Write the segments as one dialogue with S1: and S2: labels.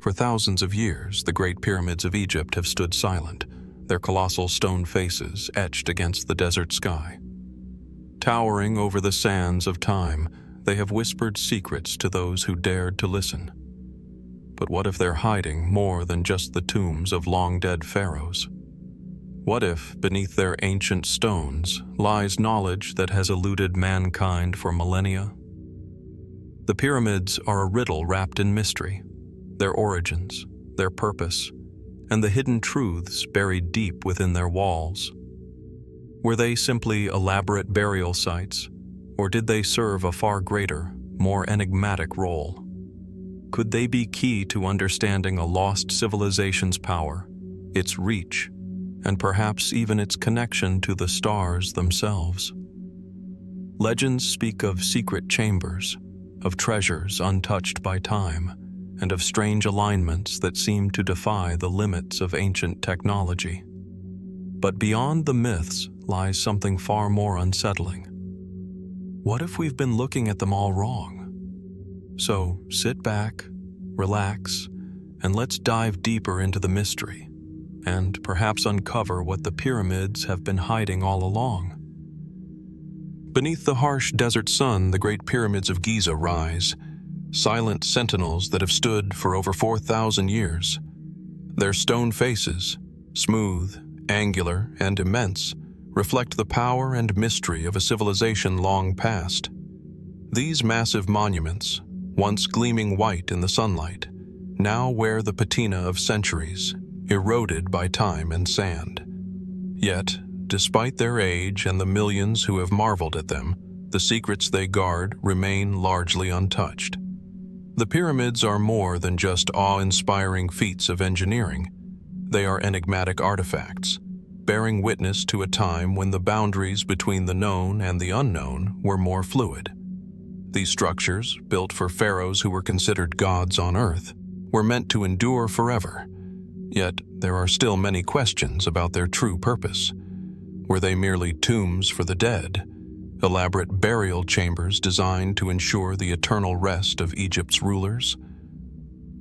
S1: For thousands of years, the Great Pyramids of Egypt have stood silent, their colossal stone faces etched against the desert sky. Towering over the sands of time, they have whispered secrets to those who dared to listen. But what if they're hiding more than just the tombs of long-dead pharaohs? What if, beneath their ancient stones, lies knowledge that has eluded mankind for millennia? The pyramids are a riddle wrapped in mystery, their origins, their purpose, and the hidden truths buried deep within their walls. Were they simply elaborate burial sites, or did they serve a far greater, more enigmatic role? Could they be key to understanding a lost civilization's power, its reach, and perhaps even its connection to the stars themselves? Legends speak of secret chambers, of treasures untouched by time, and of strange alignments that seem to defy the limits of ancient technology. But beyond the myths lies something far more unsettling. What if we've been looking at them all wrong? So sit back, relax, and let's dive deeper into the mystery, and perhaps uncover what the pyramids have been hiding all along. Beneath the harsh desert sun, the Great Pyramids of Giza rise, silent sentinels that have stood for over 4,000 years. Their stone faces, smooth, angular, and immense, reflect the power and mystery of a civilization long past. These massive monuments, once gleaming white in the sunlight, now wear the patina of centuries, eroded by time and sand. Yet, despite their age and the millions who have marveled at them, the secrets they guard remain largely untouched. The pyramids are more than just awe-inspiring feats of engineering. They are enigmatic artifacts, bearing witness to a time when the boundaries between the known and the unknown were more fluid. These structures, built for pharaohs who were considered gods on earth, were meant to endure forever. Yet there are still many questions about their true purpose. Were they merely tombs for the dead, elaborate burial chambers designed to ensure the eternal rest of Egypt's rulers?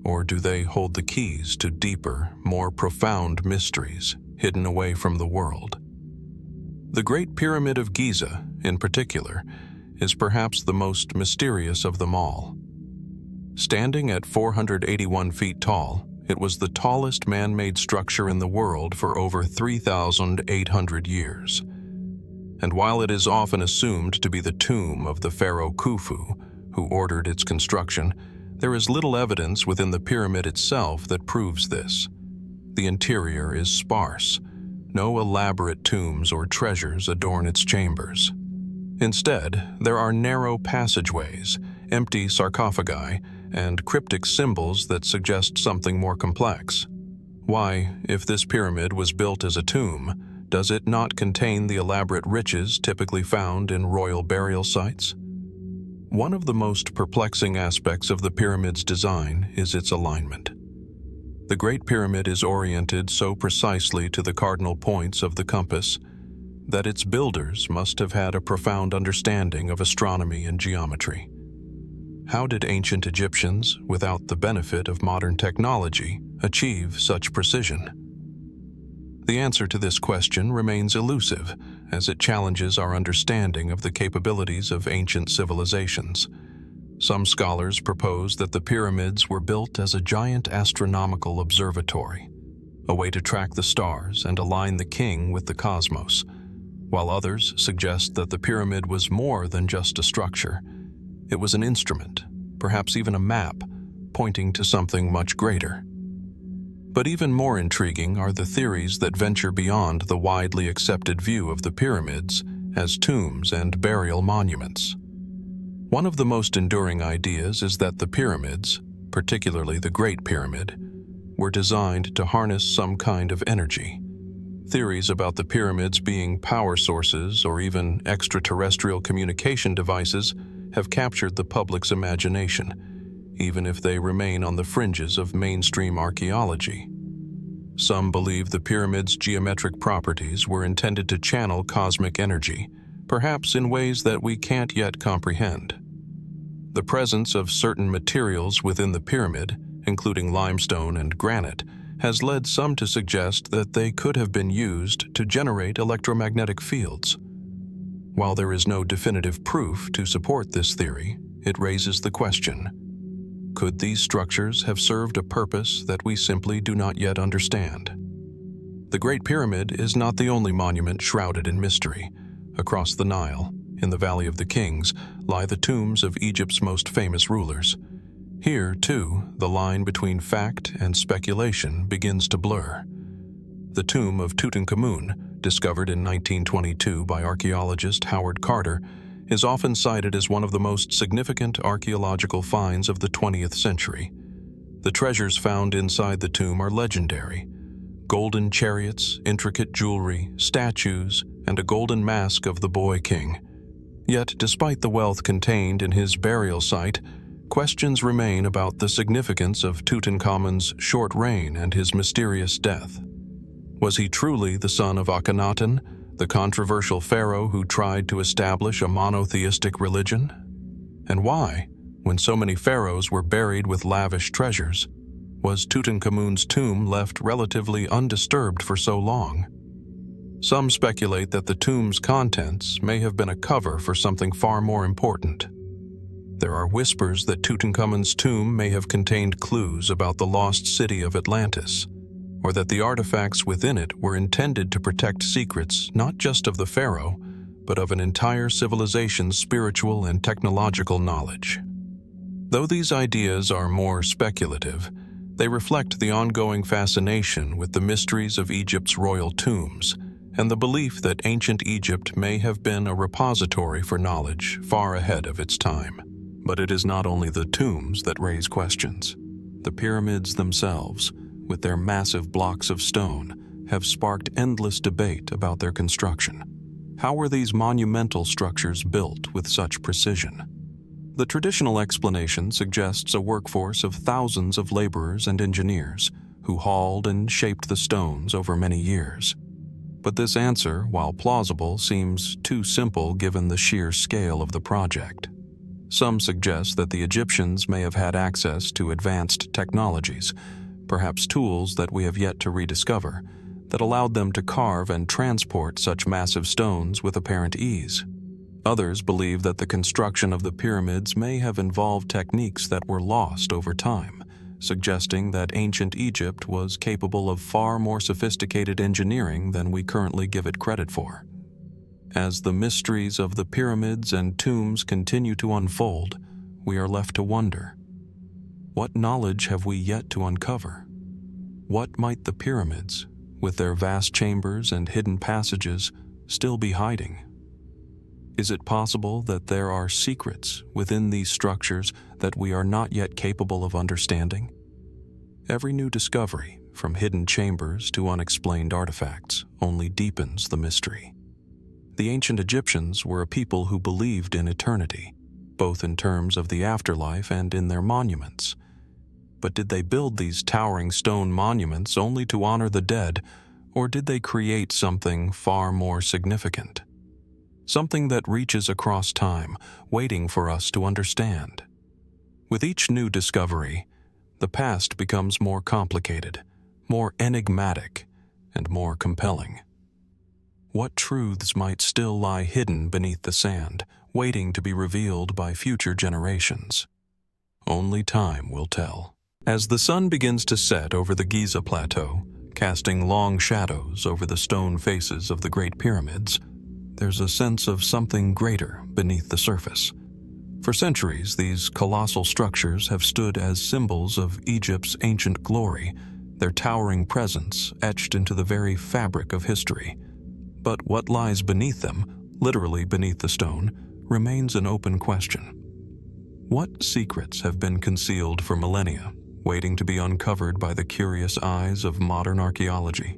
S1: Or do they hold the keys to deeper, more profound mysteries hidden away from the world? The Great Pyramid of Giza, in particular, is perhaps the most mysterious of them all. Standing at 481 feet tall, it was the tallest man-made structure in the world for over 3,800 years. And while it is often assumed to be the tomb of the Pharaoh Khufu, who ordered its construction, there is little evidence within the pyramid itself that proves this. The interior is sparse. No elaborate tombs or treasures adorn its chambers. Instead, there are narrow passageways, empty sarcophagi, and cryptic symbols that suggest something more complex. Why, if this pyramid was built as a tomb, does it not contain the elaborate riches typically found in royal burial sites? One of the most perplexing aspects of the pyramid's design is its alignment. The Great Pyramid is oriented so precisely to the cardinal points of the compass that its builders must have had a profound understanding of astronomy and geometry. How did ancient Egyptians, without the benefit of modern technology, achieve such precision? The answer to this question remains elusive, as it challenges our understanding of the capabilities of ancient civilizations. Some scholars propose that the pyramids were built as a giant astronomical observatory, a way to track the stars and align the king with the cosmos, while others suggest that the pyramid was more than just a structure. It was an instrument, perhaps even a map, pointing to something much greater. But even more intriguing are the theories that venture beyond the widely accepted view of the pyramids as tombs and burial monuments. One of the most enduring ideas is that the pyramids, particularly the Great Pyramid, were designed to harness some kind of energy. Theories about the pyramids being power sources or even extraterrestrial communication devices have captured the public's imagination, even if they remain on the fringes of mainstream archaeology. Some believe the pyramid's geometric properties were intended to channel cosmic energy, perhaps in ways that we can't yet comprehend. The presence of certain materials within the pyramid, including limestone and granite, has led some to suggest that they could have been used to generate electromagnetic fields. While there is no definitive proof to support this theory, it raises the question: could these structures have served a purpose that we simply do not yet understand? The Great Pyramid is not the only monument shrouded in mystery. Across the Nile, in the Valley of the Kings, lie the tombs of Egypt's most famous rulers. Here, too, the line between fact and speculation begins to blur. The tomb of Tutankhamun, discovered in 1922 by archaeologist Howard Carter, is often cited as one of the most significant archaeological finds of the 20th century. The treasures found inside the tomb are legendary: golden chariots, intricate jewelry, statues, and a golden mask of the boy king. Yet, despite the wealth contained in his burial site, questions remain about the significance of Tutankhamun's short reign and his mysterious death. Was he truly the son of Akhenaten, the controversial pharaoh who tried to establish a monotheistic religion? And why, when so many pharaohs were buried with lavish treasures, was Tutankhamun's tomb left relatively undisturbed for so long? Some speculate that the tomb's contents may have been a cover for something far more important. There are whispers that Tutankhamun's tomb may have contained clues about the lost city of Atlantis, or that the artifacts within it were intended to protect secrets not just of the pharaoh, but of an entire civilization's spiritual and technological knowledge. Though these ideas are more speculative, they reflect the ongoing fascination with the mysteries of Egypt's royal tombs, and the belief that ancient Egypt may have been a repository for knowledge far ahead of its time. But it is not only the tombs that raise questions. The pyramids themselves, with their massive blocks of stone, have sparked endless debate about their construction. How were these monumental structures built with such precision? The traditional explanation suggests a workforce of thousands of laborers and engineers who hauled and shaped the stones over many years. But this answer, while plausible, seems too simple given the sheer scale of the project. Some suggest that the Egyptians may have had access to advanced technologies, perhaps tools that we have yet to rediscover, that allowed them to carve and transport such massive stones with apparent ease. Others believe that the construction of the pyramids may have involved techniques that were lost over time, suggesting that ancient Egypt was capable of far more sophisticated engineering than we currently give it credit for. As the mysteries of the pyramids and tombs continue to unfold, we are left to wonder: what knowledge have we yet to uncover? What might the pyramids, with their vast chambers and hidden passages, still be hiding? Is it possible that there are secrets within these structures that we are not yet capable of understanding? Every new discovery, from hidden chambers to unexplained artifacts, only deepens the mystery. The ancient Egyptians were a people who believed in eternity, both in terms of the afterlife and in their monuments. But did they build these towering stone monuments only to honor the dead, or did they create something far more significant? Something that reaches across time, waiting for us to understand. With each new discovery, the past becomes more complicated, more enigmatic, and more compelling. What truths might still lie hidden beneath the sand, waiting to be revealed by future generations? Only time will tell. As the sun begins to set over the Giza plateau, casting long shadows over the stone faces of the Great Pyramids, there's a sense of something greater beneath the surface. For centuries, these colossal structures have stood as symbols of Egypt's ancient glory, their towering presence etched into the very fabric of history. But what lies beneath them, literally beneath the stone, remains an open question. What secrets have been concealed for millennia, waiting to be uncovered by the curious eyes of modern archaeology?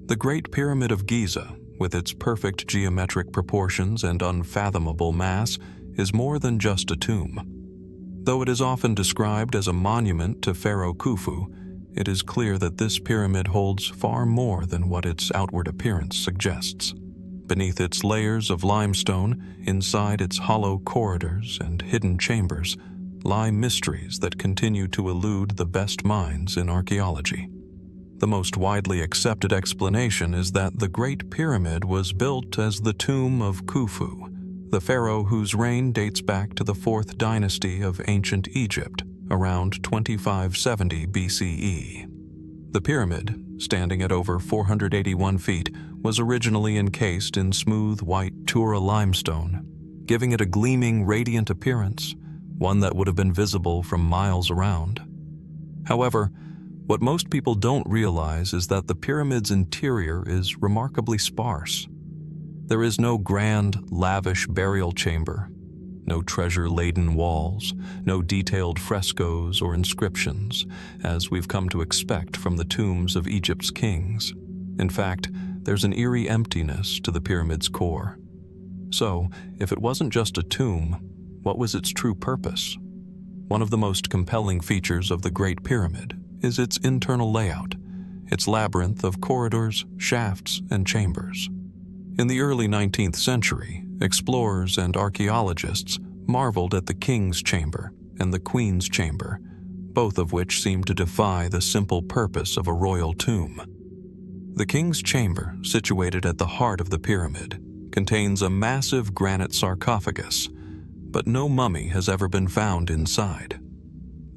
S1: The Great Pyramid of Giza, with its perfect geometric proportions and unfathomable mass, is more than just a tomb. Though it is often described as a monument to Pharaoh Khufu, it is clear that this pyramid holds far more than what its outward appearance suggests. Beneath its layers of limestone, inside its hollow corridors and hidden chambers, lie mysteries that continue to elude the best minds in archaeology. The most widely accepted explanation is that the Great Pyramid was built as the tomb of Khufu, the pharaoh whose reign dates back to the 4th dynasty of ancient Egypt, around 2570 BCE. The pyramid, standing at over 481 feet, was originally encased in smooth white Tura limestone, giving it a gleaming, radiant appearance, one that would have been visible from miles around. However, what most people don't realize is that the pyramid's interior is remarkably sparse. There is no grand, lavish burial chamber, no treasure-laden walls, no detailed frescoes or inscriptions, as we've come to expect from the tombs of Egypt's kings. In fact, there's an eerie emptiness to the pyramid's core. So, if it wasn't just a tomb, what was its true purpose? One of the most compelling features of the Great Pyramid is its internal layout, its labyrinth of corridors, shafts, and chambers. In the early 19th century, explorers and archaeologists marveled at the King's Chamber and the Queen's Chamber, both of which seemed to defy the simple purpose of a royal tomb. The King's Chamber, situated at the heart of the pyramid, contains a massive granite sarcophagus, but no mummy has ever been found inside.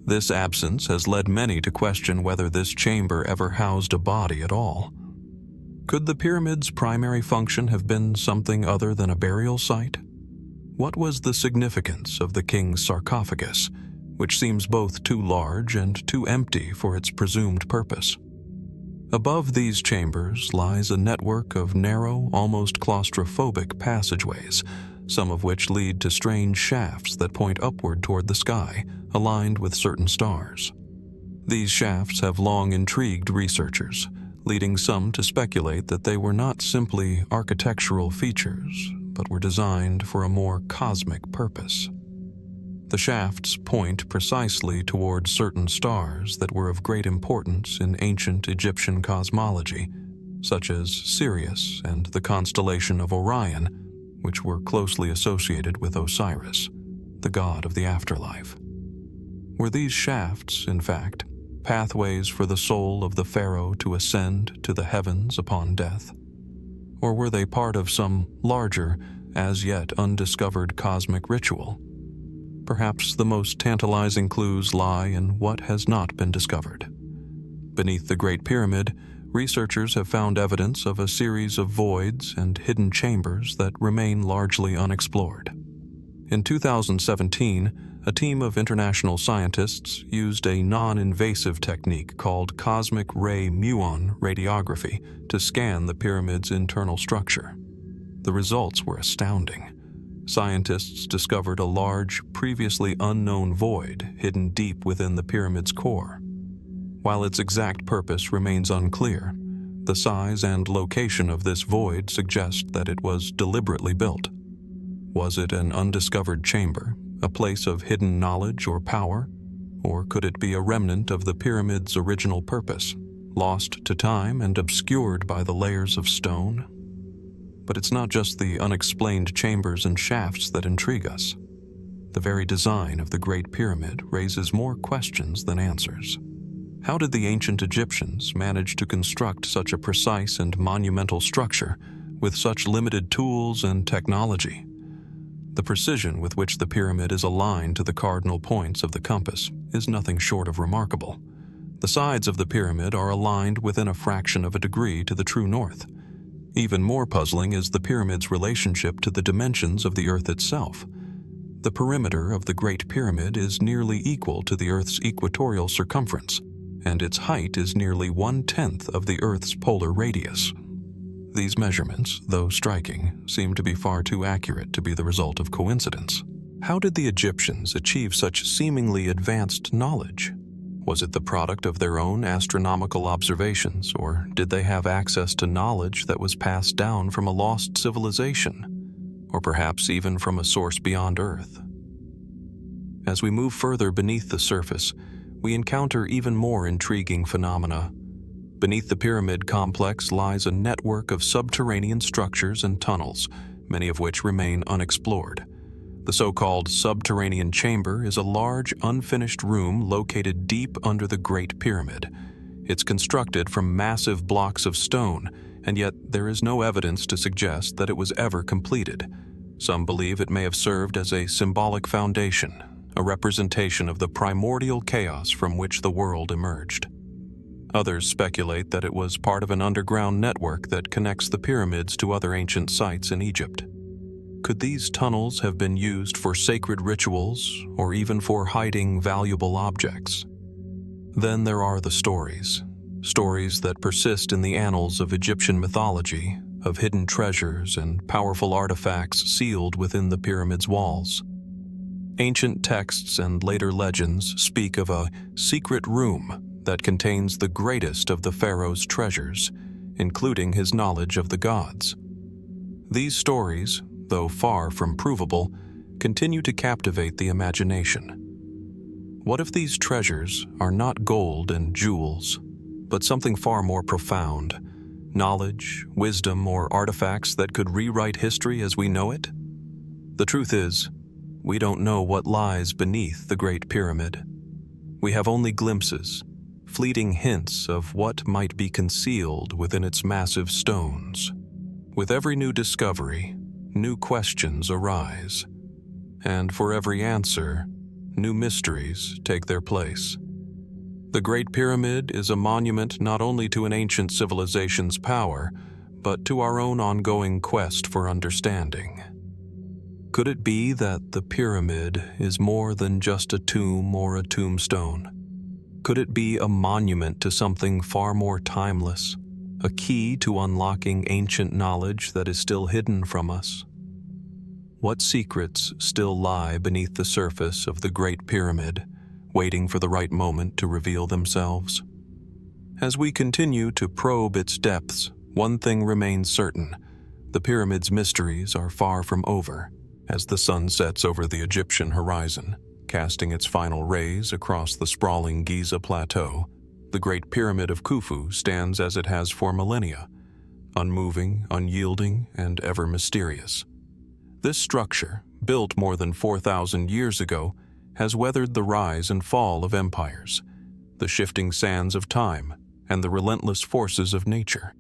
S1: This absence has led many to question whether this chamber ever housed a body at all. Could the pyramid's primary function have been something other than a burial site? What was the significance of the king's sarcophagus, which seems both too large and too empty for its presumed purpose? Above these chambers lies a network of narrow, almost claustrophobic passageways, some of which lead to strange shafts that point upward toward the sky, aligned with certain stars. These shafts have long intrigued researchers, leading some to speculate that they were not simply architectural features, but were designed for a more cosmic purpose. The shafts point precisely toward certain stars that were of great importance in ancient Egyptian cosmology, such as Sirius and the constellation of Orion, which were closely associated with Osiris, the god of the afterlife. Were these shafts, in fact, pathways for the soul of the pharaoh to ascend to the heavens upon death? Or were they part of some larger, as yet undiscovered cosmic ritual? Perhaps the most tantalizing clues lie in what has not been discovered. Beneath the Great Pyramid, researchers have found evidence of a series of voids and hidden chambers that remain largely unexplored. In 2017, a team of international scientists used a non-invasive technique called cosmic ray muon radiography to scan the pyramid's internal structure. The results were astounding. Scientists discovered a large, previously unknown void hidden deep within the pyramid's core. While its exact purpose remains unclear, the size and location of this void suggest that it was deliberately built. Was it an undiscovered chamber, a place of hidden knowledge or power? Or could it be a remnant of the pyramid's original purpose, lost to time and obscured by the layers of stone? But it's not just the unexplained chambers and shafts that intrigue us. The very design of the Great Pyramid raises more questions than answers. How did the ancient Egyptians manage to construct such a precise and monumental structure with such limited tools and technology? The precision with which the pyramid is aligned to the cardinal points of the compass is nothing short of remarkable. The sides of the pyramid are aligned within a fraction of a degree to the true north. Even more puzzling is the pyramid's relationship to the dimensions of the Earth itself. The perimeter of the Great Pyramid is nearly equal to the Earth's equatorial circumference, and its height is nearly 1/10 of the Earth's polar radius. These measurements, though striking, seem to be far too accurate to be the result of coincidence. How did the Egyptians achieve such seemingly advanced knowledge? Was it the product of their own astronomical observations, or did they have access to knowledge that was passed down from a lost civilization, or perhaps even from a source beyond Earth? As we move further beneath the surface, we encounter even more intriguing phenomena. Beneath the pyramid complex lies a network of subterranean structures and tunnels, many of which remain unexplored. The so-called subterranean chamber is a large, unfinished room located deep under the Great Pyramid. It's constructed from massive blocks of stone, and yet there is no evidence to suggest that it was ever completed. Some believe it may have served as a symbolic foundation, a representation of the primordial chaos from which the world emerged. Others speculate that it was part of an underground network that connects the pyramids to other ancient sites in Egypt. Could these tunnels have been used for sacred rituals or even for hiding valuable objects? Then there are the stories that persist in the annals of Egyptian mythology, of hidden treasures and powerful artifacts sealed within the pyramid's walls. Ancient texts and later legends speak of a secret room that contains the greatest of the pharaoh's treasures, including his knowledge of the gods. These stories, though far from provable, continue to captivate the imagination. What if these treasures are not gold and jewels, but something far more profound? Knowledge, wisdom, or artifacts that could rewrite history as we know it? The truth is, we don't know what lies beneath the Great Pyramid. We have only glimpses, fleeting hints of what might be concealed within its massive stones. With every new discovery, new questions arise, and for every answer, new mysteries take their place. The Great Pyramid is a monument not only to an ancient civilization's power, but to our own ongoing quest for understanding. Could it be that the pyramid is more than just a tomb or a tombstone? Could it be a monument to something far more timeless, a key to unlocking ancient knowledge that is still hidden from us? What secrets still lie beneath the surface of the Great Pyramid, waiting for the right moment to reveal themselves? As we continue to probe its depths, one thing remains certain: the pyramid's mysteries are far from over. As the sun sets over the Egyptian horizon, casting its final rays across the sprawling Giza plateau, the Great Pyramid of Khufu stands as it has for millennia, unmoving, unyielding, and ever mysterious. This structure, built more than 4,000 years ago, has weathered the rise and fall of empires, the shifting sands of time, and the relentless forces of nature.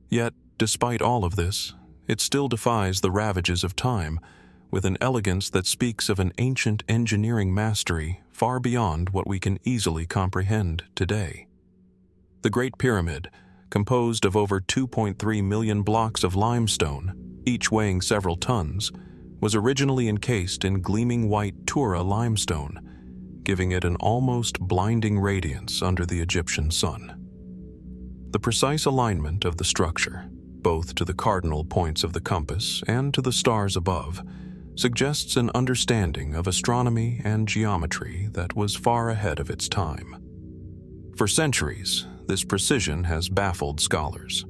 S1: Yet, despite all of this, it still defies the ravages of time, with an elegance that speaks of an ancient engineering mastery far beyond what we can easily comprehend today. The Great Pyramid, composed of over 2.3 million blocks of limestone, each weighing several tons, was originally encased in gleaming white Tura limestone, giving it an almost blinding radiance under the Egyptian sun. The precise alignment of the structure, both to the cardinal points of the compass and to the stars above, suggests an understanding of astronomy and geometry that was far ahead of its time. For centuries, this precision has baffled scholars.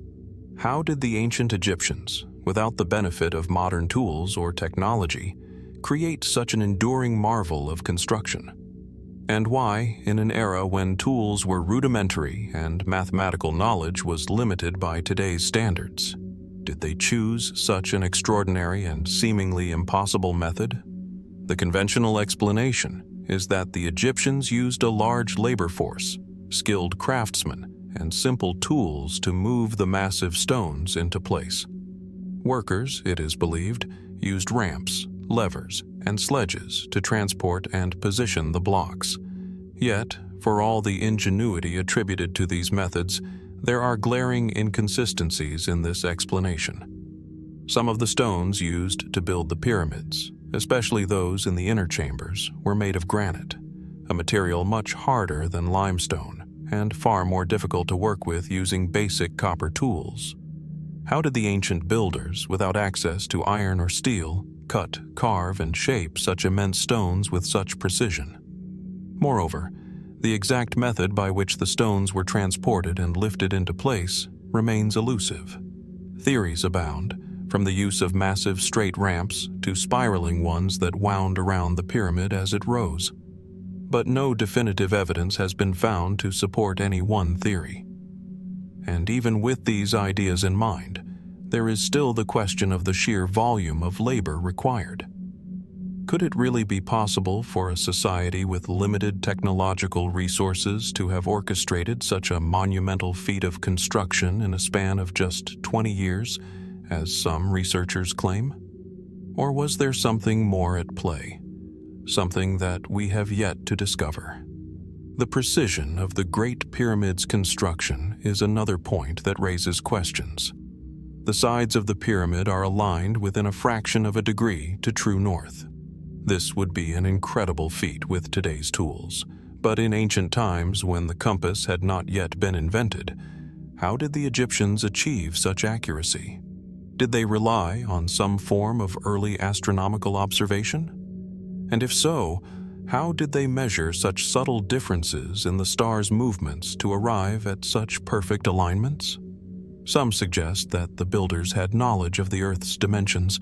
S1: How did the ancient Egyptians, without the benefit of modern tools or technology, create such an enduring marvel of construction? And why, in an era when tools were rudimentary and mathematical knowledge was limited by today's standards, did they choose such an extraordinary and seemingly impossible method? The conventional explanation is that the Egyptians used a large labor force, skilled craftsmen, and simple tools to move the massive stones into place. Workers, it is believed, used ramps, levers, and sledges to transport and position the blocks. Yet, for all the ingenuity attributed to these methods, there are glaring inconsistencies in this explanation. Some of the stones used to build the pyramids, especially those in the inner chambers, were made of granite, a material much harder than limestone and far more difficult to work with using basic copper tools. How did the ancient builders, without access to iron or steel, cut, carve, and shape such immense stones with such precision? Moreover, the exact method by which the stones were transported and lifted into place remains elusive. Theories abound, from the use of massive straight ramps to spiraling ones that wound around the pyramid as it rose. But no definitive evidence has been found to support any one theory. And even with these ideas in mind, there is still the question of the sheer volume of labor required. Could it really be possible for a society with limited technological resources to have orchestrated such a monumental feat of construction in a span of just 20 years, as some researchers claim? Or was there something more at play? Something that we have yet to discover? The precision of the Great Pyramid's construction is another point that raises questions. The sides of the pyramid are aligned within a fraction of a degree to true north. This would be an incredible feat with today's tools, but in ancient times when the compass had not yet been invented, how did the Egyptians achieve such accuracy? Did they rely on some form of early astronomical observation? And if so, how did they measure such subtle differences in the stars' movements to arrive at such perfect alignments? Some suggest that the builders had knowledge of the Earth's dimensions,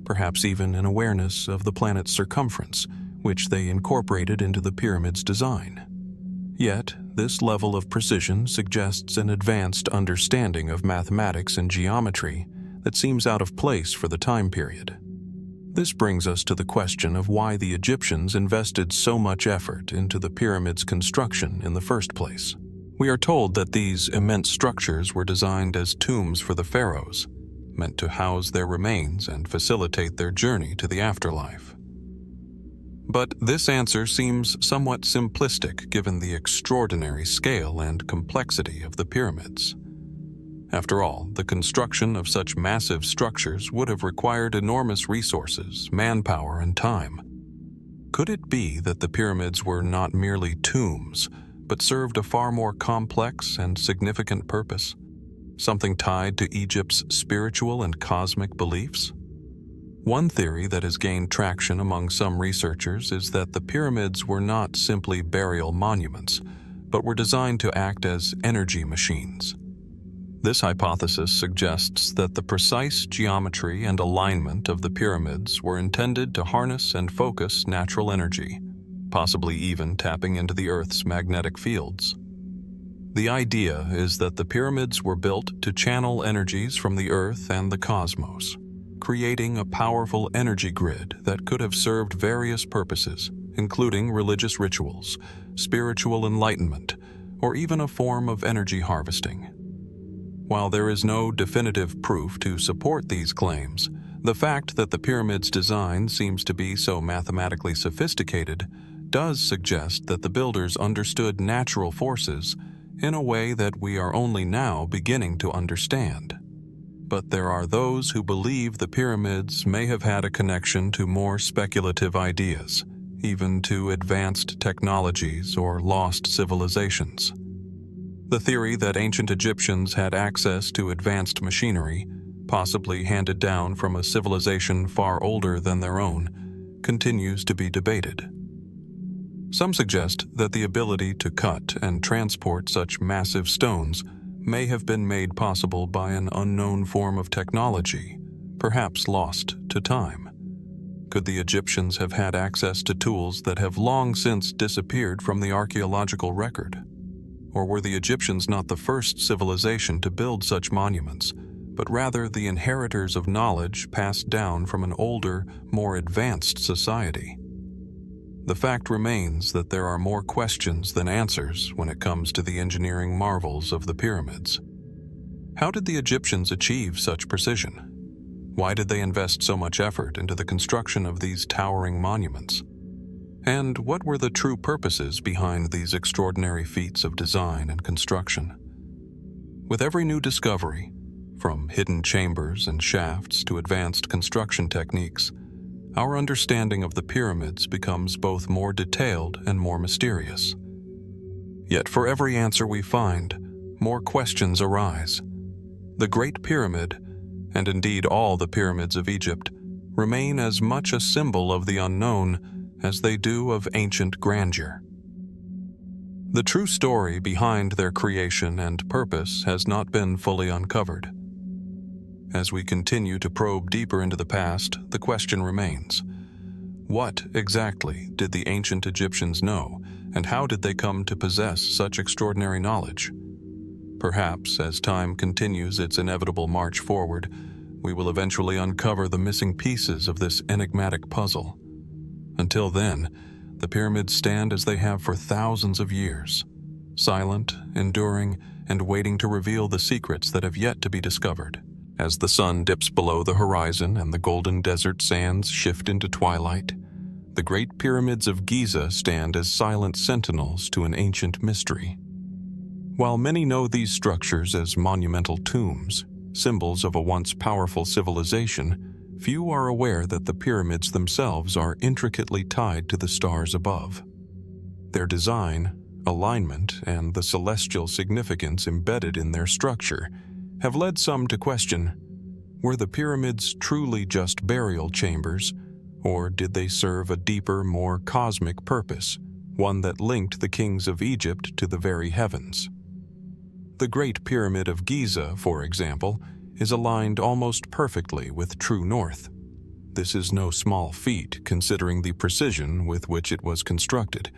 S1: perhaps even an awareness of the planet's circumference, which they incorporated into the pyramid's design. Yet, this level of precision suggests an advanced understanding of mathematics and geometry that seems out of place for the time period. This brings us to the question of why the Egyptians invested so much effort into the pyramid's construction in the first place. We are told that these immense structures were designed as tombs for the pharaohs, meant to house their remains and facilitate their journey to the afterlife. But this answer seems somewhat simplistic given the extraordinary scale and complexity of the pyramids. After all, the construction of such massive structures would have required enormous resources, manpower, and time. Could it be that the pyramids were not merely tombs, but served a far more complex and significant purpose? Something tied to Egypt's spiritual and cosmic beliefs? One theory that has gained traction among some researchers is that the pyramids were not simply burial monuments, but were designed to act as energy machines. This hypothesis suggests that the precise geometry and alignment of the pyramids were intended to harness and focus natural energy, possibly even tapping into the Earth's magnetic fields. The idea is that the pyramids were built to channel energies from the Earth and the cosmos, creating a powerful energy grid that could have served various purposes, including religious rituals, spiritual enlightenment, or even a form of energy harvesting. While there is no definitive proof to support these claims, the fact that the pyramid's design seems to be so mathematically sophisticated does suggest that the builders understood natural forces in a way that we are only now beginning to understand. But there are those who believe the pyramids may have had a connection to more speculative ideas, even to advanced technologies or lost civilizations. The theory that ancient Egyptians had access to advanced machinery, possibly handed down from a civilization far older than their own, continues to be debated. Some suggest that the ability to cut and transport such massive stones may have been made possible by an unknown form of technology, perhaps lost to time. Could the Egyptians have had access to tools that have long since disappeared from the archaeological record? Or were the Egyptians not the first civilization to build such monuments, but rather the inheritors of knowledge passed down from an older, more advanced society? The fact remains that there are more questions than answers when it comes to the engineering marvels of the pyramids. How did the Egyptians achieve such precision? Why did they invest so much effort into the construction of these towering monuments? And what were the true purposes behind these extraordinary feats of design and construction? With every new discovery, from hidden chambers and shafts to advanced construction techniques, our understanding of the pyramids becomes both more detailed and more mysterious. Yet for every answer we find, more questions arise. The Great Pyramid, and indeed all the pyramids of Egypt, remain as much a symbol of the unknown as they do of ancient grandeur. The true story behind their creation and purpose has not been fully uncovered. As we continue to probe deeper into the past, the question remains: what exactly did the ancient Egyptians know, and how did they come to possess such extraordinary knowledge? Perhaps, as time continues its inevitable march forward, we will eventually uncover the missing pieces of this enigmatic puzzle. Until then, the pyramids stand as they have for thousands of years, silent, enduring, and waiting to reveal the secrets that have yet to be discovered. As the sun dips below the horizon and the golden desert sands shift into twilight, the Great Pyramids of Giza stand as silent sentinels to an ancient mystery. While many know these structures as monumental tombs, symbols of a once powerful civilization, few are aware that the pyramids themselves are intricately tied to the stars above. Their design, alignment, and the celestial significance embedded in their structure have led some to question, were the pyramids truly just burial chambers, or did they serve a deeper, more cosmic purpose, one that linked the kings of Egypt to the very heavens? The Great Pyramid of Giza, for example, is aligned almost perfectly with true north. This is no small feat considering the precision with which it was constructed,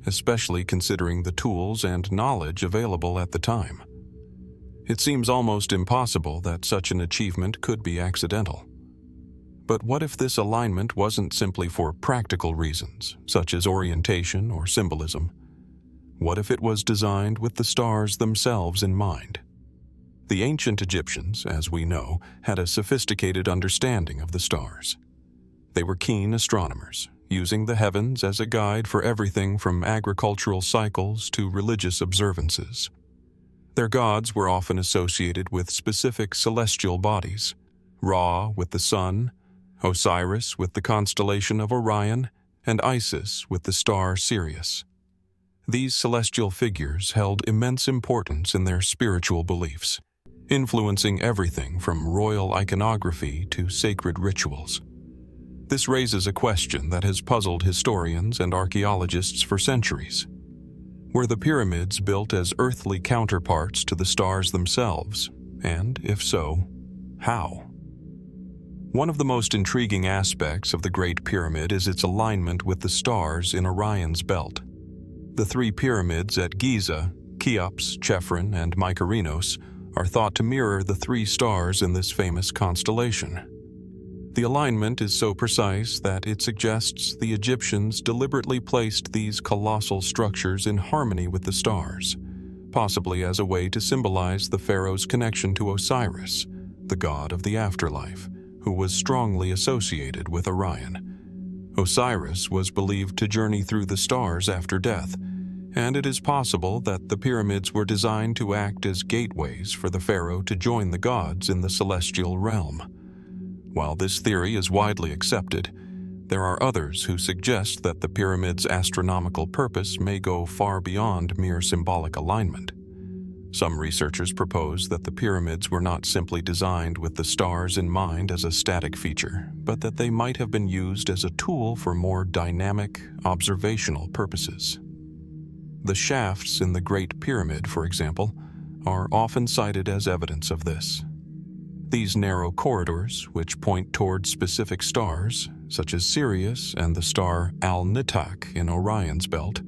S1: especially considering the tools and knowledge available at the time. It seems almost impossible that such an achievement could be accidental. But what if this alignment wasn't simply for practical reasons, such as orientation or symbolism? What if it was designed with the stars themselves in mind? The ancient Egyptians, as we know, had a sophisticated understanding of the stars. They were keen astronomers, using the heavens as a guide for everything from agricultural cycles to religious observances. Their gods were often associated with specific celestial bodies: Ra with the sun, Osiris with the constellation of Orion, and Isis with the star Sirius. These celestial figures held immense importance in their spiritual beliefs, influencing everything from royal iconography to sacred rituals. This raises a question that has puzzled historians and archaeologists for centuries. Were the pyramids built as earthly counterparts to the stars themselves? And, if so, how? One of the most intriguing aspects of the Great Pyramid is its alignment with the stars in Orion's belt. The three pyramids at Giza, Cheops, Chephren, and Mykerinos, are thought to mirror the three stars in this famous constellation. The alignment is so precise that it suggests the Egyptians deliberately placed these colossal structures in harmony with the stars, possibly as a way to symbolize the pharaoh's connection to Osiris, the god of the afterlife, who was strongly associated with Orion. Osiris was believed to journey through the stars after death, and it is possible that the pyramids were designed to act as gateways for the pharaoh to join the gods in the celestial realm. While this theory is widely accepted, there are others who suggest that the pyramid's astronomical purpose may go far beyond mere symbolic alignment. Some researchers propose that the pyramids were not simply designed with the stars in mind as a static feature, but that they might have been used as a tool for more dynamic, observational purposes. The shafts in the Great Pyramid, for example, are often cited as evidence of this. These narrow corridors, which point toward specific stars, such as Sirius and the star Al-Nitak in Orion's belt,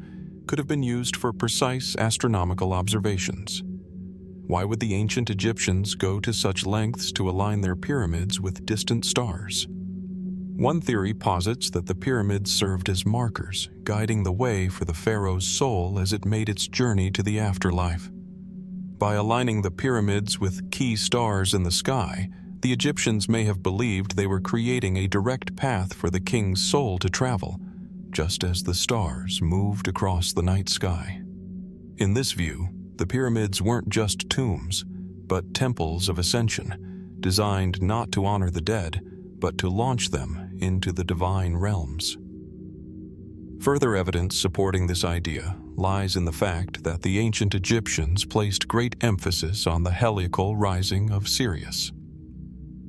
S1: could have been used for precise astronomical observations. Why would the ancient Egyptians go to such lengths to align their pyramids with distant stars? One theory posits that the pyramids served as markers, guiding the way for the pharaoh's soul as it made its journey to the afterlife. By aligning the pyramids with key stars in the sky, the Egyptians may have believed they were creating a direct path for the king's soul to travel, just as the stars moved across the night sky. In this view, the pyramids weren't just tombs, but temples of ascension, designed not to honor the dead, but to launch them into the divine realms. Further evidence supporting this idea lies in the fact that the ancient Egyptians placed great emphasis on the heliacal rising of Sirius.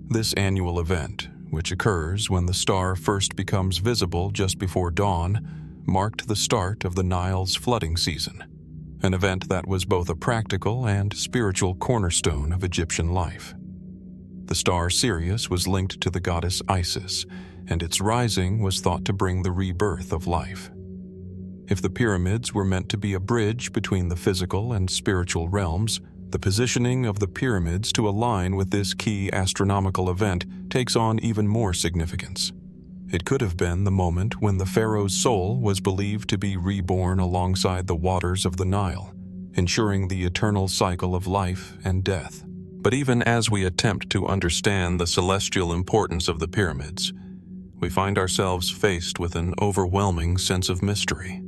S1: This annual event, which occurs when the star first becomes visible just before dawn, marked the start of the Nile's flooding season, an event that was both a practical and spiritual cornerstone of Egyptian life. The star Sirius was linked to the goddess Isis, and its rising was thought to bring the rebirth of life. If the pyramids were meant to be a bridge between the physical and spiritual realms, the positioning of the pyramids to align with this key astronomical event takes on even more significance. It could have been the moment when the pharaoh's soul was believed to be reborn alongside the waters of the Nile, ensuring the eternal cycle of life and death. But even as we attempt to understand the celestial importance of the pyramids, we find ourselves faced with an overwhelming sense of mystery.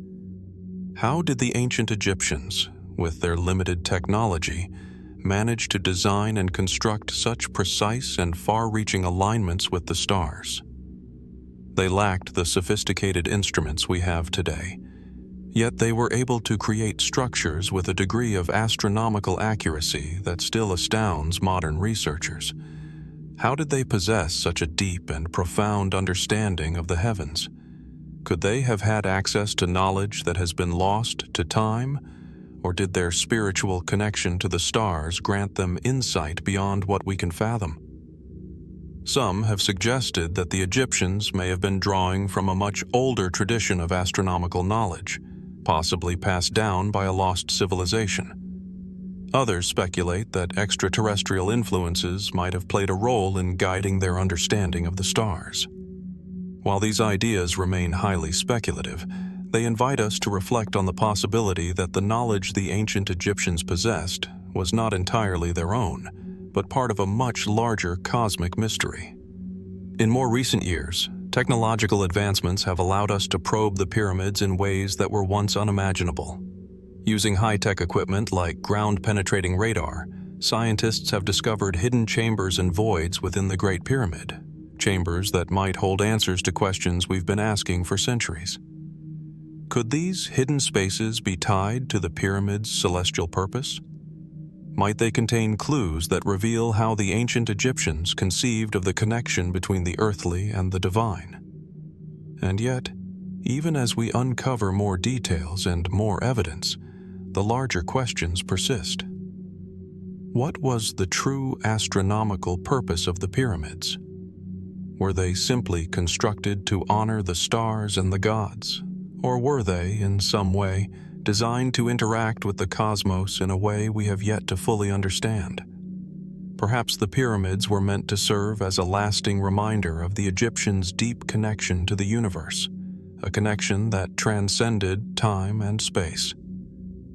S1: How did the ancient Egyptians, with their limited technology, manage to design and construct such precise and far-reaching alignments with the stars? They lacked the sophisticated instruments we have today, yet they were able to create structures with a degree of astronomical accuracy that still astounds modern researchers. How did they possess such a deep and profound understanding of the heavens? Could they have had access to knowledge that has been lost to time, or did their spiritual connection to the stars grant them insight beyond what we can fathom? Some have suggested that the Egyptians may have been drawing from a much older tradition of astronomical knowledge, possibly passed down by a lost civilization. Others speculate that extraterrestrial influences might have played a role in guiding their understanding of the stars. While these ideas remain highly speculative, they invite us to reflect on the possibility that the knowledge the ancient Egyptians possessed was not entirely their own, but part of a much larger cosmic mystery. In more recent years, technological advancements have allowed us to probe the pyramids in ways that were once unimaginable. Using high-tech equipment like ground-penetrating radar, scientists have discovered hidden chambers and voids within the Great Pyramid, chambers that might hold answers to questions we've been asking for centuries. Could these hidden spaces be tied to the pyramid's celestial purpose? Might they contain clues that reveal how the ancient Egyptians conceived of the connection between the earthly and the divine? And yet, even as we uncover more details and more evidence, the larger questions persist. What was the true astronomical purpose of the pyramids? Were they simply constructed to honor the stars and the gods? Or were they, in some way, designed to interact with the cosmos in a way we have yet to fully understand? Perhaps the pyramids were meant to serve as a lasting reminder of the Egyptians' deep connection to the universe, a connection that transcended time and space.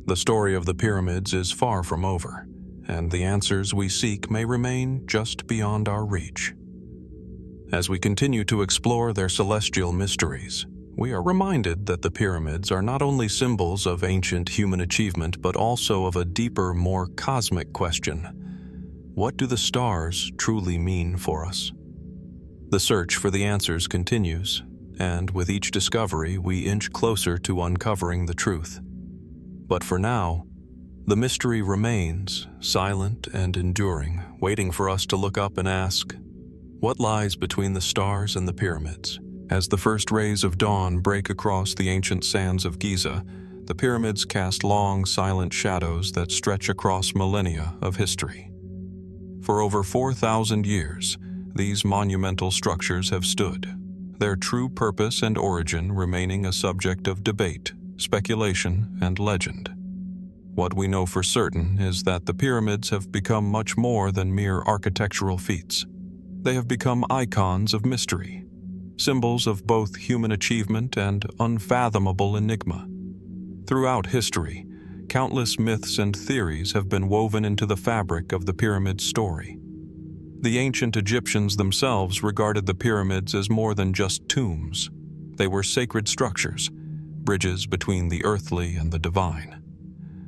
S1: The story of the pyramids is far from over, and the answers we seek may remain just beyond our reach. As we continue to explore their celestial mysteries, we are reminded that the pyramids are not only symbols of ancient human achievement, but also of a deeper, more cosmic question. What do the stars truly mean for us? The search for the answers continues, and with each discovery, we inch closer to uncovering the truth. But for now, the mystery remains, silent and enduring, waiting for us to look up and ask, what lies between the stars and the pyramids? As the first rays of dawn break across the ancient sands of Giza, the pyramids cast long, silent shadows that stretch across millennia of history. For over 4,000 years, these monumental structures have stood, their true purpose and origin remaining a subject of debate, speculation, and legend. What we know for certain is that the pyramids have become much more than mere architectural feats. They have become icons of mystery, symbols of both human achievement and unfathomable enigma. Throughout history, countless myths and theories have been woven into the fabric of the pyramid story. The ancient Egyptians themselves regarded the pyramids as more than just tombs. They were sacred structures, bridges between the earthly and the divine.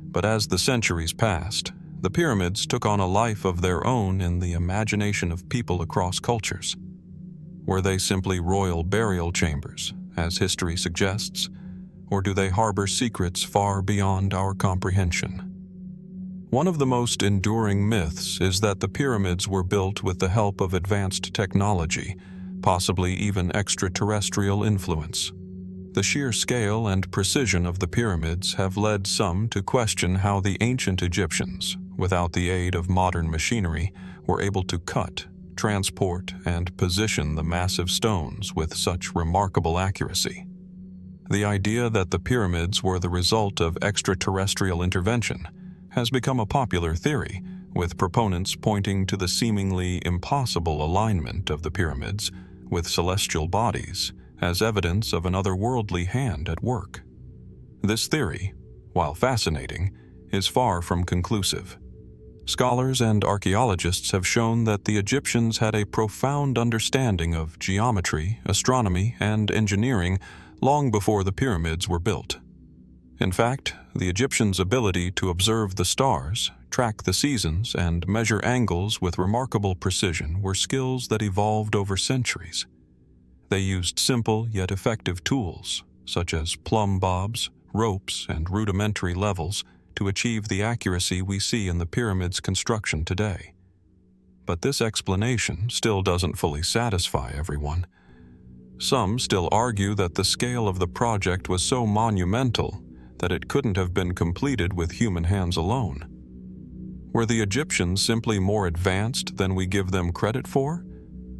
S1: But as the centuries passed, the pyramids took on a life of their own in the imagination of people across cultures. Were they simply royal burial chambers, as history suggests, or do they harbor secrets far beyond our comprehension? One of the most enduring myths is that the pyramids were built with the help of advanced technology, possibly even extraterrestrial influence. The sheer scale and precision of the pyramids have led some to question how the ancient Egyptians, without the aid of modern machinery, were able to cut, transport, and position the massive stones with such remarkable accuracy. The idea that the pyramids were the result of extraterrestrial intervention has become a popular theory, with proponents pointing to the seemingly impossible alignment of the pyramids, with celestial bodies as evidence of an otherworldly hand at work. This theory, while fascinating, is far from conclusive. Scholars and archaeologists have shown that the Egyptians had a profound understanding of geometry, astronomy, and engineering long before the pyramids were built. In fact, the Egyptians' ability to observe the stars, track the seasons, and measure angles with remarkable precision were skills that evolved over centuries. They used simple yet effective tools, such as plumb bobs, ropes, and rudimentary levels, to achieve the accuracy we see in the pyramid's construction today. But this explanation still doesn't fully satisfy everyone. Some still argue that the scale of the project was so monumental that it couldn't have been completed with human hands alone. Were the Egyptians simply more advanced than we give them credit for?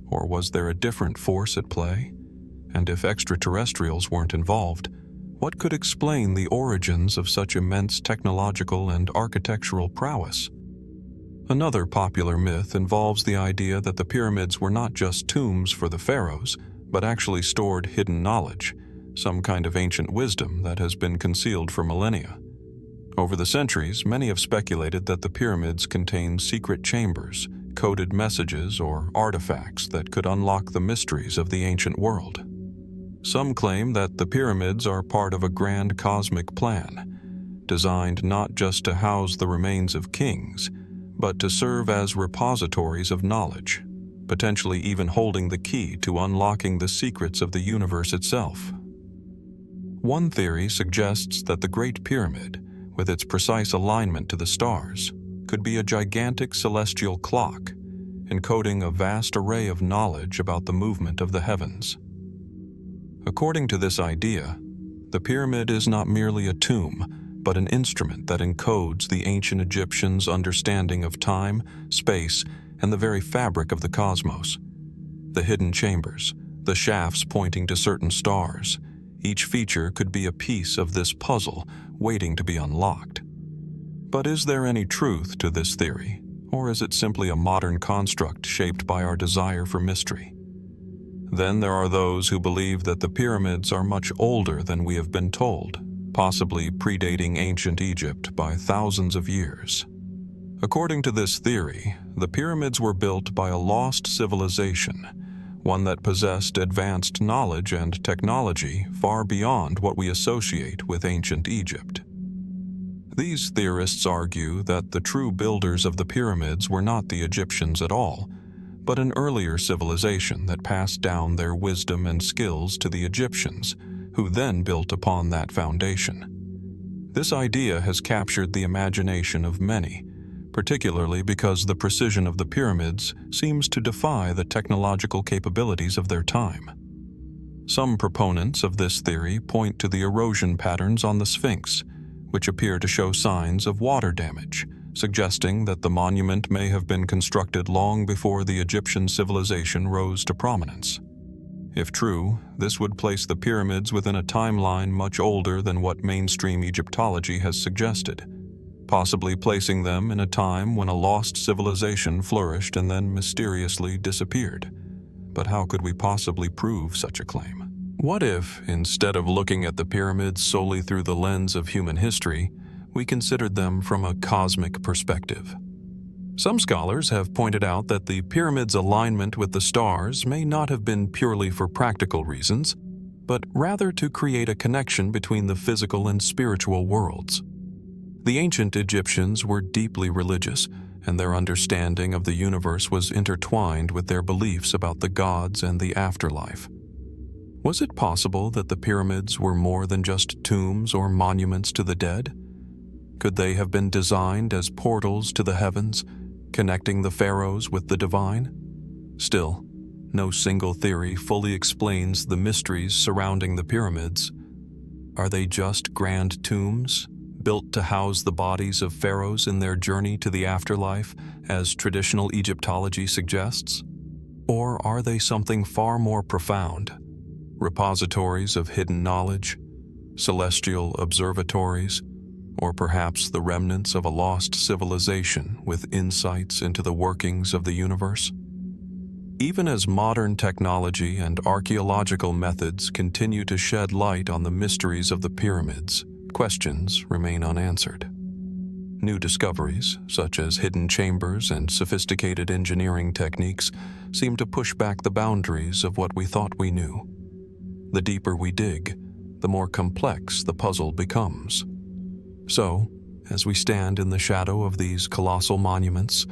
S1: Or was there a different force at play? And if extraterrestrials weren't involved, what could explain the origins of such immense technological and architectural prowess? Another popular myth involves the idea that the pyramids were not just tombs for the pharaohs, but actually stored hidden knowledge, some kind of ancient wisdom that has been concealed for millennia. Over the centuries, many have speculated that the pyramids contain secret chambers, coded messages, or artifacts that could unlock the mysteries of the ancient world. Some claim that the pyramids are part of a grand cosmic plan, designed not just to house the remains of kings, but to serve as repositories of knowledge, potentially even holding the key to unlocking the secrets of the universe itself. One theory suggests that the Great Pyramid, with its precise alignment to the stars, could be a gigantic celestial clock, encoding a vast array of knowledge about the movement of the heavens. According to this idea, the pyramid is not merely a tomb, but an instrument that encodes the ancient Egyptians' understanding of time, space, and the very fabric of the cosmos. The hidden chambers, the shafts pointing to certain stars, each feature could be a piece of this puzzle waiting to be unlocked. But is there any truth to this theory, or is it simply a modern construct shaped by our desire for mystery? Then there are those who believe that the pyramids are much older than we have been told, possibly predating ancient Egypt by thousands of years. According to this theory, the pyramids were built by a lost civilization, one that possessed advanced knowledge and technology far beyond what we associate with ancient Egypt. These theorists argue that the true builders of the pyramids were not the Egyptians at all, but an earlier civilization that passed down their wisdom and skills to the Egyptians, who then built upon that foundation. This idea has captured the imagination of many, particularly because the precision of the pyramids seems to defy the technological capabilities of their time. Some proponents of this theory point to the erosion patterns on the Sphinx, which appear to show signs of water damage, suggesting that the monument may have been constructed long before the Egyptian civilization rose to prominence. If true, this would place the pyramids within a timeline much older than what mainstream Egyptology has suggested, possibly placing them in a time when a lost civilization flourished and then mysteriously disappeared. But how could we possibly prove such a claim? What if, instead of looking at the pyramids solely through the lens of human history, we considered them from a cosmic perspective? Some scholars have pointed out that the pyramid's alignment with the stars may not have been purely for practical reasons, but rather to create a connection between the physical and spiritual worlds. The ancient Egyptians were deeply religious, and their understanding of the universe was intertwined with their beliefs about the gods and the afterlife. Was it possible that the pyramids were more than just tombs or monuments to the dead? Could they have been designed as portals to the heavens, connecting the pharaohs with the divine? Still, no single theory fully explains the mysteries surrounding the pyramids. Are they just grand tombs, built to house the bodies of pharaohs in their journey to the afterlife, as traditional Egyptology suggests? Or are they something far more profound? Repositories of hidden knowledge, celestial observatories, or perhaps the remnants of a lost civilization with insights into the workings of the universe? Even as modern technology and archaeological methods continue to shed light on the mysteries of the pyramids, questions remain unanswered. New discoveries, such as hidden chambers and sophisticated engineering techniques, seem to push back the boundaries of what we thought we knew. The deeper we dig, the more complex the puzzle becomes. So, as we stand in the shadow of these colossal monuments,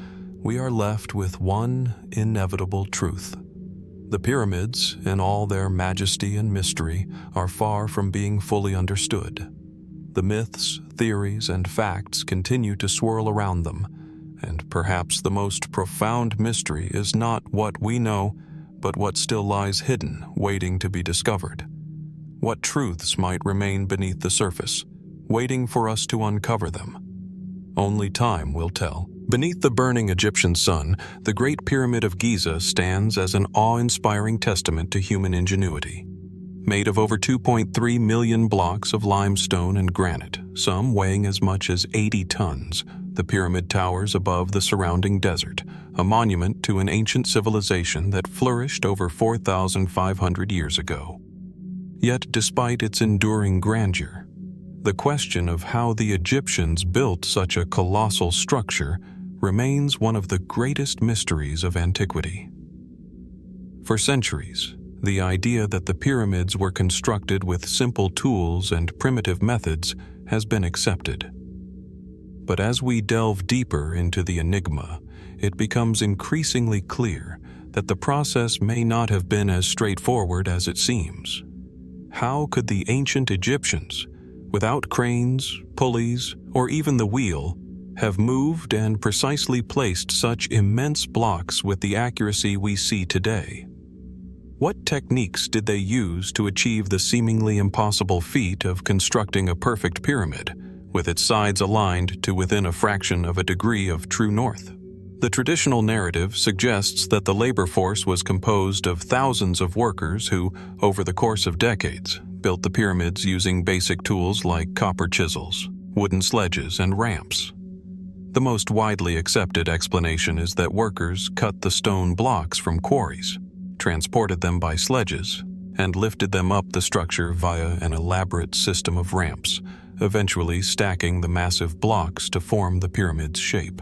S1: we are left with one inevitable truth. The pyramids, in all their majesty and mystery, are far from being fully understood. The myths, theories, and facts continue to swirl around them, and perhaps the most profound mystery is not what we know, but what still lies hidden, waiting to be discovered. What truths might remain beneath the surface, waiting for us to uncover them? Only time will tell. Beneath the burning Egyptian sun, the Great Pyramid of Giza stands as an awe-inspiring testament to human ingenuity. Made of over 2.3 million blocks of limestone and granite, some weighing as much as 80 tons, the pyramid towers above the surrounding desert, a monument to an ancient civilization that flourished over 4,500 years ago. Yet, despite its enduring grandeur, the question of how the Egyptians built such a colossal structure remains one of the greatest mysteries of antiquity. For centuries, the idea that the pyramids were constructed with simple tools and primitive methods has been accepted. But as we delve deeper into the enigma, it becomes increasingly clear that the process may not have been as straightforward as it seems. How could the ancient Egyptians, without cranes, pulleys, or even the wheel, have moved and precisely placed such immense blocks with the accuracy we see today? What techniques did they use to achieve the seemingly impossible feat of constructing a perfect pyramid, with its sides aligned to within a fraction of a degree of true north? The traditional narrative suggests that the labor force was composed of thousands of workers who, over the course of decades, built the pyramids using basic tools like copper chisels, wooden sledges, and ramps. The most widely accepted explanation is that workers cut the stone blocks from quarries, transported them by sledges, and lifted them up the structure via an elaborate system of ramps, eventually stacking the massive blocks to form the pyramid's shape.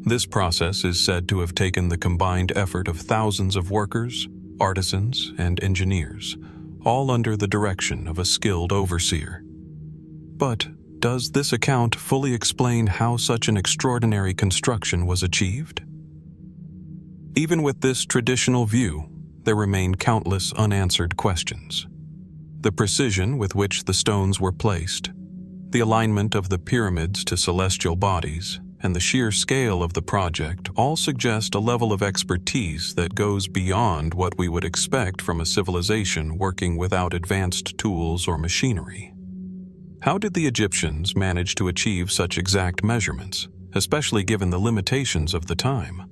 S1: This process is said to have taken the combined effort of thousands of workers, artisans, and engineers, all under the direction of a skilled overseer. But does this account fully explain how such an extraordinary construction was achieved? Even with this traditional view, there remain countless unanswered questions. The precision with which the stones were placed, the alignment of the pyramids to celestial bodies, and the sheer scale of the project all suggest a level of expertise that goes beyond what we would expect from a civilization working without advanced tools or machinery. How did the Egyptians manage to achieve such exact measurements, especially given the limitations of the time?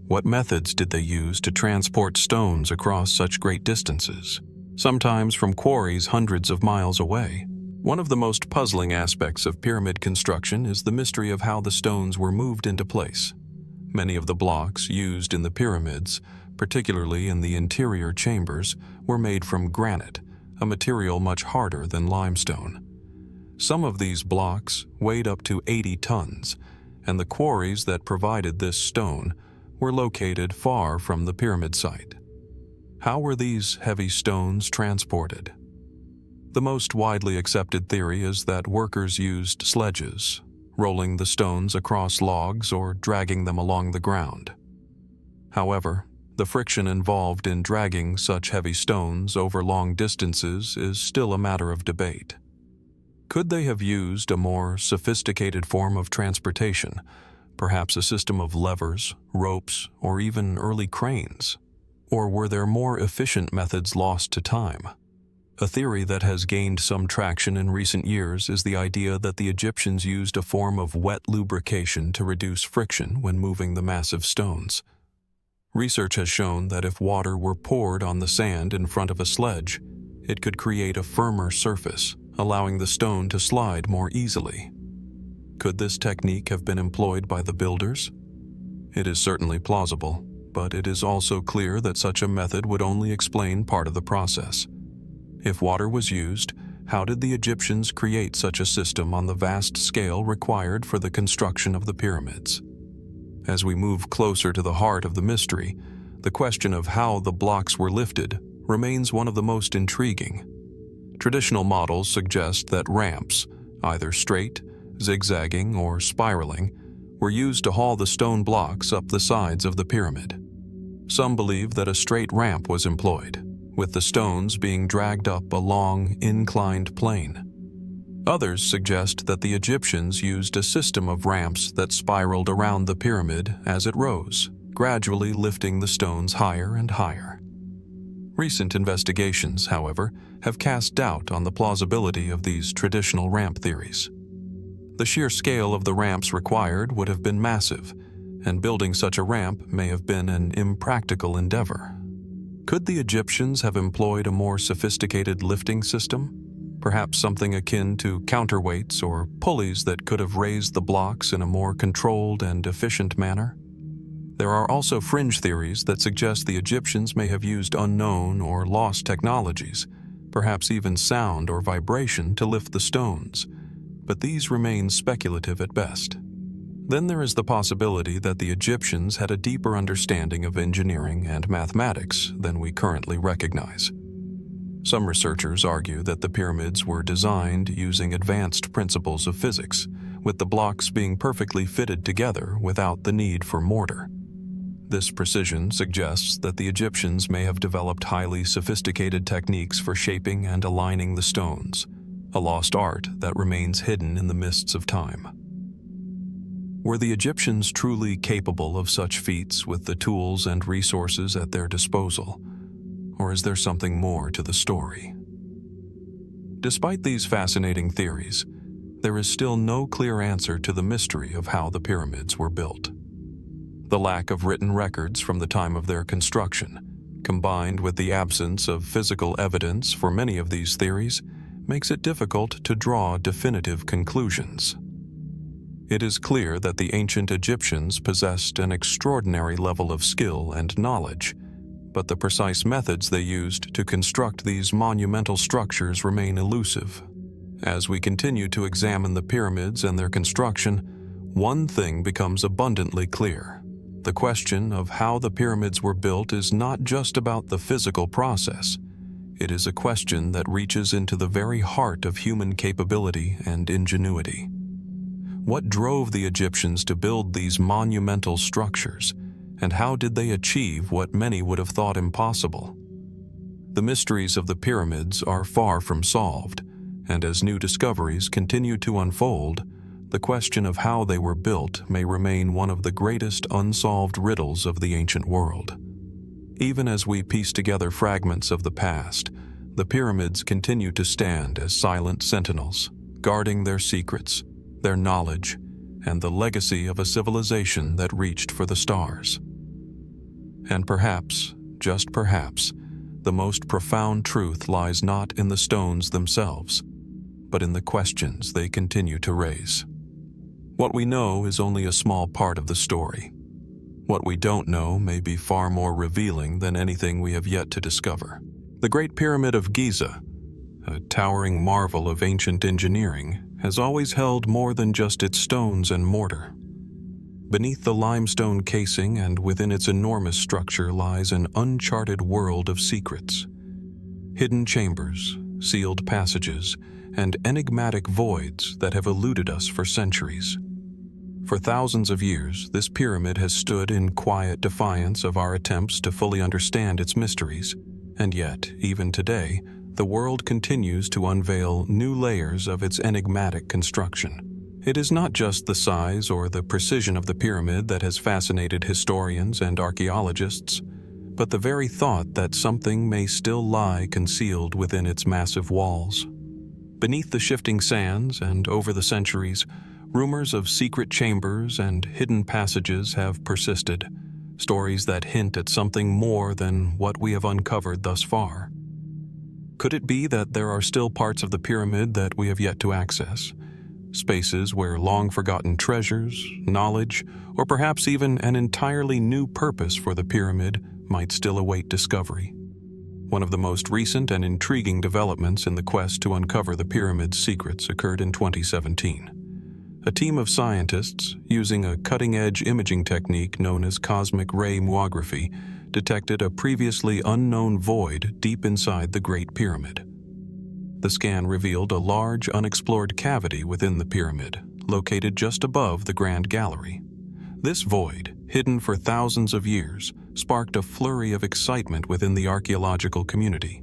S1: What methods did they use to transport stones across such great distances, sometimes from quarries hundreds of miles away? One of the most puzzling aspects of pyramid construction is the mystery of how the stones were moved into place. Many of the blocks used in the pyramids, particularly in the interior chambers, were made from granite, a material much harder than limestone. Some of these blocks weighed up to 80 tons, and the quarries that provided this stone were located far from the pyramid site. How were these heavy stones transported? The most widely accepted theory is that workers used sledges, rolling the stones across logs or dragging them along the ground. However, the friction involved in dragging such heavy stones over long distances is still a matter of debate. Could they have used a more sophisticated form of transportation, perhaps a system of levers, ropes, or even early cranes? Or were there more efficient methods lost to time? A theory that has gained some traction in recent years is the idea that the Egyptians used a form of wet lubrication to reduce friction when moving the massive stones. Research has shown that if water were poured on the sand in front of a sledge, it could create a firmer surface, allowing the stone to slide more easily. Could this technique have been employed by the builders? It is certainly plausible, but it is also clear that such a method would only explain part of the process. If water was used, how did the Egyptians create such a system on the vast scale required for the construction of the pyramids? As we move closer to the heart of the mystery, the question of how the blocks were lifted remains one of the most intriguing. Traditional models suggest that ramps, either straight, zigzagging, or spiraling, were used to haul the stone blocks up the sides of the pyramid. Some believe that a straight ramp was employed, with the stones being dragged up a long, inclined plane. Others suggest that the Egyptians used a system of ramps that spiraled around the pyramid as it rose, gradually lifting the stones higher and higher. Recent investigations, however, have cast doubt on the plausibility of these traditional ramp theories. The sheer scale of the ramps required would have been massive, and building such a ramp may have been an impractical endeavor. Could the Egyptians have employed a more sophisticated lifting system? Perhaps something akin to counterweights or pulleys that could have raised the blocks in a more controlled and efficient manner? There are also fringe theories that suggest the Egyptians may have used unknown or lost technologies, perhaps even sound or vibration, to lift the stones, but these remain speculative at best. Then there is the possibility that the Egyptians had a deeper understanding of engineering and mathematics than we currently recognize. Some researchers argue that the pyramids were designed using advanced principles of physics, with the blocks being perfectly fitted together without the need for mortar. This precision suggests that the Egyptians may have developed highly sophisticated techniques for shaping and aligning the stones, a lost art that remains hidden in the mists of time. Were the Egyptians truly capable of such feats with the tools and resources at their disposal? Or is there something more to the story? Despite these fascinating theories, there is still no clear answer to the mystery of how the pyramids were built. The lack of written records from the time of their construction, combined with the absence of physical evidence for many of these theories, makes it difficult to draw definitive conclusions. It is clear that the ancient Egyptians possessed an extraordinary level of skill and knowledge, but the precise methods they used to construct these monumental structures remain elusive. As we continue to examine the pyramids and their construction, one thing becomes abundantly clear. The question of how the pyramids were built is not just about the physical process. It is a question that reaches into the very heart of human capability and ingenuity. What drove the Egyptians to build these monumental structures, and how did they achieve what many would have thought impossible? The mysteries of the pyramids are far from solved, and as new discoveries continue to unfold, the question of how they were built may remain one of the greatest unsolved riddles of the ancient world. Even as we piece together fragments of the past, the pyramids continue to stand as silent sentinels, guarding their secrets, their knowledge, and the legacy of a civilization that reached for the stars. And perhaps, just perhaps, the most profound truth lies not in the stones themselves, but in the questions they continue to raise. What we know is only a small part of the story. What we don't know may be far more revealing than anything we have yet to discover. The Great Pyramid of Giza, a towering marvel of ancient engineering, has always held more than just its stones and mortar. Beneath the limestone casing and within its enormous structure lies an uncharted world of secrets. Hidden chambers, sealed passages, and enigmatic voids that have eluded us for centuries. For thousands of years, this pyramid has stood in quiet defiance of our attempts to fully understand its mysteries, and yet, even today, the world continues to unveil new layers of its enigmatic construction. It is not just the size or the precision of the pyramid that has fascinated historians and archaeologists, but the very thought that something may still lie concealed within its massive walls. Beneath the shifting sands and over the centuries, rumors of secret chambers and hidden passages have persisted, stories that hint at something more than what we have uncovered thus far. Could it be that there are still parts of the pyramid that we have yet to access? spaces where long-forgotten treasures, knowledge, or perhaps even an entirely new purpose for the pyramid might still await discovery. One of the most recent and intriguing developments in the quest to uncover the pyramid's secrets occurred in 2017. A team of scientists, using a cutting-edge imaging technique known as cosmic ray muography, detected a previously unknown void deep inside the Great Pyramid. The scan revealed a large, unexplored cavity within the pyramid, located just above the Grand Gallery. This void, hidden for thousands of years, sparked a flurry of excitement within the archaeological community.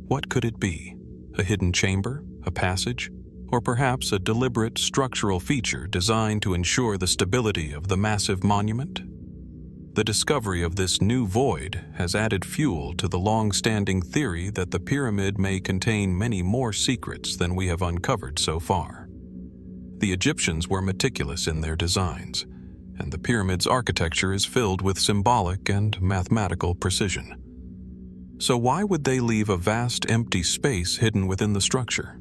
S1: What could it be? A hidden chamber? A passage? Or perhaps a deliberate structural feature designed to ensure the stability of the massive monument? The discovery of this new void has added fuel to the long-standing theory that the pyramid may contain many more secrets than we have uncovered so far. The Egyptians were meticulous in their designs, and the pyramid's architecture is filled with symbolic and mathematical precision. So why would they leave a vast empty space hidden within the structure?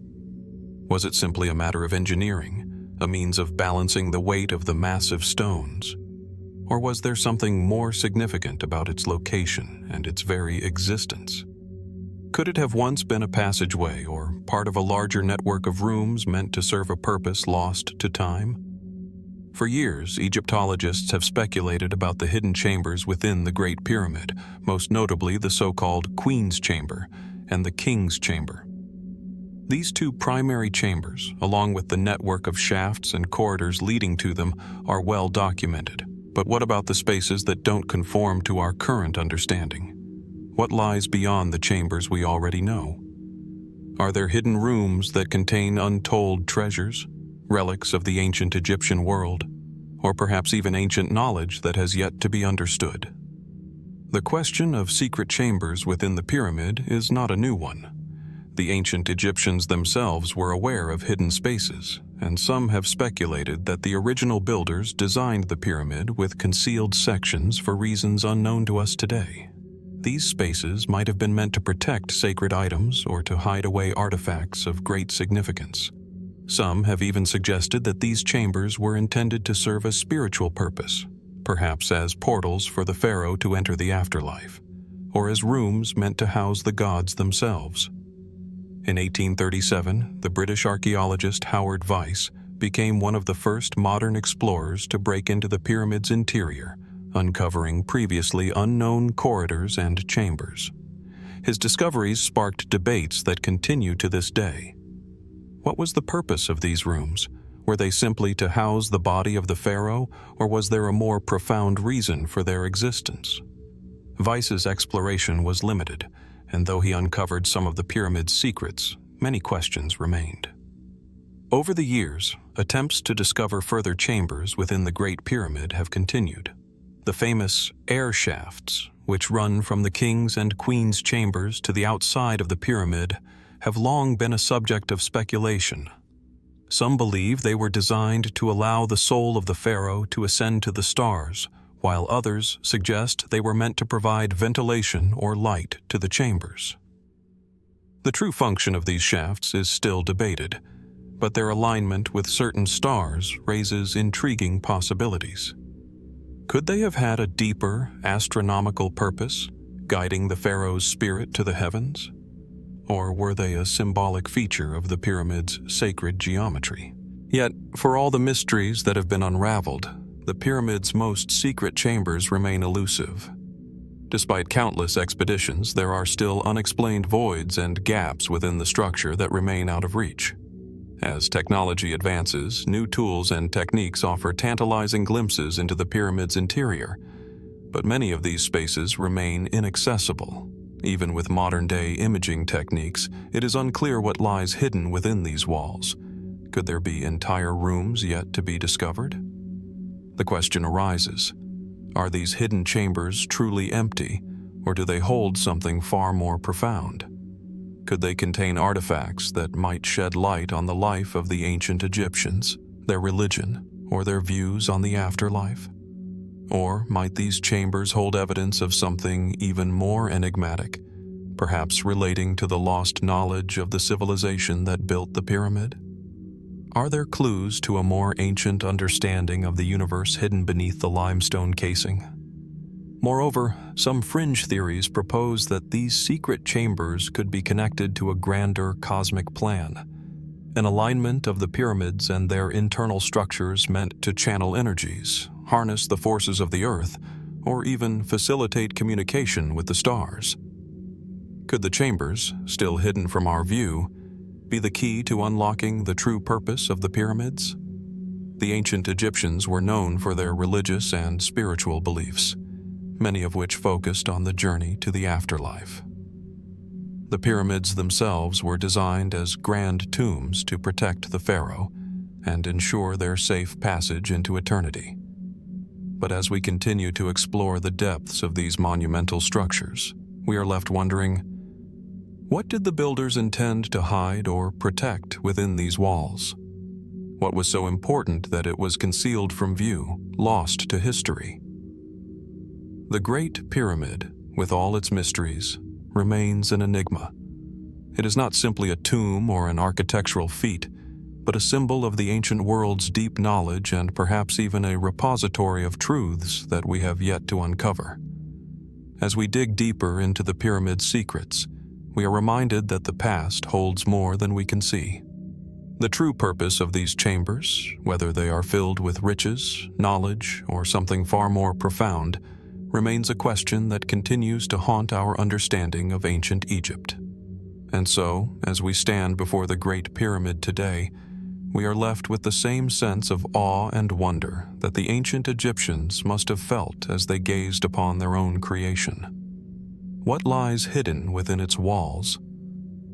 S1: Was it simply a matter of engineering, a means of balancing the weight of the massive stones? Or was there something more significant about its location and its very existence? Could it have once been a passageway or part of a larger network of rooms meant to serve a purpose lost to time? For years, Egyptologists have speculated about the hidden chambers within the Great Pyramid, most notably the so-called Queen's Chamber and the King's Chamber. These two primary chambers, along with the network of shafts and corridors leading to them, are well documented. But what about the spaces that don't conform to our current understanding? What lies beyond the chambers we already know? Are there hidden rooms that contain untold treasures, relics of the ancient Egyptian world, or perhaps even ancient knowledge that has yet to be understood? The question of secret chambers within the pyramid is not a new one. The ancient Egyptians themselves were aware of hidden spaces, and some have speculated that the original builders designed the pyramid with concealed sections for reasons unknown to us today. These spaces might have been meant to protect sacred items or to hide away artifacts of great significance. Some have even suggested that these chambers were intended to serve a spiritual purpose, perhaps as portals for the pharaoh to enter the afterlife, or as rooms meant to house the gods themselves. In 1837, the British archaeologist Howard Vyse became one of the first modern explorers to break into the pyramid's interior, uncovering previously unknown corridors and chambers. His discoveries sparked debates that continue to this day. What was the purpose of these rooms? Were they simply to house the body of the pharaoh, or was there a more profound reason for their existence? Vyse's exploration was limited, and though he uncovered some of the pyramid's secrets, many questions remained. Over the years, attempts to discover further chambers within the Great Pyramid have continued. The famous air shafts, which run from the king's and queen's chambers to the outside of the pyramid, have long been a subject of speculation. Some believe they were designed to allow the soul of the pharaoh to ascend to the stars, while others suggest they were meant to provide ventilation or light to the chambers. The true function of these shafts is still debated, but their alignment with certain stars raises intriguing possibilities. Could they have had a deeper, astronomical purpose, guiding the pharaoh's spirit to the heavens? Or were they a symbolic feature of the pyramid's sacred geometry? Yet, for all the mysteries that have been unraveled, the pyramid's most secret chambers remain elusive. Despite countless expeditions, there are still unexplained voids and gaps within the structure that remain out of reach. As technology advances, new tools and techniques offer tantalizing glimpses into the pyramid's interior, but many of these spaces remain inaccessible. Even with modern-day imaging techniques, it is unclear what lies hidden within these walls. Could there be entire rooms yet to be discovered? The question arises, are these hidden chambers truly empty, or do they hold something far more profound? Could they contain artifacts that might shed light on the life of the ancient Egyptians, their religion, or their views on the afterlife? Or might these chambers hold evidence of something even more enigmatic, perhaps relating to the lost knowledge of the civilization that built the pyramid? Are there clues to a more ancient understanding of the universe hidden beneath the limestone casing? Moreover, some fringe theories propose that these secret chambers could be connected to a grander cosmic plan, an alignment of the pyramids and their internal structures meant to channel energies, harness the forces of the Earth, or even facilitate communication with the stars. Could the chambers, still hidden from our view, be the key to unlocking the true purpose of the pyramids? The ancient Egyptians were known for their religious and spiritual beliefs, many of which focused on the journey to the afterlife. The pyramids themselves were designed as grand tombs to protect the pharaoh and ensure their safe passage into eternity. But as we continue to explore the depths of these monumental structures, we are left wondering, what did the builders intend to hide or protect within these walls? What was so important that it was concealed from view, lost to history? The Great Pyramid, with all its mysteries, remains an enigma. It is not simply a tomb or an architectural feat, but a symbol of the ancient world's deep knowledge and perhaps even a repository of truths that we have yet to uncover. As we dig deeper into the pyramid's secrets, we are reminded that the past holds more than we can see. The true purpose of these chambers, whether they are filled with riches, knowledge, or something far more profound, remains a question that continues to haunt our understanding of ancient Egypt. And so, as we stand before the Great Pyramid today, we are left with the same sense of awe and wonder that the ancient Egyptians must have felt as they gazed upon their own creation. What lies hidden within its walls?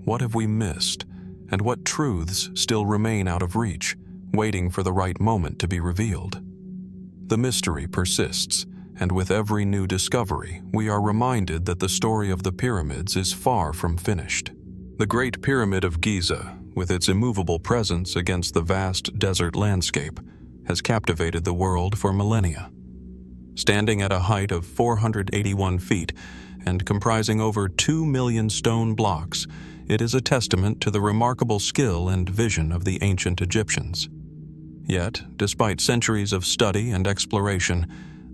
S1: What have we missed, and what truths still remain out of reach, waiting for the right moment to be revealed? The mystery persists, and with every new discovery, we are reminded that the story of the pyramids is far from finished. The Great Pyramid of Giza, with its immovable presence against the vast desert landscape, has captivated the world for millennia. Standing at a height of 481 feet and comprising over 2 million stone blocks, it is a testament to the remarkable skill and vision of the ancient Egyptians. Yet, despite centuries of study and exploration,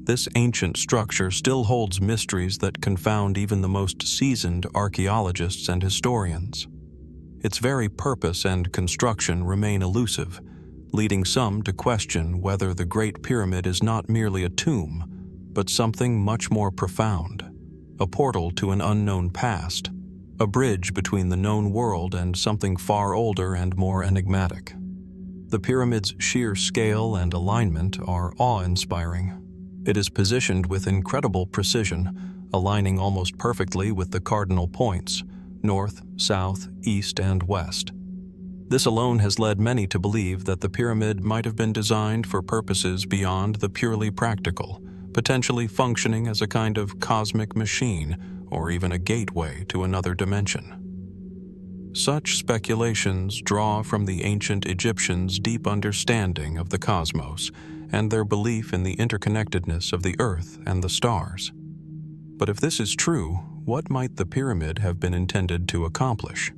S1: this ancient structure still holds mysteries that confound even the most seasoned archaeologists and historians. Its very purpose and construction remain elusive, leading some to question whether the Great Pyramid is not merely a tomb, but something much more profound, a portal to an unknown past, a bridge between the known world and something far older and more enigmatic. The pyramid's sheer scale and alignment are awe-inspiring. It is positioned with incredible precision, aligning almost perfectly with the cardinal points, north, south, east, and west. This alone has led many to believe that the pyramid might have been designed for purposes beyond the purely practical, potentially functioning as a kind of cosmic machine or even a gateway to another dimension. Such speculations draw from the ancient Egyptians' deep understanding of the cosmos and their belief in the interconnectedness of the Earth and the stars. But if this is true, what might the pyramid have been intended to accomplish?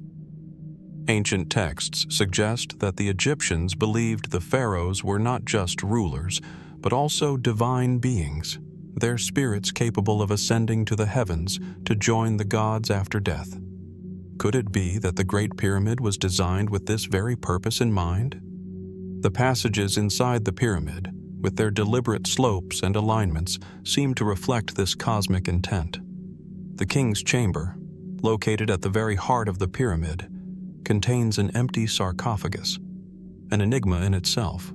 S1: Ancient texts suggest that the Egyptians believed the pharaohs were not just rulers, but also divine beings, their spirits capable of ascending to the heavens to join the gods after death. Could it be that the Great Pyramid was designed with this very purpose in mind? The passages inside the pyramid, with their deliberate slopes and alignments, seem to reflect this cosmic intent. The king's chamber, located at the very heart of the pyramid, contains an empty sarcophagus, an enigma in itself.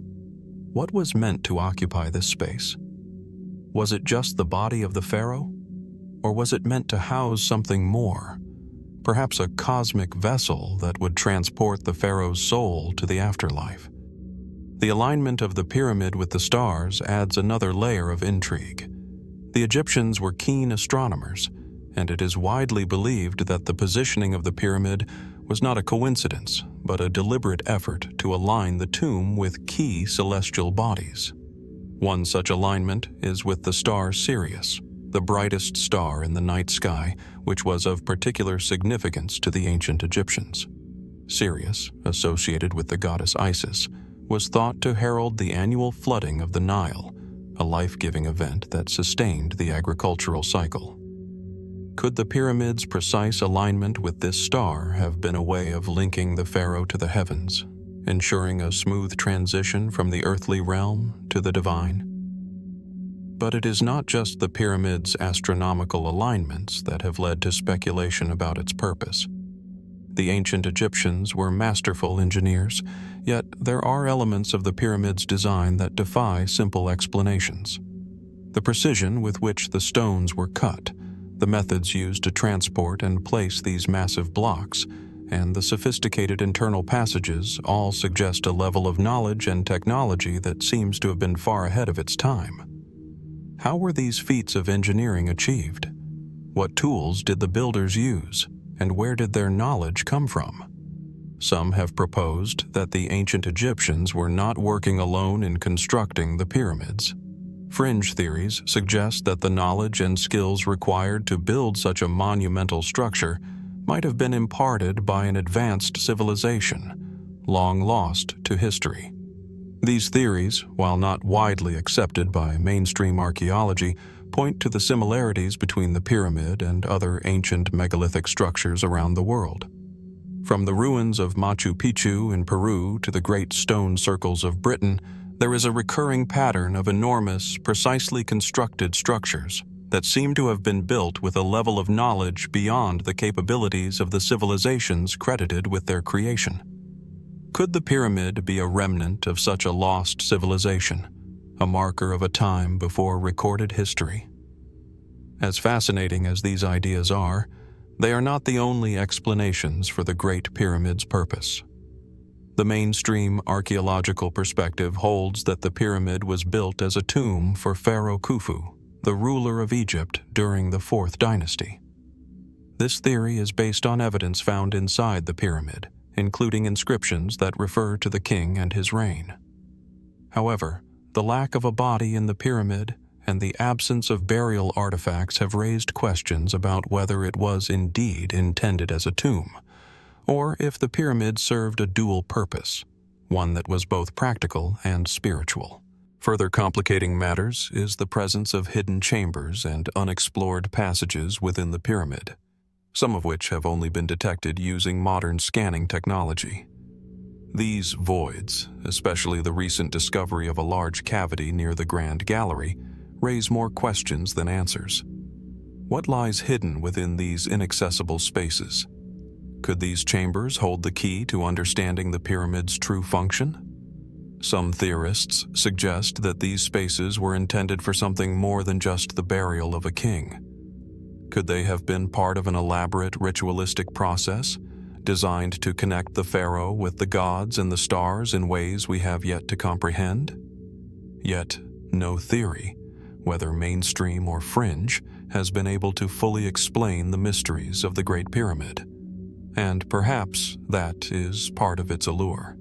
S1: What was meant to occupy this space? Was it just the body of the pharaoh? Or was it meant to house something more, perhaps a cosmic vessel that would transport the pharaoh's soul to the afterlife? The alignment of the pyramid with the stars adds another layer of intrigue. The Egyptians were keen astronomers, and it is widely believed that the positioning of the pyramid was not a coincidence, but a deliberate effort to align the tomb with key celestial bodies. One such alignment is with the star Sirius, the brightest star in the night sky, which was of particular significance to the ancient Egyptians. Sirius, associated with the goddess Isis, was thought to herald the annual flooding of the Nile, a life-giving event that sustained the agricultural cycle. Could the pyramid's precise alignment with this star have been a way of linking the pharaoh to the heavens, ensuring a smooth transition from the earthly realm to the divine? But it is not just the pyramid's astronomical alignments that have led to speculation about its purpose. The ancient Egyptians were masterful engineers, yet there are elements of the pyramid's design that defy simple explanations. The precision with which the stones were cut, the methods used to transport and place these massive blocks, and the sophisticated internal passages all suggest a level of knowledge and technology that seems to have been far ahead of its time. How were these feats of engineering achieved? What tools did the builders use, and where did their knowledge come from? Some have proposed that the ancient Egyptians were not working alone in constructing the pyramids. Fringe theories suggest that the knowledge and skills required to build such a monumental structure might have been imparted by an advanced civilization, long lost to history. These theories, while not widely accepted by mainstream archaeology, point to the similarities between the pyramid and other ancient megalithic structures around the world. From the ruins of Machu Picchu in Peru to the great stone circles of Britain, there is a recurring pattern of enormous, precisely constructed structures that seem to have been built with a level of knowledge beyond the capabilities of the civilizations credited with their creation. Could the pyramid be a remnant of such a lost civilization, a marker of a time before recorded history? As fascinating as these ideas are, they are not the only explanations for the Great Pyramid's purpose. The mainstream archaeological perspective holds that the pyramid was built as a tomb for Pharaoh Khufu, the ruler of Egypt during the 4th dynasty. This theory is based on evidence found inside the pyramid, including inscriptions that refer to the king and his reign. However, the lack of a body in the pyramid and the absence of burial artifacts have raised questions about whether it was indeed intended as a tomb, or if the pyramid served a dual purpose, one that was both practical and spiritual. Further complicating matters is the presence of hidden chambers and unexplored passages within the pyramid, some of which have only been detected using modern scanning technology. These voids, especially the recent discovery of a large cavity near the Grand Gallery, raise more questions than answers. What lies hidden within these inaccessible spaces? Could these chambers hold the key to understanding the pyramid's true function? Some theorists suggest that these spaces were intended for something more than just the burial of a king. Could they have been part of an elaborate ritualistic process, designed to connect the pharaoh with the gods and the stars in ways we have yet to comprehend? Yet, no theory, whether mainstream or fringe, has been able to fully explain the mysteries of the Great Pyramid. And perhaps that is part of its allure.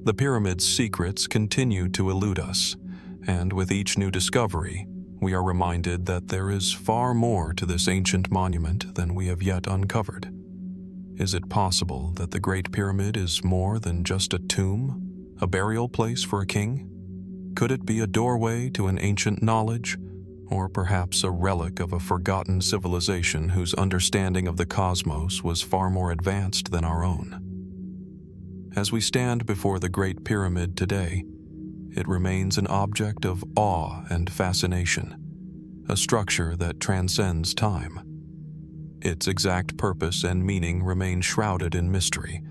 S1: The pyramid's secrets continue to elude us, and with each new discovery, we are reminded that there is far more to this ancient monument than we have yet uncovered. Is it possible that the Great Pyramid is more than just a tomb, a burial place for a king? Could it be a doorway to an ancient knowledge, or perhaps a relic of a forgotten civilization whose understanding of the cosmos was far more advanced than our own? As we stand before the Great Pyramid today, it remains an object of awe and fascination, a structure that transcends time. Its exact purpose and meaning remain shrouded in mystery,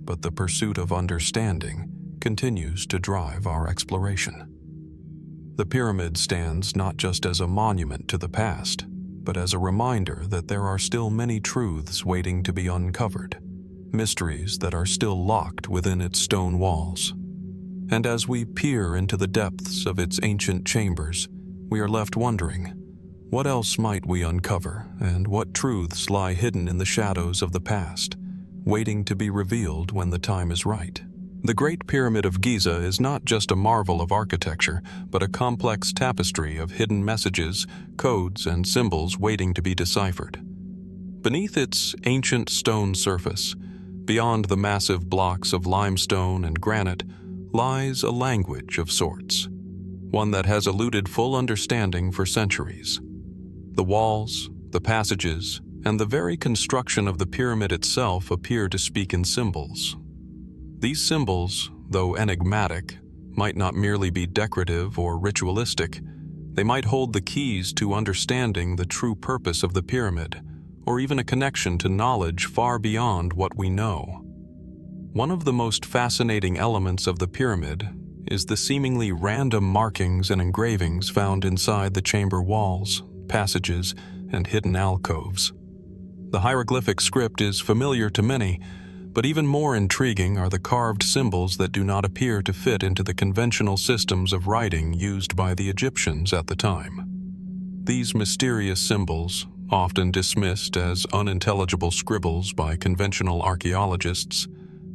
S1: but the pursuit of understanding continues to drive our exploration. The pyramid stands not just as a monument to the past, but as a reminder that there are still many truths waiting to be uncovered, mysteries that are still locked within its stone walls. And as we peer into the depths of its ancient chambers, we are left wondering, what else might we uncover, and what truths lie hidden in the shadows of the past, waiting to be revealed when the time is right? The Great Pyramid of Giza is not just a marvel of architecture, but a complex tapestry of hidden messages, codes, and symbols waiting to be deciphered. Beneath its ancient stone surface, beyond the massive blocks of limestone and granite, lies a language of sorts, one that has eluded full understanding for centuries. The walls, the passages, and the very construction of the pyramid itself appear to speak in symbols. These symbols, though enigmatic, might not merely be decorative or ritualistic. They might hold the keys to understanding the true purpose of the pyramid, or even a connection to knowledge far beyond what we know. One of the most fascinating elements of the pyramid is the seemingly random markings and engravings found inside the chamber walls, passages, and hidden alcoves. The hieroglyphic script is familiar to many, but even more intriguing are the carved symbols that do not appear to fit into the conventional systems of writing used by the Egyptians at the time. These mysterious symbols, often dismissed as unintelligible scribbles by conventional archaeologists,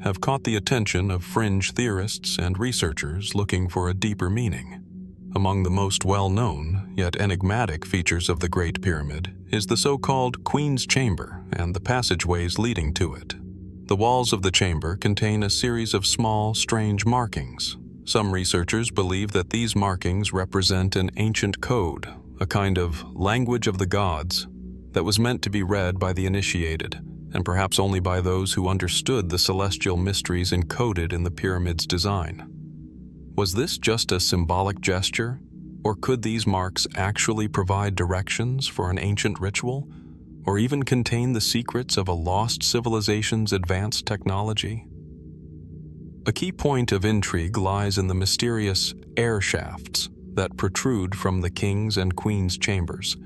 S1: have caught the attention of fringe theorists and researchers looking for a deeper meaning. Among the most well-known, yet enigmatic features of the Great Pyramid is the so-called Queen's Chamber and the passageways leading to it. The walls of the chamber contain a series of small, strange markings. Some researchers believe that these markings represent an ancient code, a kind of language of the gods, that was meant to be read by the initiated, and perhaps only by those who understood the celestial mysteries encoded in the pyramid's design. Was this just a symbolic gesture, or could these marks actually provide directions for an ancient ritual, or even contain the secrets of a lost civilization's advanced technology? A key point of intrigue lies in the mysterious air shafts that protrude from the king's and queen's chambers,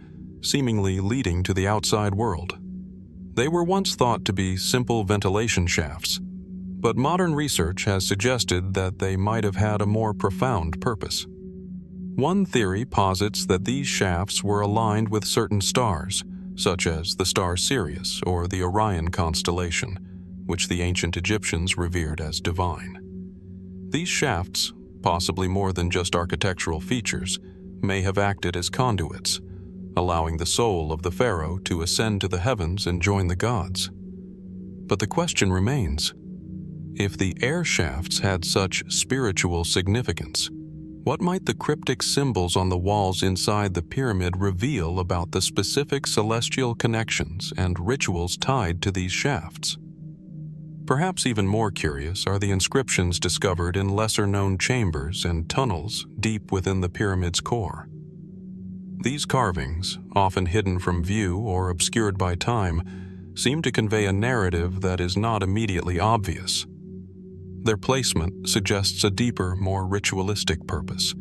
S1: seemingly leading to the outside world. They were once thought to be simple ventilation shafts, but modern research has suggested that they might have had a more profound purpose. One theory posits that these shafts were aligned with certain stars, such as the star Sirius or the Orion constellation, which the ancient Egyptians revered as divine. These shafts, possibly more than just architectural features, may have acted as conduits, allowing the soul of the pharaoh to ascend to the heavens and join the gods. But the question remains, if the air shafts had such spiritual significance, what might the cryptic symbols on the walls inside the pyramid reveal about the specific celestial connections and rituals tied to these shafts? Perhaps even more curious are the inscriptions discovered in lesser-known chambers and tunnels deep within the pyramid's core. These carvings, often hidden from view or obscured by time, seem to convey a narrative that is not immediately obvious. Their placement suggests a deeper, more ritualistic purpose,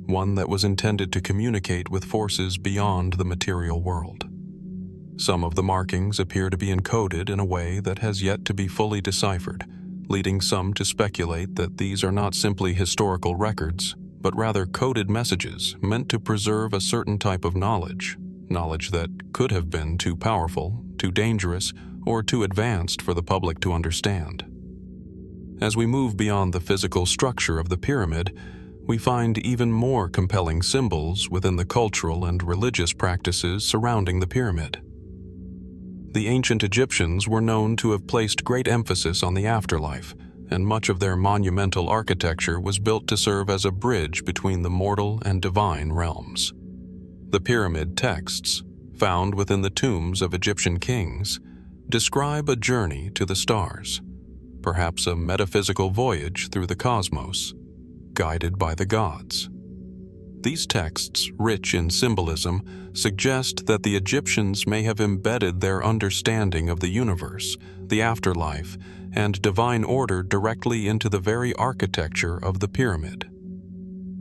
S1: one that was intended to communicate with forces beyond the material world. Some of the markings appear to be encoded in a way that has yet to be fully deciphered, leading some to speculate that these are not simply historical records, but rather coded messages meant to preserve a certain type of knowledge that could have been too powerful, too dangerous, or too advanced for the public to understand. As we move beyond the physical structure of the pyramid, we find even more compelling symbols within the cultural and religious practices surrounding the pyramid. The ancient Egyptians were known to have placed great emphasis on the afterlife, and much of their monumental architecture was built to serve as a bridge between the mortal and divine realms. The pyramid texts, found within the tombs of Egyptian kings, describe a journey to the stars, perhaps a metaphysical voyage through the cosmos, guided by the gods. These texts, rich in symbolism, suggest that the Egyptians may have embedded their understanding of the universe, the afterlife, and divine order directly into the very architecture of the pyramid.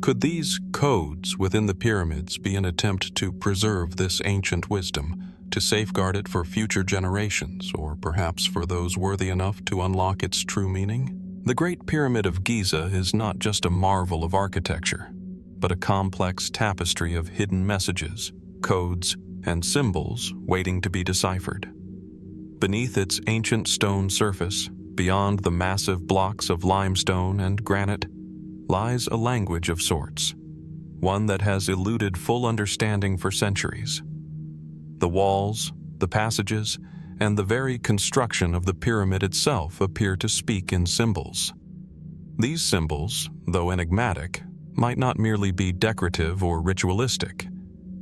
S1: Could these codes within the pyramids be an attempt to preserve this ancient wisdom, to safeguard it for future generations, or perhaps for those worthy enough to unlock its true meaning? The Great Pyramid of Giza is not just a marvel of architecture, but a complex tapestry of hidden messages, codes, and symbols waiting to be deciphered. Beneath its ancient stone surface, beyond the massive blocks of limestone and granite, lies a language of sorts, one that has eluded full understanding for centuries. The walls, the passages, and the very construction of the pyramid itself appear to speak in symbols. These symbols, though enigmatic, might not merely be decorative or ritualistic.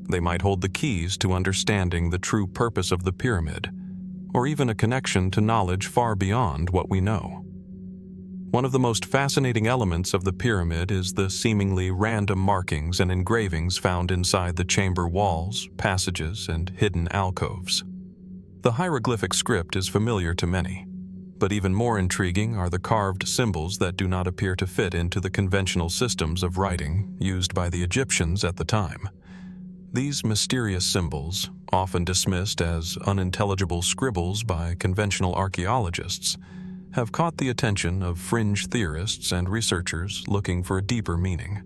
S1: They might hold the keys to understanding the true purpose of the pyramid, or even a connection to knowledge far beyond what we know. One of the most fascinating elements of the pyramid is the seemingly random markings and engravings found inside the chamber walls, passages, and hidden alcoves. The hieroglyphic script is familiar to many, but even more intriguing are the carved symbols that do not appear to fit into the conventional systems of writing used by the Egyptians at the time. These mysterious symbols, often dismissed as unintelligible scribbles by conventional archaeologists, have caught the attention of fringe theorists and researchers looking for a deeper meaning.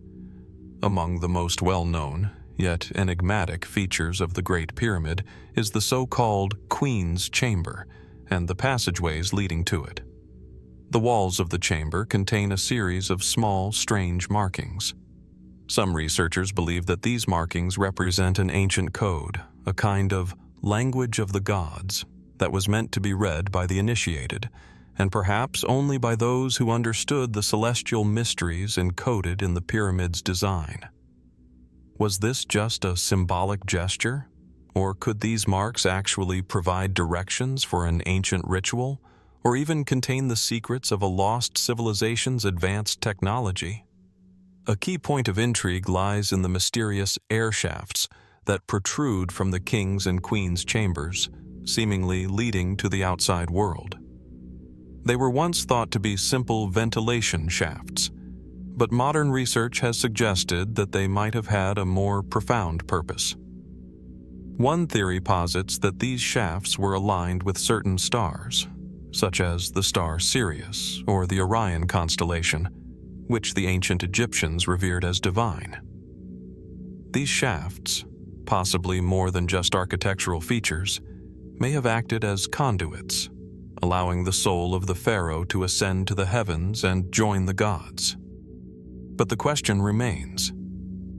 S1: Among the most well-known, yet enigmatic features of the Great Pyramid is the so-called Queen's Chamber and the passageways leading to it. The walls of the chamber contain a series of small, strange markings. Some researchers believe that these markings represent an ancient code, a kind of language of the gods that was meant to be read by the initiated, and perhaps only by those who understood the celestial mysteries encoded in the pyramid's design. Was this just a symbolic gesture, or could these marks actually provide directions for an ancient ritual, or even contain the secrets of a lost civilization's advanced technology? A key point of intrigue lies in the mysterious air shafts that protrude from the king's and queen's chambers, seemingly leading to the outside world. They were once thought to be simple ventilation shafts, but modern research has suggested that they might have had a more profound purpose. One theory posits that these shafts were aligned with certain stars, such as the star Sirius or the Orion constellation, which the ancient Egyptians revered as divine. These shafts, possibly more than just architectural features, may have acted as conduits, allowing the soul of the pharaoh to ascend to the heavens and join the gods. But the question remains: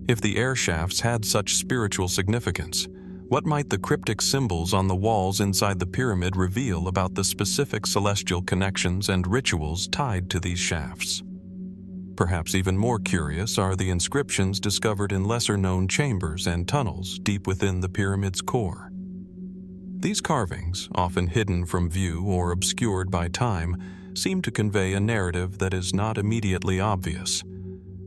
S1: if the air shafts had such spiritual significance, what might the cryptic symbols on the walls inside the pyramid reveal about the specific celestial connections and rituals tied to these shafts? Perhaps even more curious are the inscriptions discovered in lesser-known chambers and tunnels deep within the pyramid's core. These carvings, often hidden from view or obscured by time, seem to convey a narrative that is not immediately obvious.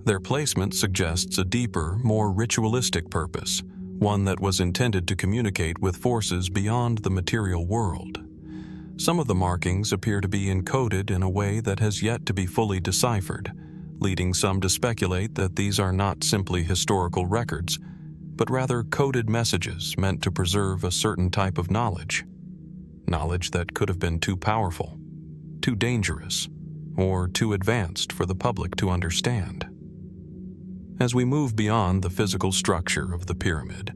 S1: Their placement suggests a deeper, more ritualistic purpose, one that was intended to communicate with forces beyond the material world. Some of the markings appear to be encoded in a way that has yet to be fully deciphered, leading some to speculate that these are not simply historical records, but rather coded messages meant to preserve a certain type of knowledge that could have been too powerful, too dangerous, or too advanced for the public to understand. As we move beyond the physical structure of the pyramid,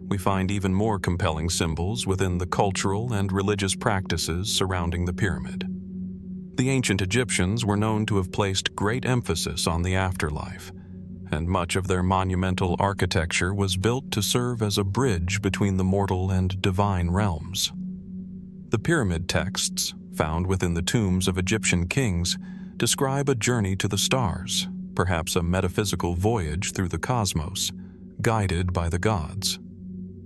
S1: we find even more compelling symbols within the cultural and religious practices surrounding the pyramid. The ancient Egyptians were known to have placed great emphasis on the afterlife, and much of their monumental architecture was built to serve as a bridge between the mortal and divine realms. The pyramid texts, found within the tombs of Egyptian kings, describe a journey to the stars, perhaps a metaphysical voyage through the cosmos, guided by the gods.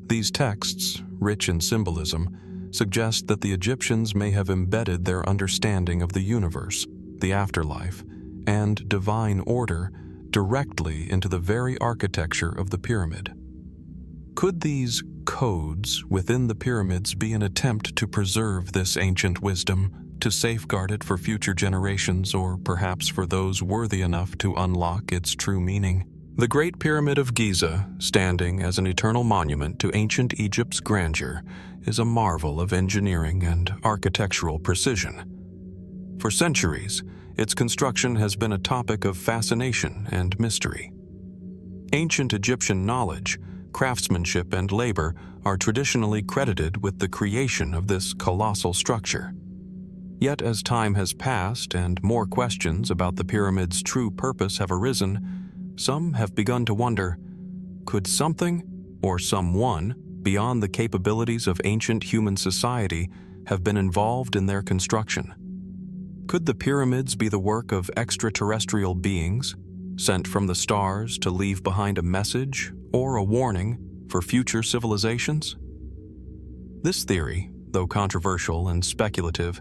S1: These texts, rich in symbolism, suggest that the Egyptians may have embedded their understanding of the universe, the afterlife, and divine order directly into the very architecture of the pyramid. Could these codes within the pyramids be an attempt to preserve this ancient wisdom, to safeguard it for future generations, or perhaps for those worthy enough to unlock its true meaning? The Great Pyramid of Giza, standing as an eternal monument to ancient Egypt's grandeur, is a marvel of engineering and architectural precision. For centuries, its construction has been a topic of fascination and mystery. Ancient Egyptian knowledge, craftsmanship, and labor are traditionally credited with the creation of this colossal structure. Yet as time has passed and more questions about the pyramid's true purpose have arisen, some have begun to wonder, could something or someone beyond the capabilities of ancient human society have been involved in their construction? Could the pyramids be the work of extraterrestrial beings, sent from the stars to leave behind a message or a warning for future civilizations? This theory, though controversial and speculative,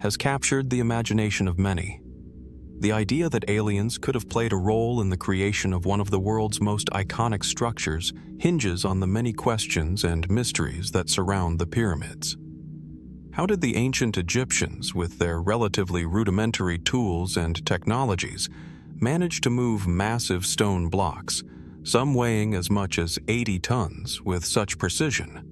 S1: has captured the imagination of many. The idea that aliens could have played a role in the creation of one of the world's most iconic structures hinges on the many questions and mysteries that surround the pyramids. How did the ancient Egyptians, with their relatively rudimentary tools and technologies, manage to move massive stone blocks, some weighing as much as 80 tons, with such precision?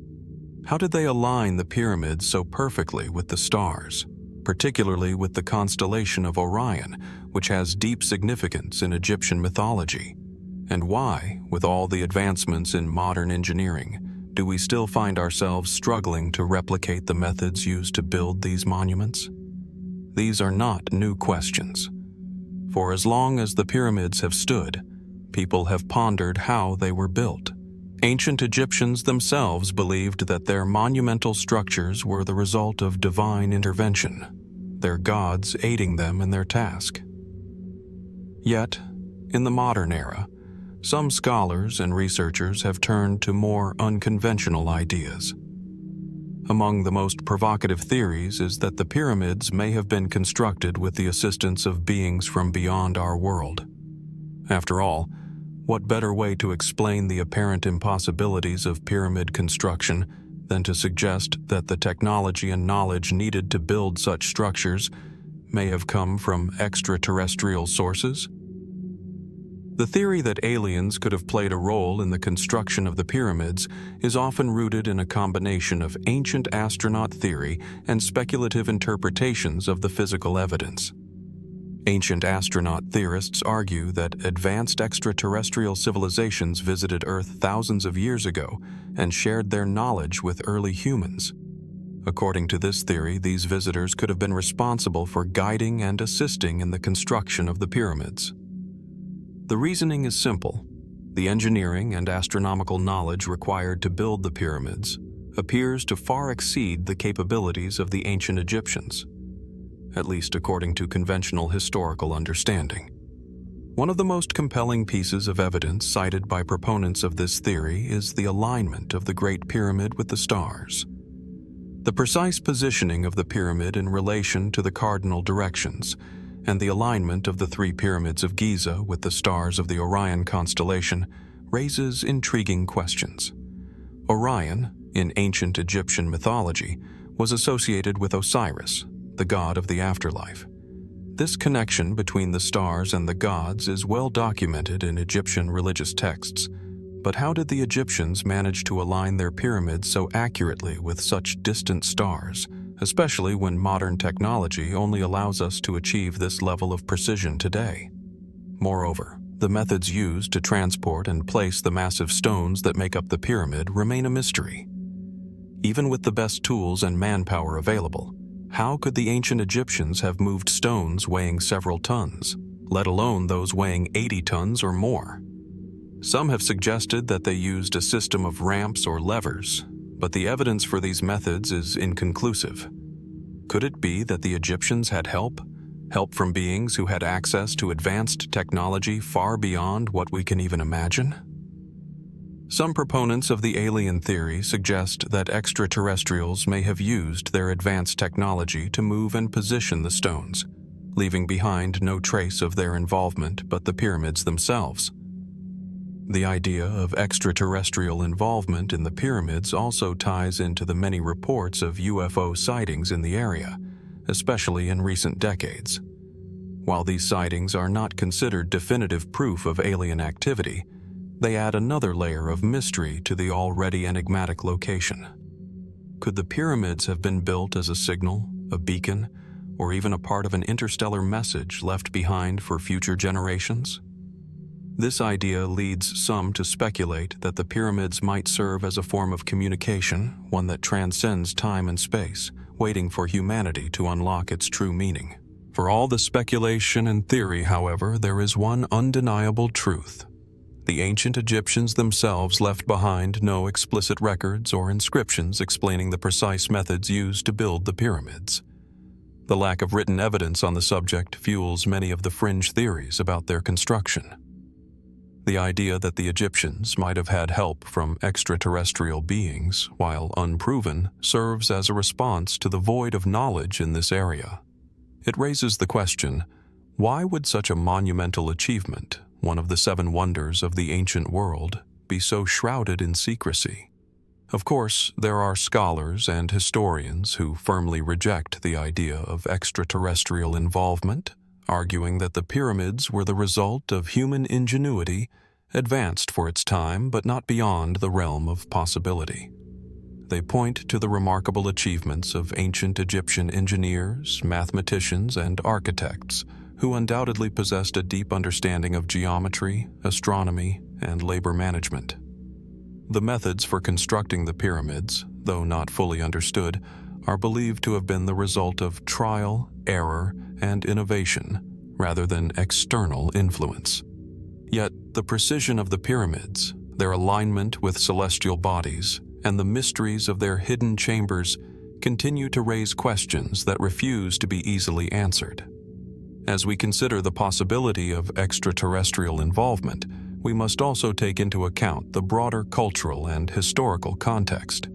S1: How did they align the pyramids so perfectly with the stars, particularly with the constellation of Orion, which has deep significance in Egyptian mythology? And why, with all the advancements in modern engineering, do we still find ourselves struggling to replicate the methods used to build these monuments? These are not new questions. For as long as the pyramids have stood, people have pondered how they were built. Ancient Egyptians themselves believed that their monumental structures were the result of divine intervention, their gods aiding them in their task. Yet, in the modern era, some scholars and researchers have turned to more unconventional ideas. Among the most provocative theories is that the pyramids may have been constructed with the assistance of beings from beyond our world. After all, what better way to explain the apparent impossibilities of pyramid construction than to suggest that the technology and knowledge needed to build such structures may have come from extraterrestrial sources? The theory that aliens could have played a role in the construction of the pyramids is often rooted in a combination of ancient astronaut theory and speculative interpretations of the physical evidence. Ancient astronaut theorists argue that advanced extraterrestrial civilizations visited Earth thousands of years ago and shared their knowledge with early humans. According to this theory, these visitors could have been responsible for guiding and assisting in the construction of the pyramids. The reasoning is simple. The engineering and astronomical knowledge required to build the pyramids appears to far exceed the capabilities of the ancient Egyptians, at least according to conventional historical understanding. One of the most compelling pieces of evidence cited by proponents of this theory is the alignment of the Great Pyramid with the stars. The precise positioning of the pyramid in relation to the cardinal directions, and the alignment of the three pyramids of Giza with the stars of the Orion constellation raises intriguing questions. Orion, in ancient Egyptian mythology, was associated with Osiris, the god of the afterlife. This connection between the stars and the gods is well documented in Egyptian religious texts, but how did the Egyptians manage to align their pyramids so accurately with such distant stars, especially when modern technology only allows us to achieve this level of precision today? Moreover, the methods used to transport and place the massive stones that make up the pyramid remain a mystery. Even with the best tools and manpower available, how could the ancient Egyptians have moved stones weighing several tons, let alone those weighing 80 tons or more? Some have suggested that they used a system of ramps or levers, but the evidence for these methods is inconclusive. Could it be that the Egyptians had help from beings who had access to advanced technology far beyond what we can even imagine? Some proponents of the alien theory suggest that extraterrestrials may have used their advanced technology to move and position the stones, leaving behind no trace of their involvement but the pyramids themselves. The idea of extraterrestrial involvement in the pyramids also ties into the many reports of UFO sightings in the area, especially in recent decades. While these sightings are not considered definitive proof of alien activity, they add another layer of mystery to the already enigmatic location. Could the pyramids have been built as a signal, a beacon, or even a part of an interstellar message left behind for future generations? This idea leads some to speculate that the pyramids might serve as a form of communication, one that transcends time and space, waiting for humanity to unlock its true meaning. For all the speculation and theory, however, there is one undeniable truth. The ancient Egyptians themselves left behind no explicit records or inscriptions explaining the precise methods used to build the pyramids. The lack of written evidence on the subject fuels many of the fringe theories about their construction. The idea that the Egyptians might have had help from extraterrestrial beings, while unproven, serves as a response to the void of knowledge in this area. It raises the question, why would such a monumental achievement, one of the 7 wonders of the ancient world, be so shrouded in secrecy? Of course, there are scholars and historians who firmly reject the idea of extraterrestrial involvement, arguing that the pyramids were the result of human ingenuity, advanced for its time but not beyond the realm of possibility. They point to the remarkable achievements of ancient Egyptian engineers, mathematicians, and architects, who undoubtedly possessed a deep understanding of geometry, astronomy, and labor management. The methods for constructing the pyramids, though not fully understood, are believed to have been the result of trial, error, and innovation, rather than external influence. Yet, the precision of the pyramids, their alignment with celestial bodies, and the mysteries of their hidden chambers continue to raise questions that refuse to be easily answered. As we consider the possibility of extraterrestrial involvement, we must also take into account the broader cultural and historical context.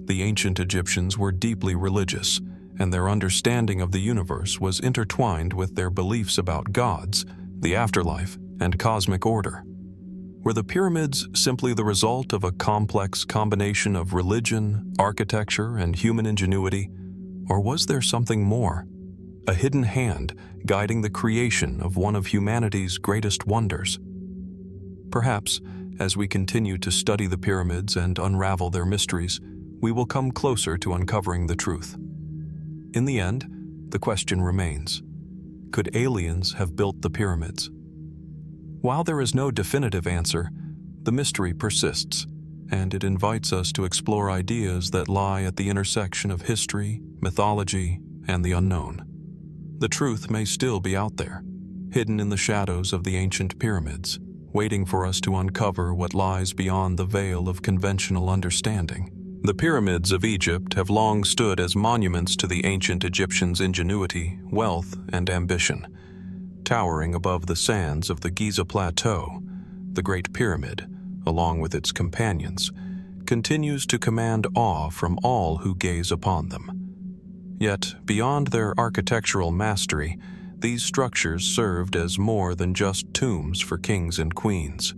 S1: The ancient Egyptians were deeply religious, and their understanding of the universe was intertwined with their beliefs about gods, the afterlife, and cosmic order. Were the pyramids simply the result of a complex combination of religion, architecture, and human ingenuity, or was there something more? A hidden hand guiding the creation of one of humanity's greatest wonders? Perhaps, as we continue to study the pyramids and unravel their mysteries, we will come closer to uncovering the truth. In the end, the question remains: could aliens have built the pyramids? While there is no definitive answer, the mystery persists, and it invites us to explore ideas that lie at the intersection of history, mythology, and the unknown. The truth may still be out there, hidden in the shadows of the ancient pyramids, waiting for us to uncover what lies beyond the veil of conventional understanding. The pyramids of Egypt have long stood as monuments to the ancient Egyptians' ingenuity, wealth, and ambition. Towering above the sands of the Giza Plateau, the Great Pyramid, along with its companions, continues to command awe from all who gaze upon them. Yet, beyond their architectural mastery, these structures served as more than just tombs for kings and queens.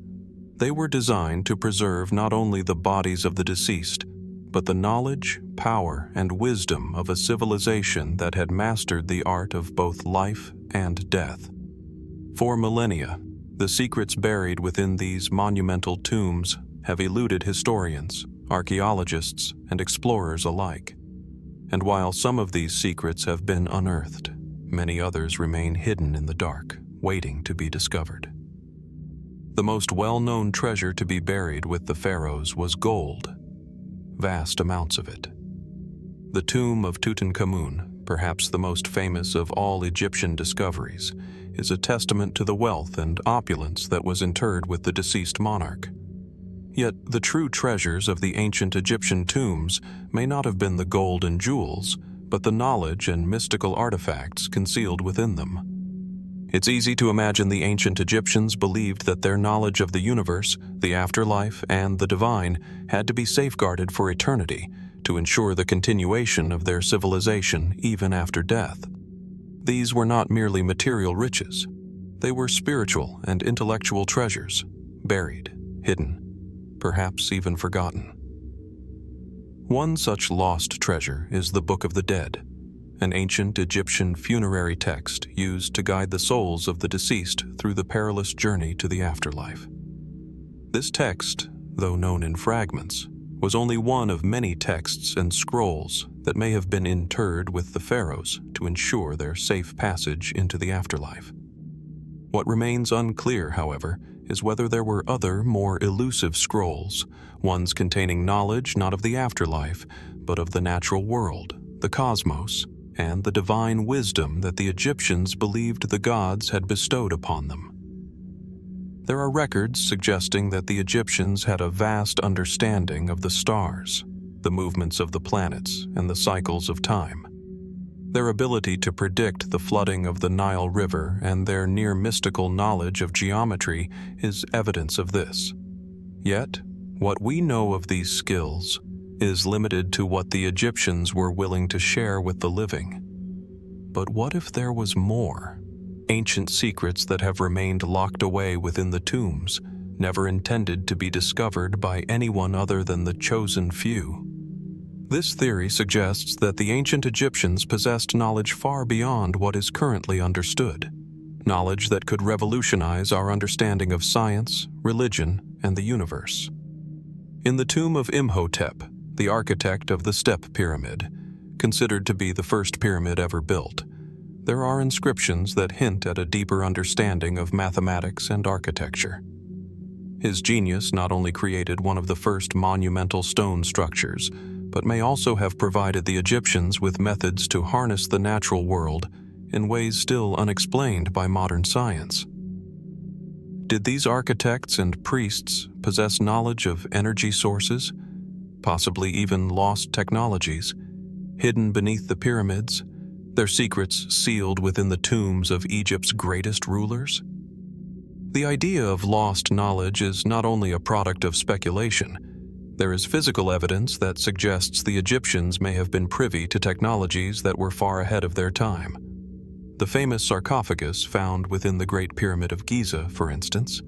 S1: They were designed to preserve not only the bodies of the deceased, but the knowledge, power, and wisdom of a civilization that had mastered the art of both life and death. For millennia, the secrets buried within these monumental tombs have eluded historians, archaeologists, and explorers alike. And while some of these secrets have been unearthed, many others remain hidden in the dark, waiting to be discovered. The most well-known treasure to be buried with the pharaohs was gold, vast amounts of it. The tomb of Tutankhamun, perhaps the most famous of all Egyptian discoveries, is a testament to the wealth and opulence that was interred with the deceased monarch. Yet the true treasures of the ancient Egyptian tombs may not have been the gold and jewels, but the knowledge and mystical artifacts concealed within them. It's easy to imagine the ancient Egyptians believed that their knowledge of the universe, the afterlife, and the divine had to be safeguarded for eternity to ensure the continuation of their civilization even after death. These were not merely material riches. They were spiritual and intellectual treasures, buried, hidden, perhaps even forgotten. One such lost treasure is the Book of the Dead, an ancient Egyptian funerary text used to guide the souls of the deceased through the perilous journey to the afterlife. This text, though known in fragments, was only one of many texts and scrolls that may have been interred with the pharaohs to ensure their safe passage into the afterlife. What remains unclear, however, is whether there were other, more elusive scrolls, ones containing knowledge not of the afterlife, but of the natural world, the cosmos, and the divine wisdom that the Egyptians believed the gods had bestowed upon them. There are records suggesting that the Egyptians had a vast understanding of the stars, the movements of the planets, and the cycles of time. Their ability to predict the flooding of the Nile River and their near-mystical knowledge of geometry is evidence of this. Yet, what we know of these skills is limited to what the Egyptians were willing to share with the living. But what if there was more? Ancient secrets that have remained locked away within the tombs, never intended to be discovered by anyone other than the chosen few. This theory suggests that the ancient Egyptians possessed knowledge far beyond what is currently understood, knowledge that could revolutionize our understanding of science, religion, and the universe. In the tomb of Imhotep, the architect of the Step Pyramid, considered to be the first pyramid ever built, there are inscriptions that hint at a deeper understanding of mathematics and architecture. His genius not only created one of the first monumental stone structures, but may also have provided the Egyptians with methods to harness the natural world in ways still unexplained by modern science. Did these architects and priests possess knowledge of energy sources, possibly even lost technologies, hidden beneath the pyramids, their secrets sealed within the tombs of Egypt's greatest rulers? The idea of lost knowledge is not only a product of speculation. There is physical evidence that suggests the Egyptians may have been privy to technologies that were far ahead of their time. The famous sarcophagus found within the Great Pyramid of Giza, for instance,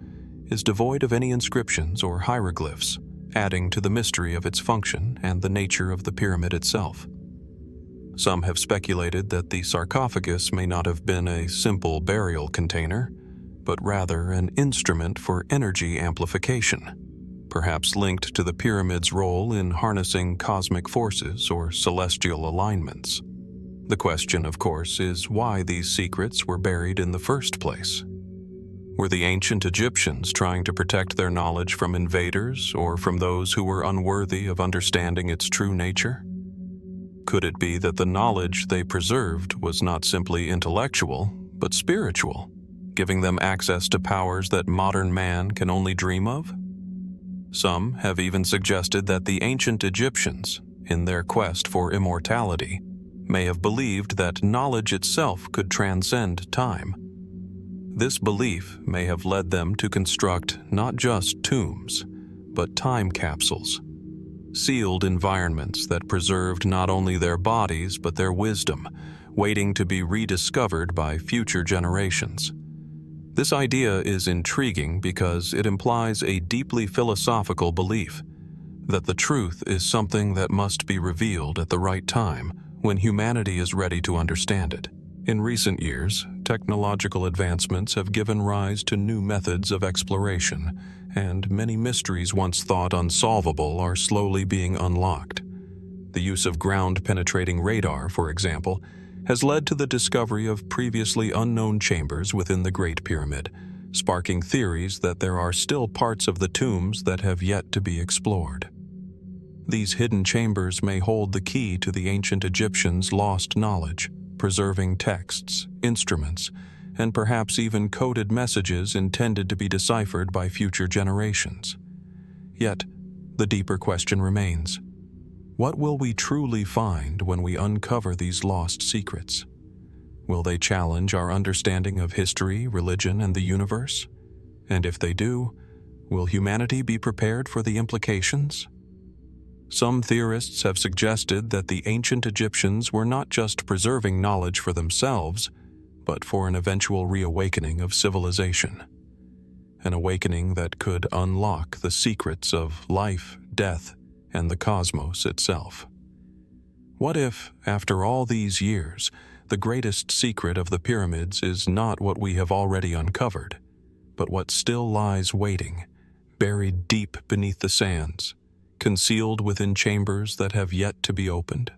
S1: is devoid of any inscriptions or hieroglyphs, adding to the mystery of its function and the nature of the pyramid itself. Some have speculated that the sarcophagus may not have been a simple burial container, but rather an instrument for energy amplification, perhaps linked to the pyramid's role in harnessing cosmic forces or celestial alignments. The question, of course, is why these secrets were buried in the first place. Were the ancient Egyptians trying to protect their knowledge from invaders or from those who were unworthy of understanding its true nature? Could it be that the knowledge they preserved was not simply intellectual, but spiritual, giving them access to powers that modern man can only dream of? Some have even suggested that the ancient Egyptians, in their quest for immortality, may have believed that knowledge itself could transcend time. This belief may have led them to construct not just tombs, but time capsules, sealed environments that preserved not only their bodies but their wisdom, waiting to be rediscovered by future generations. This idea is intriguing because it implies a deeply philosophical belief that the truth is something that must be revealed at the right time when humanity is ready to understand it. In recent years, technological advancements have given rise to new methods of exploration, and many mysteries once thought unsolvable are slowly being unlocked. The use of ground-penetrating radar, for example, has led to the discovery of previously unknown chambers within the Great Pyramid, sparking theories that there are still parts of the tombs that have yet to be explored. These hidden chambers may hold the key to the ancient Egyptians' lost knowledge, preserving texts, instruments, and perhaps even coded messages intended to be deciphered by future generations. Yet, the deeper question remains: what will we truly find when we uncover these lost secrets? Will they challenge our understanding of history, religion, and the universe? And if they do, will humanity be prepared for the implications? Some theorists have suggested that the ancient Egyptians were not just preserving knowledge for themselves, but for an eventual reawakening of civilization. An awakening that could unlock the secrets of life, death, and the cosmos itself. What if, after all these years, the greatest secret of the pyramids is not what we have already uncovered, but what still lies waiting, buried deep beneath the sands, concealed within chambers that have yet to be opened?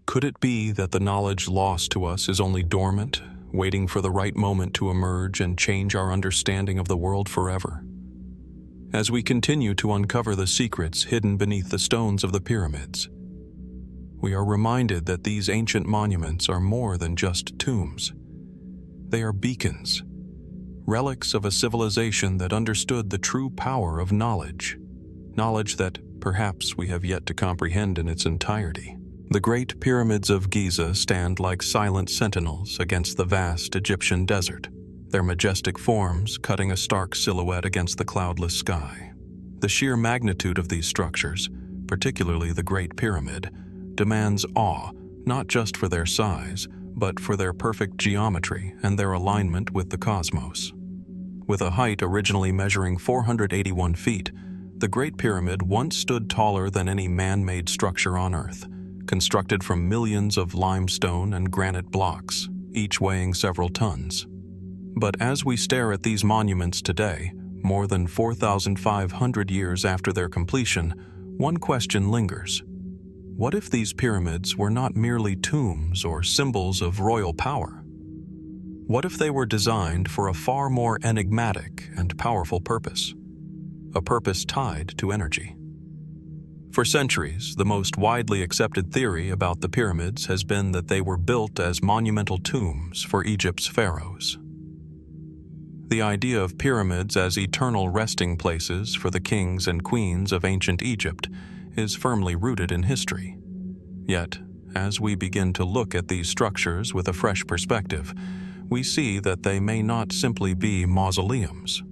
S1: Could it be that the knowledge lost to us is only dormant, waiting for the right moment to emerge and change our understanding of the world forever? As we continue to uncover the secrets hidden beneath the stones of the pyramids, we are reminded that these ancient monuments are more than just tombs. They are beacons, relics of a civilization that understood the true power of knowledge that perhaps we have yet to comprehend in its entirety. The Great Pyramids of Giza stand like silent sentinels against the vast Egyptian desert, their majestic forms cutting a stark silhouette against the cloudless sky. The sheer magnitude of these structures, particularly the Great Pyramid, demands awe not just for their size, but for their perfect geometry and their alignment with the cosmos. With a height originally measuring 481 feet, the Great Pyramid once stood taller than any man-made structure on Earth, constructed from millions of limestone and granite blocks, each weighing several tons. But as we stare at these monuments today, more than 4,500 years after their completion, one question lingers. What if these pyramids were not merely tombs or symbols of royal power? What if they were designed for a far more enigmatic and powerful purpose? A purpose tied to energy. For centuries, the most widely accepted theory about the pyramids has been that they were built as monumental tombs for Egypt's pharaohs. The idea of pyramids as eternal resting places for the kings and queens of ancient Egypt is firmly rooted in history. Yet, as we begin to look at these structures with a fresh perspective, we see that they may not simply be mausoleums.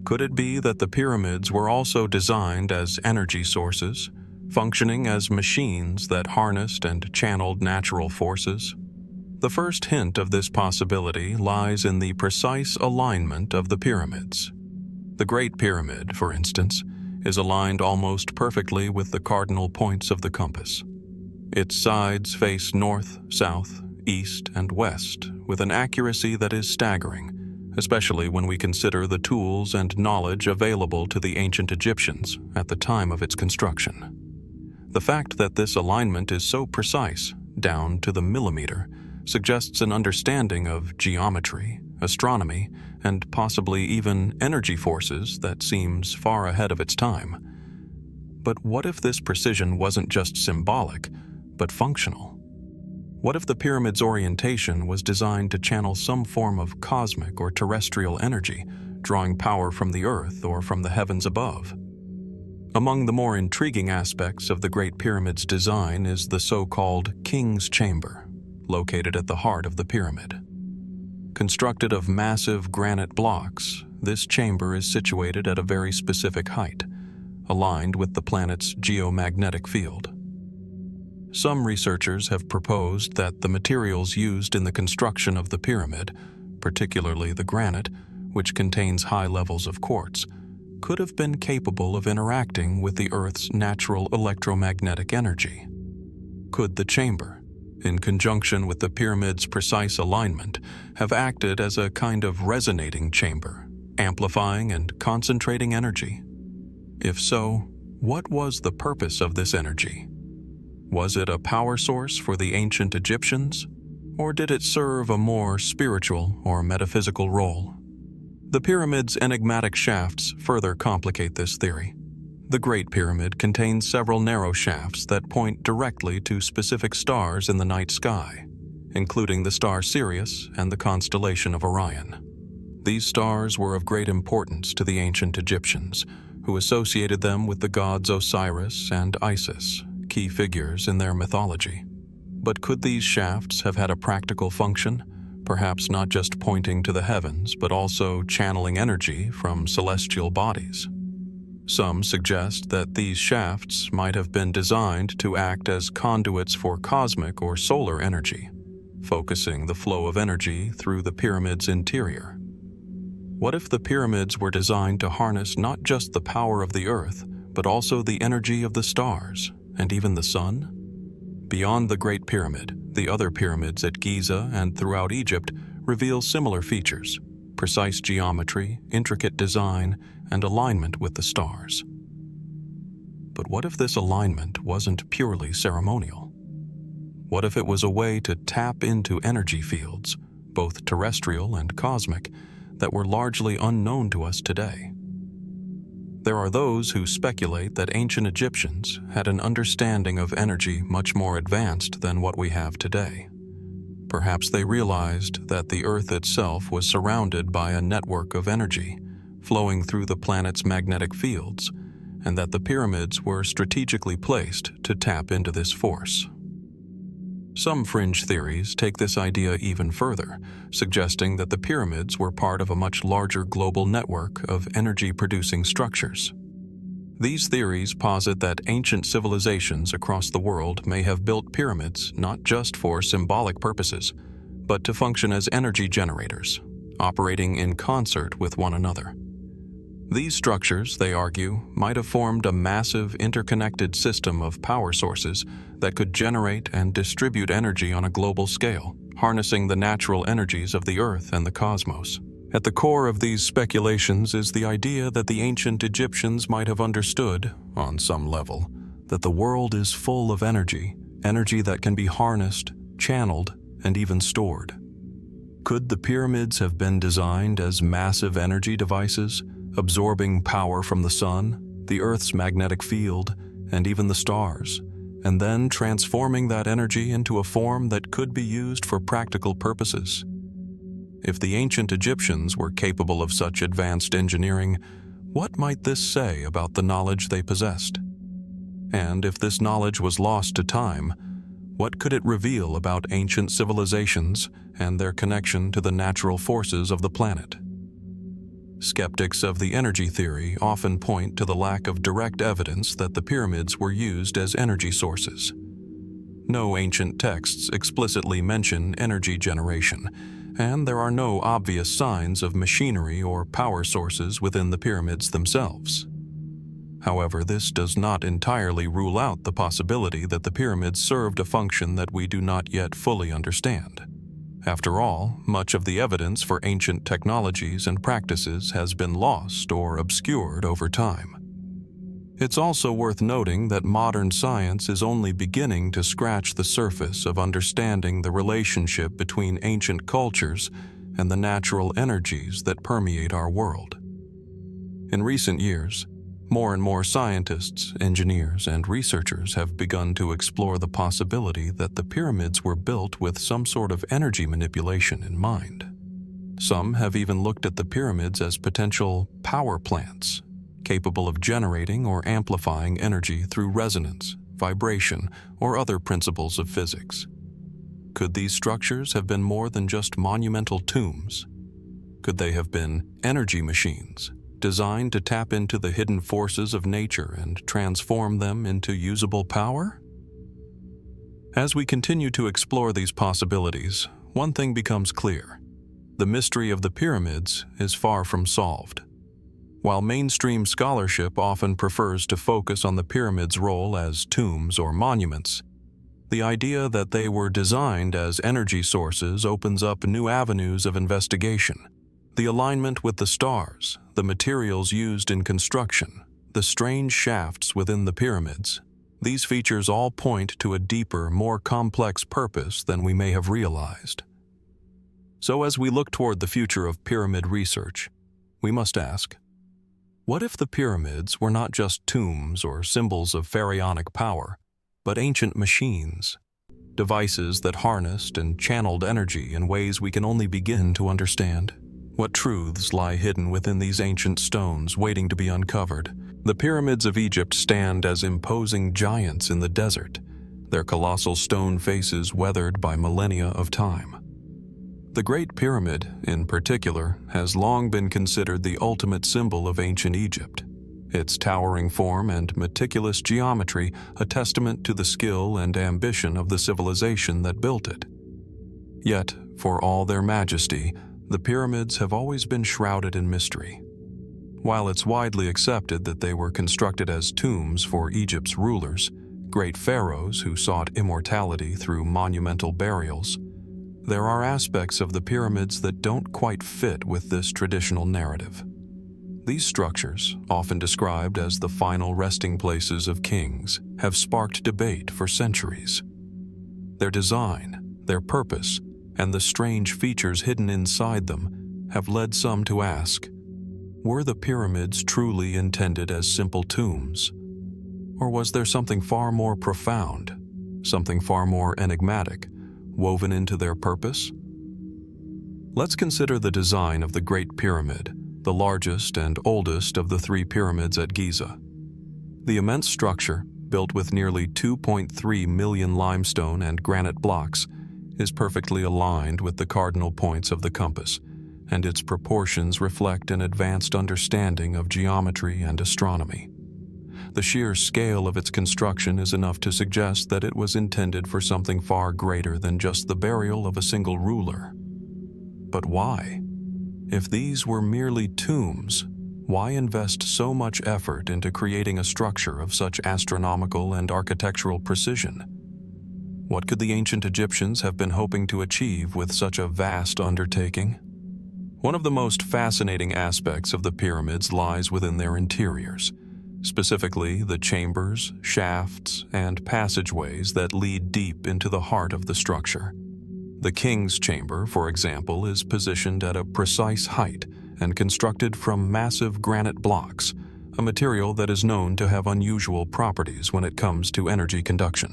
S1: Could it be that the pyramids were also designed as energy sources, functioning as machines that harnessed and channeled natural forces? The first hint of this possibility lies in the precise alignment of the pyramids. The Great Pyramid, for instance, is aligned almost perfectly with the cardinal points of the compass. Its sides face north, south, east, and west with an accuracy that is staggering, especially when we consider the tools and knowledge available to the ancient Egyptians at the time of its construction. The fact that this alignment is so precise, down to the millimeter, suggests an understanding of geometry, astronomy, and possibly even energy forces that seems far ahead of its time. But what if this precision wasn't just symbolic, but functional? What if the pyramid's orientation was designed to channel some form of cosmic or terrestrial energy, drawing power from the earth or from the heavens above? Among the more intriguing aspects of the Great Pyramid's design is the so-called King's Chamber, located at the heart of the pyramid. Constructed of massive granite blocks, this chamber is situated at a very specific height, aligned with the planet's geomagnetic field. Some researchers have proposed that the materials used in the construction of the pyramid, particularly the granite, which contains high levels of quartz, could have been capable of interacting with the Earth's natural electromagnetic energy. Could the chamber, in conjunction with the pyramid's precise alignment, have acted as a kind of resonating chamber, amplifying and concentrating energy? If so, what was the purpose of this energy? Was it a power source for the ancient Egyptians, or did it serve a more spiritual or metaphysical role? The pyramid's enigmatic shafts further complicate this theory. The Great Pyramid contains several narrow shafts that point directly to specific stars in the night sky, including the star Sirius and the constellation of Orion. These stars were of great importance to the ancient Egyptians, who associated them with the gods Osiris and Isis, key figures in their mythology. But could these shafts have had a practical function, perhaps not just pointing to the heavens, but also channeling energy from celestial bodies? Some suggest that these shafts might have been designed to act as conduits for cosmic or solar energy, focusing the flow of energy through the pyramid's interior. What if the pyramids were designed to harness not just the power of the Earth, but also the energy of the stars, and even the sun? Beyond the Great Pyramid, the other pyramids at Giza and throughout Egypt reveal similar features: precise geometry, intricate design, and alignment with the stars. But what if this alignment wasn't purely ceremonial? What if it was a way to tap into energy fields, both terrestrial and cosmic, that were largely unknown to us today? There are those who speculate that ancient Egyptians had an understanding of energy much more advanced than what we have today. Perhaps they realized that the Earth itself was surrounded by a network of energy flowing through the planet's magnetic fields, and that the pyramids were strategically placed to tap into this force. Some fringe theories take this idea even further, suggesting that the pyramids were part of a much larger global network of energy-producing structures. These theories posit that ancient civilizations across the world may have built pyramids not just for symbolic purposes, but to function as energy generators, operating in concert with one another. These structures, they argue, might have formed a massive interconnected system of power sources that could generate and distribute energy on a global scale, harnessing the natural energies of the Earth and the cosmos. At the core of these speculations is the idea that the ancient Egyptians might have understood, on some level, that the world is full of energy that can be harnessed, channeled, and even stored. Could the pyramids have been designed as massive energy devices, absorbing power from the sun, the Earth's magnetic field, and even the stars, and then transforming that energy into a form that could be used for practical purposes? If the ancient Egyptians were capable of such advanced engineering, what might this say about the knowledge they possessed? And if this knowledge was lost to time, what could it reveal about ancient civilizations and their connection to the natural forces of the planet? Skeptics of the energy theory often point to the lack of direct evidence that the pyramids were used as energy sources. No ancient texts explicitly mention energy generation, and there are no obvious signs of machinery or power sources within the pyramids themselves. However, this does not entirely rule out the possibility that the pyramids served a function that we do not yet fully understand. After all, much of the evidence for ancient technologies and practices has been lost or obscured over time. It's also worth noting that modern science is only beginning to scratch the surface of understanding the relationship between ancient cultures and the natural energies that permeate our world. In recent years, more and more scientists, engineers, and researchers have begun to explore the possibility that the pyramids were built with some sort of energy manipulation in mind. Some have even looked at the pyramids as potential power plants, capable of generating or amplifying energy through resonance, vibration, or other principles of physics. Could these structures have been more than just monumental tombs? Could they have been energy machines, designed to tap into the hidden forces of nature and transform them into usable power? As we continue to explore these possibilities, one thing becomes clear. The mystery of the pyramids is far from solved. While mainstream scholarship often prefers to focus on the pyramids' role as tombs or monuments, the idea that they were designed as energy sources opens up new avenues of investigation. The alignment with the stars, the materials used in construction, the strange shafts within the pyramids, these features all point to a deeper, more complex purpose than we may have realized. So as we look toward the future of pyramid research, we must ask, what if the pyramids were not just tombs or symbols of pharaonic power, but ancient machines, devices that harnessed and channeled energy in ways we can only begin to understand? What truths lie hidden within these ancient stones waiting to be uncovered? The pyramids of Egypt stand as imposing giants in the desert, their colossal stone faces weathered by millennia of time. The Great Pyramid, in particular, has long been considered the ultimate symbol of ancient Egypt. Its towering form and meticulous geometry a testament to the skill and ambition of the civilization that built it. Yet, for all their majesty, the pyramids have always been shrouded in mystery. While it's widely accepted that they were constructed as tombs for Egypt's rulers, great pharaohs who sought immortality through monumental burials, there are aspects of the pyramids that don't quite fit with this traditional narrative. These structures, often described as the final resting places of kings, have sparked debate for centuries. Their design, their purpose, and the strange features hidden inside them have led some to ask, were the pyramids truly intended as simple tombs? Or was there something far more profound, something far more enigmatic, woven into their purpose? Let's consider the design of the Great Pyramid, the largest and oldest of the three pyramids at Giza. The immense structure, built with nearly 2.3 million limestone and granite blocks, is perfectly aligned with the cardinal points of the compass, and its proportions reflect an advanced understanding of geometry and astronomy. The sheer scale of its construction is enough to suggest that it was intended for something far greater than just the burial of a single ruler. But why? If these were merely tombs, why invest so much effort into creating a structure of such astronomical and architectural precision? What could the ancient Egyptians have been hoping to achieve with such a vast undertaking? One of the most fascinating aspects of the pyramids lies within their interiors, specifically the chambers, shafts, and passageways that lead deep into the heart of the structure. The king's chamber, for example, is positioned at a precise height and constructed from massive granite blocks, a material that is known to have unusual properties when it comes to energy conduction.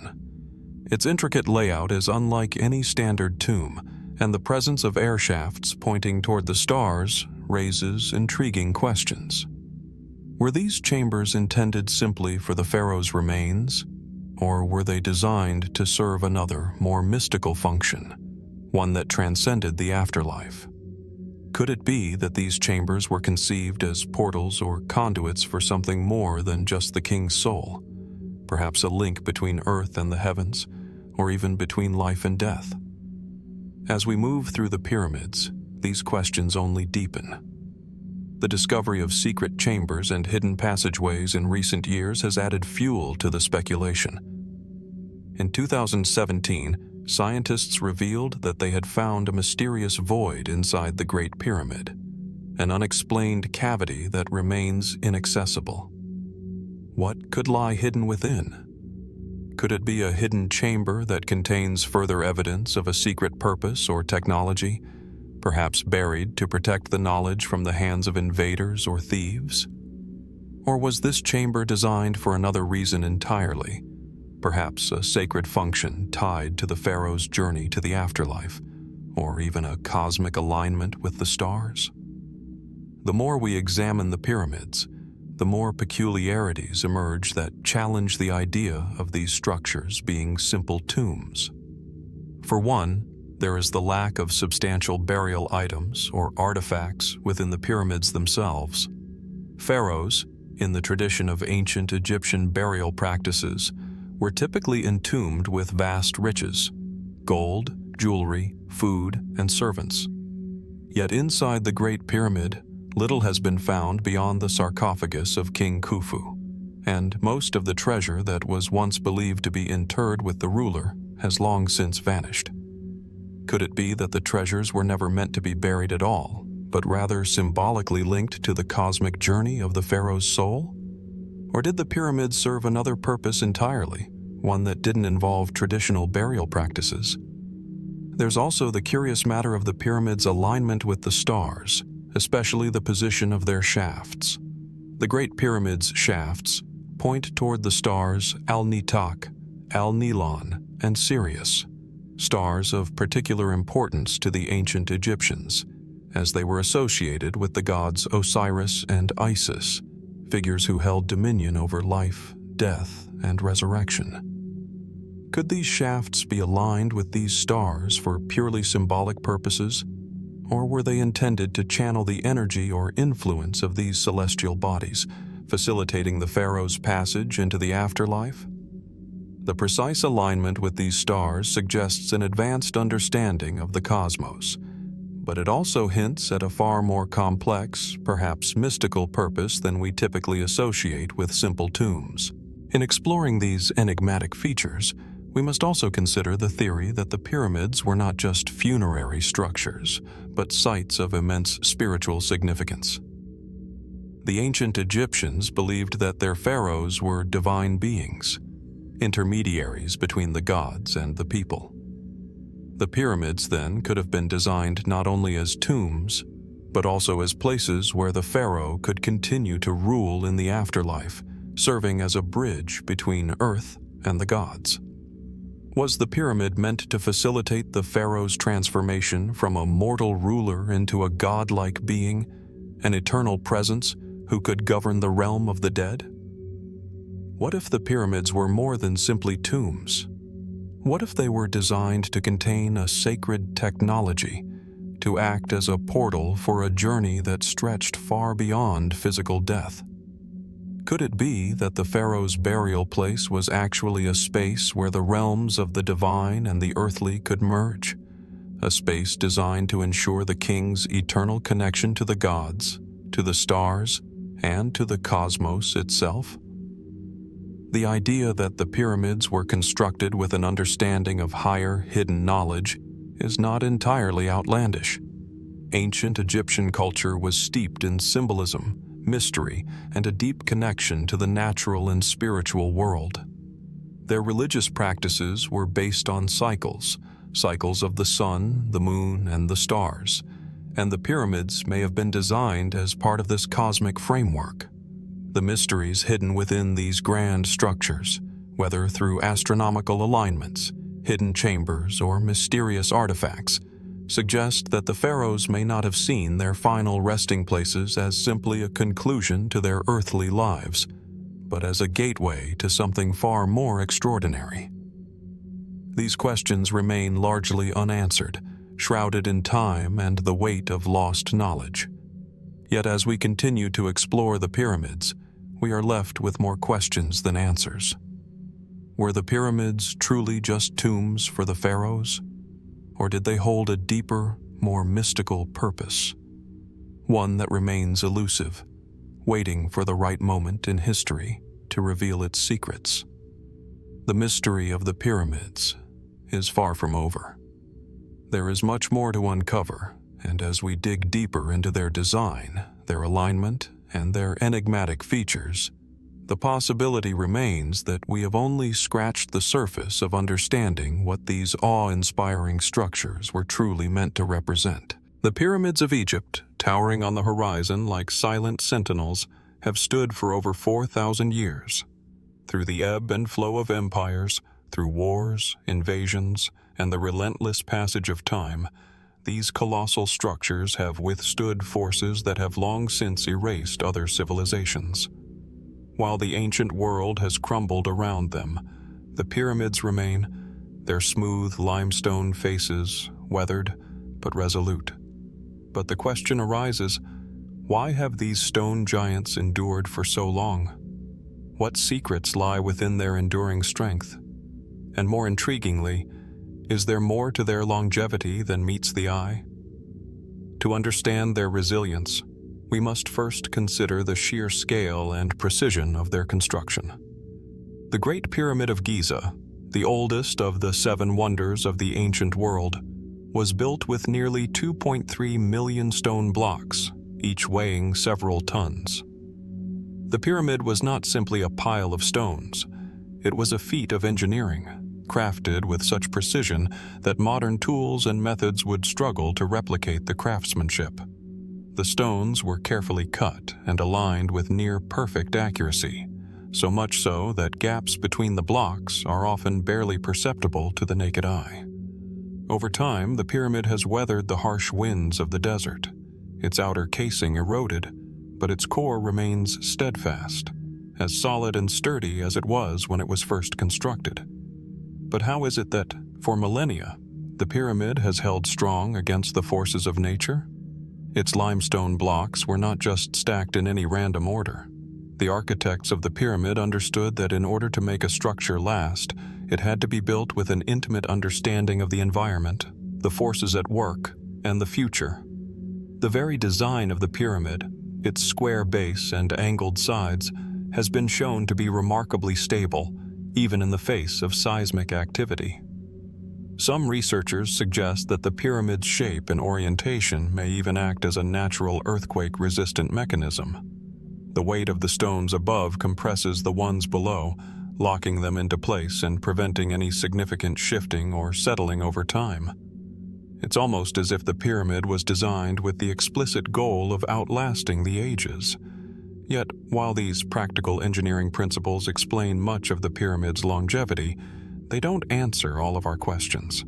S1: Its intricate layout is unlike any standard tomb, and the presence of air shafts pointing toward the stars raises intriguing questions. Were these chambers intended simply for the pharaoh's remains, or were they designed to serve another, more mystical function, one that transcended the afterlife? Could it be that these chambers were conceived as portals or conduits for something more than just the king's soul, perhaps a link between earth and the heavens, or even between life and death? As we move through the pyramids, these questions only deepen. The discovery of secret chambers and hidden passageways in recent years has added fuel to the speculation. In 2017, scientists revealed that they had found a mysterious void inside the Great Pyramid, an unexplained cavity that remains inaccessible. What could lie hidden within? Could it be a hidden chamber that contains further evidence of a secret purpose or technology, perhaps buried to protect the knowledge from the hands of invaders or thieves? Or was this chamber designed for another reason entirely, perhaps a sacred function tied to the pharaoh's journey to the afterlife, or even a cosmic alignment with the stars? The more we examine the pyramids, the more peculiarities emerge that challenge the idea of these structures being simple tombs. For one, there is the lack of substantial burial items or artifacts within the pyramids themselves. Pharaohs, in the tradition of ancient Egyptian burial practices, were typically entombed with vast riches: gold, jewelry, food, and servants. Yet inside the Great Pyramid, little has been found beyond the sarcophagus of King Khufu, and most of the treasure that was once believed to be interred with the ruler has long since vanished. Could it be that the treasures were never meant to be buried at all, but rather symbolically linked to the cosmic journey of the pharaoh's soul? Or did the pyramids serve another purpose entirely, one that didn't involve traditional burial practices? There's also the curious matter of the pyramids' alignment with the stars, especially the position of their shafts. The Great Pyramid's shafts point toward the stars Al-Nitak, Al-Nilon, and Sirius, stars of particular importance to the ancient Egyptians, as they were associated with the gods Osiris and Isis, figures who held dominion over life, death, and resurrection. Could these shafts be aligned with these stars for purely symbolic purposes, or were they intended to channel the energy or influence of these celestial bodies, facilitating the pharaoh's passage into the afterlife? The precise alignment with these stars suggests an advanced understanding of the cosmos, but it also hints at a far more complex, perhaps mystical purpose than we typically associate with simple tombs. In exploring these enigmatic features, we must also consider the theory that the pyramids were not just funerary structures, but sites of immense spiritual significance. The ancient Egyptians believed that their pharaohs were divine beings, intermediaries between the gods and the people. The pyramids, then, could have been designed not only as tombs, but also as places where the pharaoh could continue to rule in the afterlife, serving as a bridge between earth and the gods. Was the pyramid meant to facilitate the pharaoh's transformation from a mortal ruler into a godlike being, an eternal presence who could govern the realm of the dead? What if the pyramids were more than simply tombs? What if they were designed to contain a sacred technology, to act as a portal for a journey that stretched far beyond physical death? Could it be that the pharaoh's burial place was actually a space where the realms of the divine and the earthly could merge? A space designed to ensure the king's eternal connection to the gods, to the stars, and to the cosmos itself? The idea that the pyramids were constructed with an understanding of higher hidden knowledge is not entirely outlandish. Ancient Egyptian culture was steeped in symbolism, mystery, and a deep connection to the natural and spiritual world. Their religious practices were based on cycles of the sun, the moon, and the stars, and the pyramids may have been designed as part of this cosmic framework. The mysteries hidden within these grand structures, whether through astronomical alignments, hidden chambers, or mysterious artifacts, suggest that the pharaohs may not have seen their final resting places as simply a conclusion to their earthly lives, but as a gateway to something far more extraordinary. These questions remain largely unanswered, shrouded in time and the weight of lost knowledge. Yet as we continue to explore the pyramids, we are left with more questions than answers. Were the pyramids truly just tombs for the pharaohs? Or did they hold a deeper, more mystical purpose? One that remains elusive, waiting for the right moment in history to reveal its secrets. The mystery of the pyramids is far from over. There is much more to uncover, and as we dig deeper into their design, their alignment, and their enigmatic features, the possibility remains that we have only scratched the surface of understanding what these awe-inspiring structures were truly meant to represent. The pyramids of Egypt, towering on the horizon like silent sentinels, have stood for over 4,000 years. Through the ebb and flow of empires, through wars, invasions, and the relentless passage of time, these colossal structures have withstood forces that have long since erased other civilizations. While the ancient world has crumbled around them, the pyramids remain, their smooth limestone faces weathered but resolute. But the question arises, why have these stone giants endured for so long? What secrets lie within their enduring strength? And more intriguingly, is there more to their longevity than meets the eye? To understand their resilience, we must first consider the sheer scale and precision of their construction. The Great Pyramid of Giza, the oldest of the 7 wonders of the ancient world, was built with nearly 2.3 million stone blocks, each weighing several tons. The pyramid was not simply a pile of stones. It was a feat of engineering, crafted with such precision that modern tools and methods would struggle to replicate the craftsmanship. The stones were carefully cut and aligned with near-perfect accuracy, so much so that gaps between the blocks are often barely perceptible to the naked eye. Over time, the pyramid has weathered the harsh winds of the desert. Its outer casing eroded, but its core remains steadfast, as solid and sturdy as it was when it was first constructed. But how is it that, for millennia, the pyramid has held strong against the forces of nature? Its limestone blocks were not just stacked in any random order. The architects of the pyramid understood that in order to make a structure last, it had to be built with an intimate understanding of the environment, the forces at work, and the future. The very design of the pyramid, its square base and angled sides, has been shown to be remarkably stable, even in the face of seismic activity. Some researchers suggest that the pyramid's shape and orientation may even act as a natural earthquake-resistant mechanism. The weight of the stones above compresses the ones below, locking them into place and preventing any significant shifting or settling over time. It's almost as if the pyramid was designed with the explicit goal of outlasting the ages. Yet, while these practical engineering principles explain much of the pyramid's longevity, they don't answer all of our questions.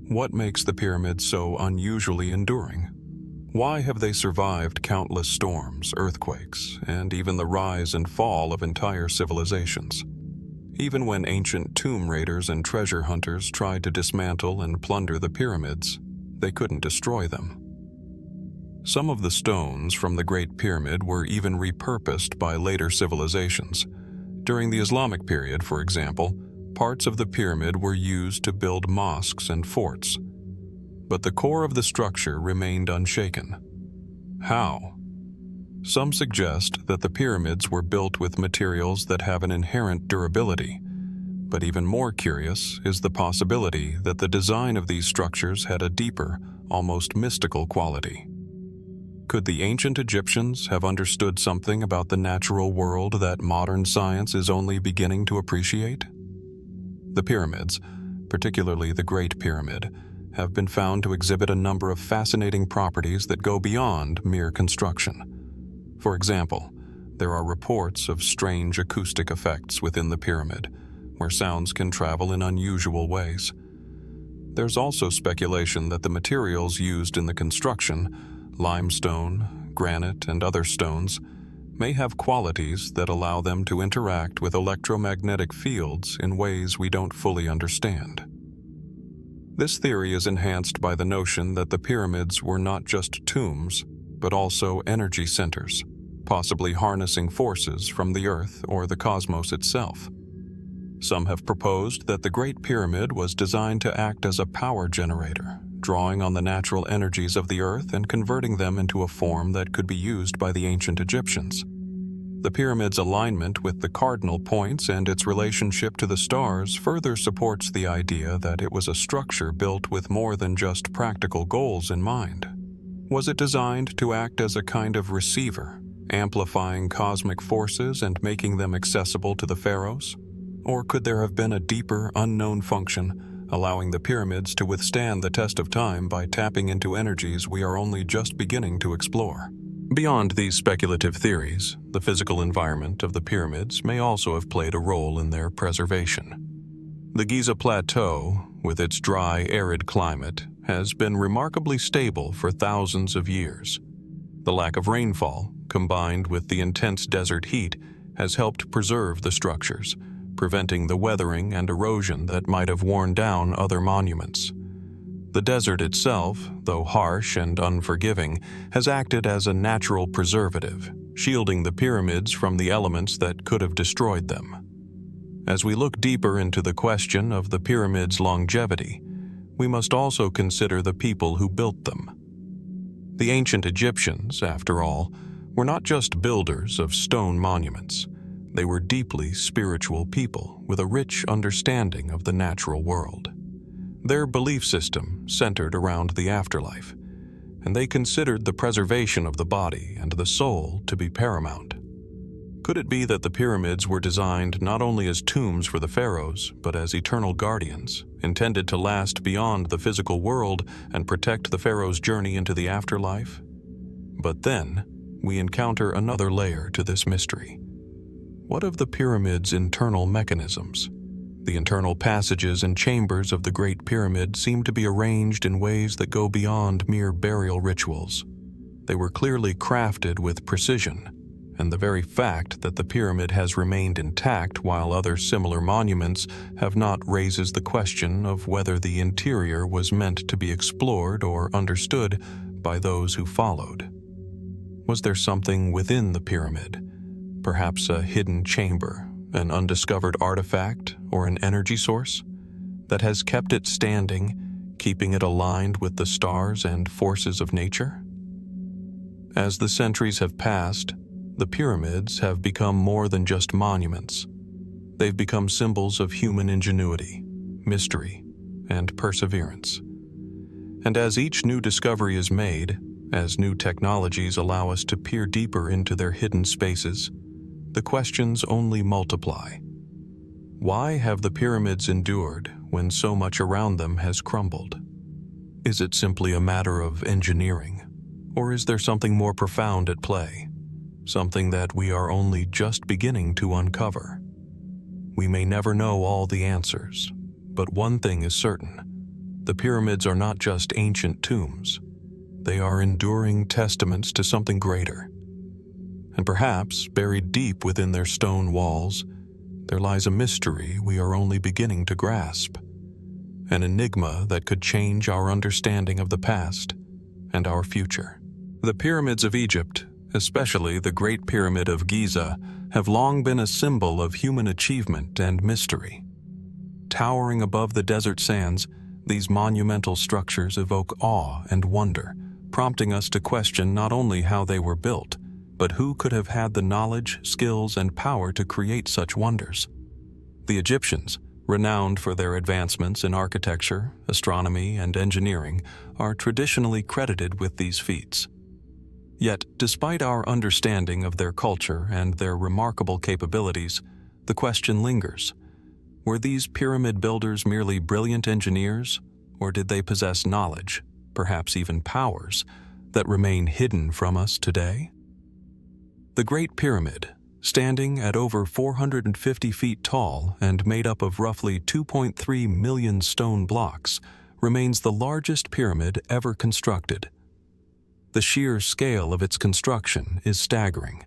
S1: What makes the pyramid so unusually enduring? Why have they survived countless storms, earthquakes, and even the rise and fall of entire civilizations? Even when ancient tomb raiders and treasure hunters tried to dismantle and plunder the pyramids, they couldn't destroy them. Some of the stones from the Great Pyramid were even repurposed by later civilizations. During the Islamic period, for example, parts of the pyramid were used to build mosques and forts. But the core of the structure remained unshaken. How? Some suggest that the pyramids were built with materials that have an inherent durability. But even more curious is the possibility that the design of these structures had a deeper, almost mystical quality. Could the ancient Egyptians have understood something about the natural world that modern science is only beginning to appreciate? The pyramids, particularly the Great Pyramid, have been found to exhibit a number of fascinating properties that go beyond mere construction. For example, there are reports of strange acoustic effects within the pyramid, where sounds can travel in unusual ways. There's also speculation that the materials used in the construction, limestone, granite, and other stones, may have qualities that allow them to interact with electromagnetic fields in ways we don't fully understand. This theory is enhanced by the notion that the pyramids were not just tombs, but also energy centers, possibly harnessing forces from the Earth or the cosmos itself. Some have proposed that the Great Pyramid was designed to act as a power generator, drawing on the natural energies of the Earth and converting them into a form that could be used by the ancient Egyptians. The pyramid's alignment with the cardinal points and its relationship to the stars further supports the idea that it was a structure built with more than just practical goals in mind. Was it designed to act as a kind of receiver, amplifying cosmic forces and making them accessible to the pharaohs? Or could there have been a deeper, unknown function, allowing the pyramids to withstand the test of time by tapping into energies we are only just beginning to explore? Beyond these speculative theories, the physical environment of the pyramids may also have played a role in their preservation. The Giza Plateau, with its dry, arid climate, has been remarkably stable for thousands of years. The lack of rainfall, combined with the intense desert heat, has helped preserve the structures, preventing the weathering and erosion that might have worn down other monuments. The desert itself, though harsh and unforgiving, has acted as a natural preservative, shielding the pyramids from the elements that could have destroyed them. As we look deeper into the question of the pyramids' longevity, we must also consider the people who built them. The ancient Egyptians, after all, were not just builders of stone monuments. They were deeply spiritual people with a rich understanding of the natural world. Their belief system centered around the afterlife, and they considered the preservation of the body and the soul to be paramount. Could it be that the pyramids were designed not only as tombs for the pharaohs, but as eternal guardians, intended to last beyond the physical world and protect the pharaoh's journey into the afterlife? But then, we encounter another layer to this mystery. What of the pyramid's internal mechanisms? The internal passages and chambers of the Great Pyramid seem to be arranged in ways that go beyond mere burial rituals. They were clearly crafted with precision, and the very fact that the pyramid has remained intact while other similar monuments have not raises the question of whether the interior was meant to be explored or understood by those who followed. Was there something within the pyramid, perhaps a hidden chamber, an undiscovered artifact, or an energy source that has kept it standing, keeping it aligned with the stars and forces of nature? As the centuries have passed, the pyramids have become more than just monuments. They've become symbols of human ingenuity, mystery, and perseverance. And as each new discovery is made, as new technologies allow us to peer deeper into their hidden spaces, the questions only multiply. Why have the pyramids endured when so much around them has crumbled? Is it simply a matter of engineering, or is there something more profound at play, something that we are only just beginning to uncover? We may never know all the answers, but one thing is certain: the pyramids are not just ancient tombs. they are enduring testaments to something greater. And perhaps, buried deep within their stone walls, there lies a mystery we are only beginning to grasp, an enigma that could change our understanding of the past and our future. The pyramids of Egypt, especially the Great Pyramid of Giza, have long been a symbol of human achievement and mystery. Towering above the desert sands, these monumental structures evoke awe and wonder, prompting us to question not only how they were built, but who could have had the knowledge, skills, and power to create such wonders. The Egyptians, renowned for their advancements in architecture, astronomy, and engineering, are traditionally credited with these feats. Yet, despite our understanding of their culture and their remarkable capabilities, the question lingers. Were these pyramid builders merely brilliant engineers, or did they possess knowledge, perhaps even powers, that remain hidden from us today? The Great Pyramid, standing at over 450 feet tall and made up of roughly 2.3 million stone blocks, remains the largest pyramid ever constructed. The sheer scale of its construction is staggering.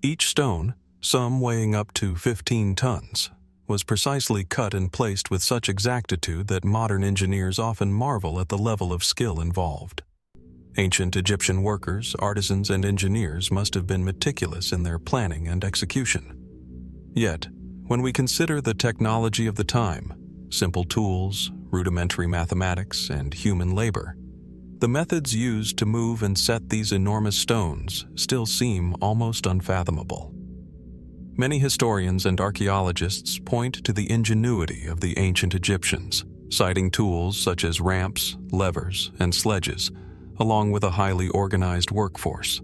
S1: Each stone, some weighing up to 15 tons, was precisely cut and placed with such exactitude that modern engineers often marvel at the level of skill involved. Ancient Egyptian workers, artisans, and engineers must have been meticulous in their planning and execution. Yet, when we consider the technology of the time, simple tools, rudimentary mathematics, and human labor, the methods used to move and set these enormous stones still seem almost unfathomable. Many historians and archaeologists point to the ingenuity of the ancient Egyptians, citing tools such as ramps, levers, and sledges, along with a highly organized workforce.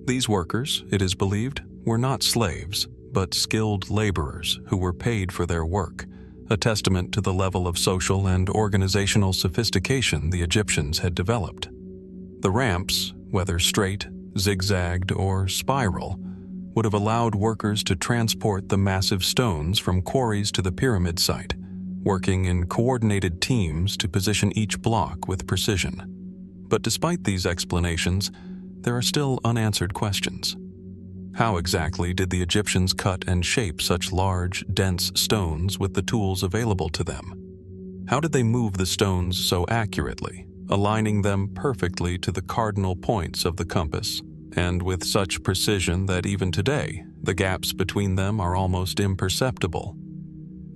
S1: These workers, it is believed, were not slaves, but skilled laborers who were paid for their work, a testament to the level of social and organizational sophistication the Egyptians had developed. The ramps, whether straight, zigzagged, or spiral, would have allowed workers to transport the massive stones from quarries to the pyramid site, working in coordinated teams to position each block with precision. But despite these explanations, there are still unanswered questions. How exactly did the Egyptians cut and shape such large, dense stones with the tools available to them? How did they move the stones so accurately, aligning them perfectly to the cardinal points of the compass, and with such precision that even today, the gaps between them are almost imperceptible?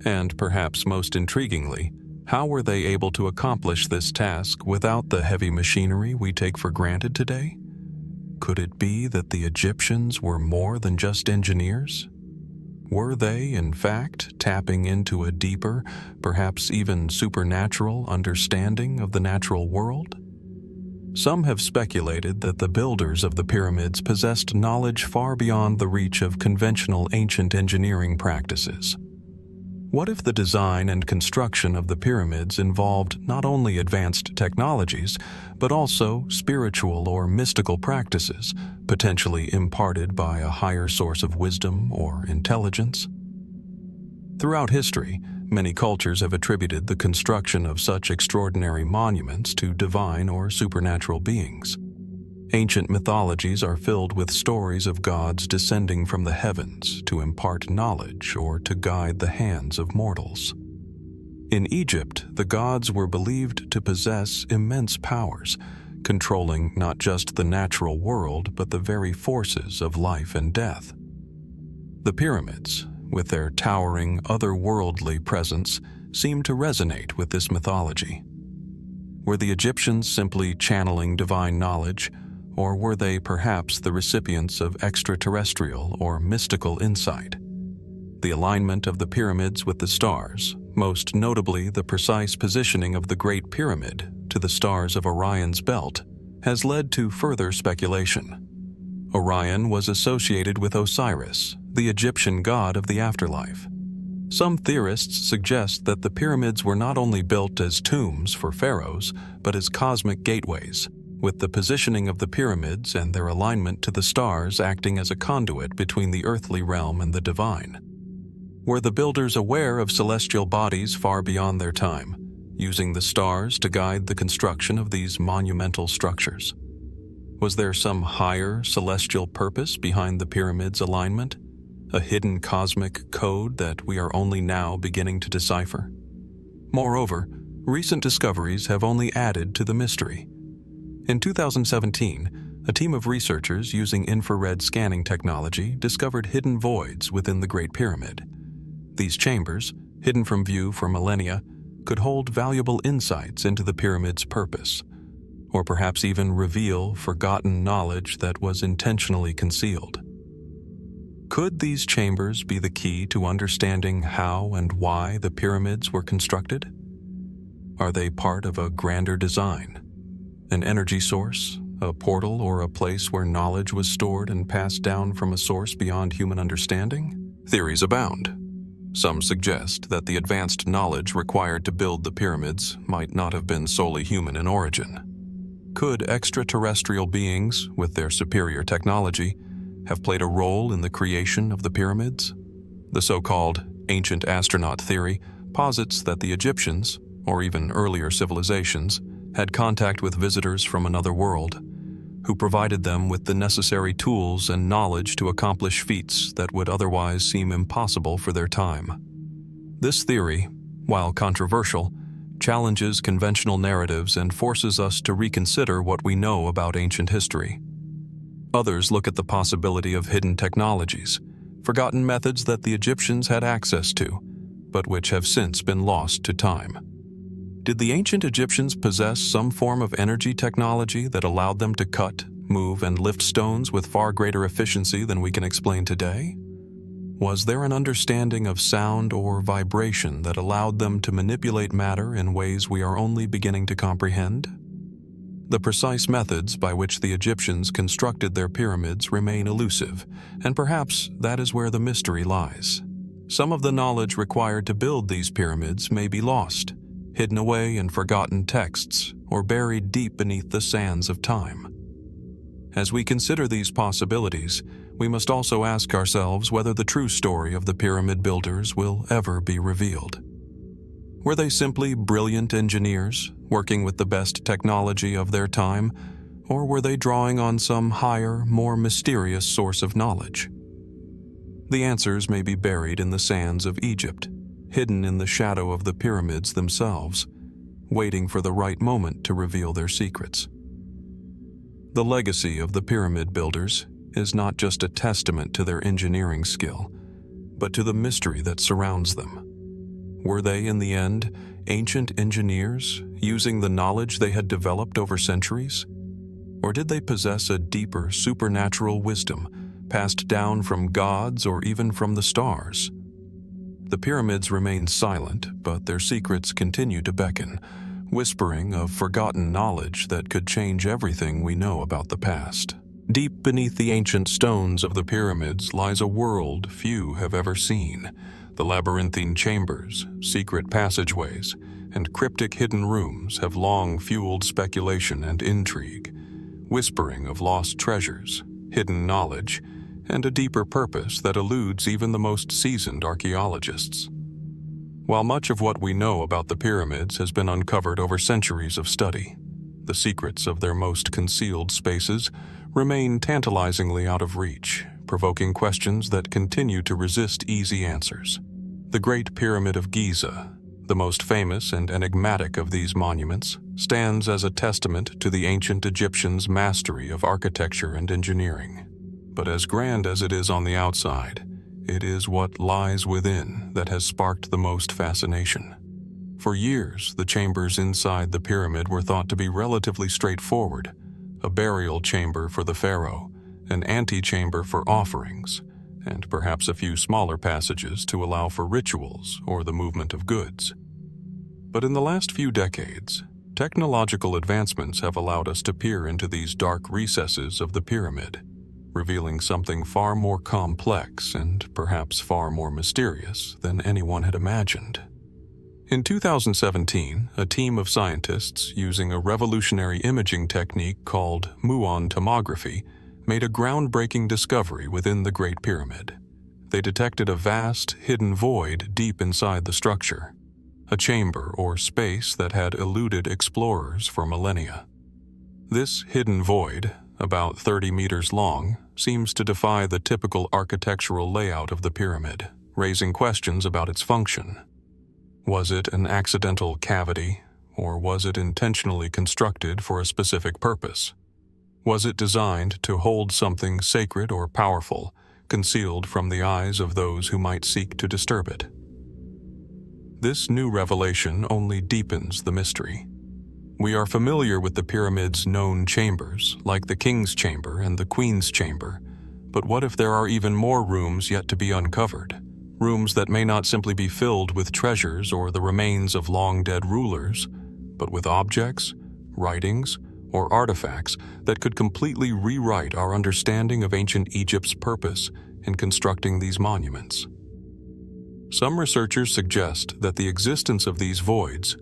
S1: And perhaps most intriguingly, how were they able to accomplish this task without the heavy machinery we take for granted today? Could it be that the Egyptians were more than just engineers? Were they, in fact, tapping into a deeper, perhaps even supernatural understanding of the natural world? Some have speculated that the builders of the pyramids possessed knowledge far beyond the reach of conventional ancient engineering practices. What if the design and construction of the pyramids involved not only advanced technologies, but also spiritual or mystical practices, potentially imparted by a higher source of wisdom or intelligence? Throughout history, many cultures have attributed the construction of such extraordinary monuments to divine or supernatural beings. Ancient mythologies are filled with stories of gods descending from the heavens to impart knowledge or to guide the hands of mortals. In Egypt, the gods were believed to possess immense powers, controlling not just the natural world but the very forces of life and death. The pyramids, with their towering, otherworldly presence, seem to resonate with this mythology. Were the Egyptians simply channeling divine knowledge, or were they perhaps the recipients of extraterrestrial or mystical insight? The alignment of the pyramids with the stars, most notably the precise positioning of the Great Pyramid to the stars of Orion's belt, has led to further speculation. Orion was associated with Osiris, the Egyptian god of the afterlife. Some theorists suggest that the pyramids were not only built as tombs for pharaohs, but as cosmic gateways, with the positioning of the pyramids and their alignment to the stars acting as a conduit between the earthly realm and the divine. Were the builders aware of celestial bodies far beyond their time, using the stars to guide the construction of these monumental structures? Was there some higher celestial purpose behind the pyramid's alignment? A hidden cosmic code that we are only now beginning to decipher? Moreover, recent discoveries have only added to the mystery. In 2017, a team of researchers using infrared scanning technology discovered hidden voids within the Great Pyramid. These chambers, hidden from view for millennia, could hold valuable insights into the pyramid's purpose, or perhaps even reveal forgotten knowledge that was intentionally concealed. Could these chambers be the key to understanding how and why the pyramids were constructed? Are they part of a grander design? An energy source, a portal, or a place where knowledge was stored and passed down from a source beyond human understanding? Theories abound. Some suggest that the advanced knowledge required to build the pyramids might not have been solely human in origin. Could extraterrestrial beings, with their superior technology, have played a role in the creation of the pyramids? The so-called ancient astronaut theory posits that the Egyptians, or even earlier civilizations, had contact with visitors from another world, who provided them with the necessary tools and knowledge to accomplish feats that would otherwise seem impossible for their time. This theory, while controversial, challenges conventional narratives and forces us to reconsider what we know about ancient history. Others look at the possibility of hidden technologies, forgotten methods that the Egyptians had access to, but which have since been lost to time. Did the ancient Egyptians possess some form of energy technology that allowed them to cut, move, and lift stones with far greater efficiency than we can explain today? Was there an understanding of sound or vibration that allowed them to manipulate matter in ways we are only beginning to comprehend? The precise methods by which the Egyptians constructed their pyramids remain elusive, and perhaps that is where the mystery lies. Some of the knowledge required to build these pyramids may be lost, hidden away in forgotten texts, or buried deep beneath the sands of time. As we consider these possibilities, we must also ask ourselves whether the true story of the pyramid builders will ever be revealed. Were they simply brilliant engineers, working with the best technology of their time, or were they drawing on some higher, more mysterious source of knowledge? The answers may be buried in the sands of Egypt, hidden in the shadow of the pyramids themselves, waiting for the right moment to reveal their secrets. The legacy of the pyramid builders is not just a testament to their engineering skill, but to the mystery that surrounds them. Were they, in the end, ancient engineers, using the knowledge they had developed over centuries? Or did they possess a deeper supernatural wisdom, passed down from gods or even from the stars? The pyramids remain silent, but their secrets continue to beckon, whispering of forgotten knowledge that could change everything we know about the past. Deep beneath the ancient stones of the pyramids lies a world few have ever seen. The labyrinthine chambers, secret passageways, and cryptic hidden rooms have long fueled speculation and intrigue, whispering of lost treasures, hidden knowledge, and a deeper purpose that eludes even the most seasoned archaeologists. While much of what we know about the pyramids has been uncovered over centuries of study, the secrets of their most concealed spaces remain tantalizingly out of reach, provoking questions that continue to resist easy answers. The Great Pyramid of Giza, the most famous and enigmatic of these monuments, stands as a testament to the ancient Egyptians' mastery of architecture and engineering. But as grand as it is on the outside, it is what lies within that has sparked the most fascination. For years, the chambers inside the pyramid were thought to be relatively straightforward: a burial chamber for the pharaoh, an antechamber for offerings, and perhaps a few smaller passages to allow for rituals or the movement of goods. But in the last few decades, technological advancements have allowed us to peer into these dark recesses of the pyramid, revealing something far more complex and perhaps far more mysterious than anyone had imagined. In 2017, a team of scientists using a revolutionary imaging technique called muon tomography made a groundbreaking discovery within the Great Pyramid. They detected a vast, hidden void deep inside the structure, a chamber or space that had eluded explorers for millennia. This hidden void, about 30 meters long, seems to defy the typical architectural layout of the pyramid, raising questions about its function. Was it an accidental cavity, or was it intentionally constructed for a specific purpose? Was it designed to hold something sacred or powerful, concealed from the eyes of those who might seek to disturb it? This new revelation only deepens the mystery. We are familiar with the pyramid's known chambers, like the King's Chamber and the Queen's Chamber, but what if there are even more rooms yet to be uncovered? Rooms that may not simply be filled with treasures or the remains of long-dead rulers, but with objects, writings, or artifacts that could completely rewrite our understanding of ancient Egypt's purpose in constructing these monuments. Some researchers suggest that the existence of these voids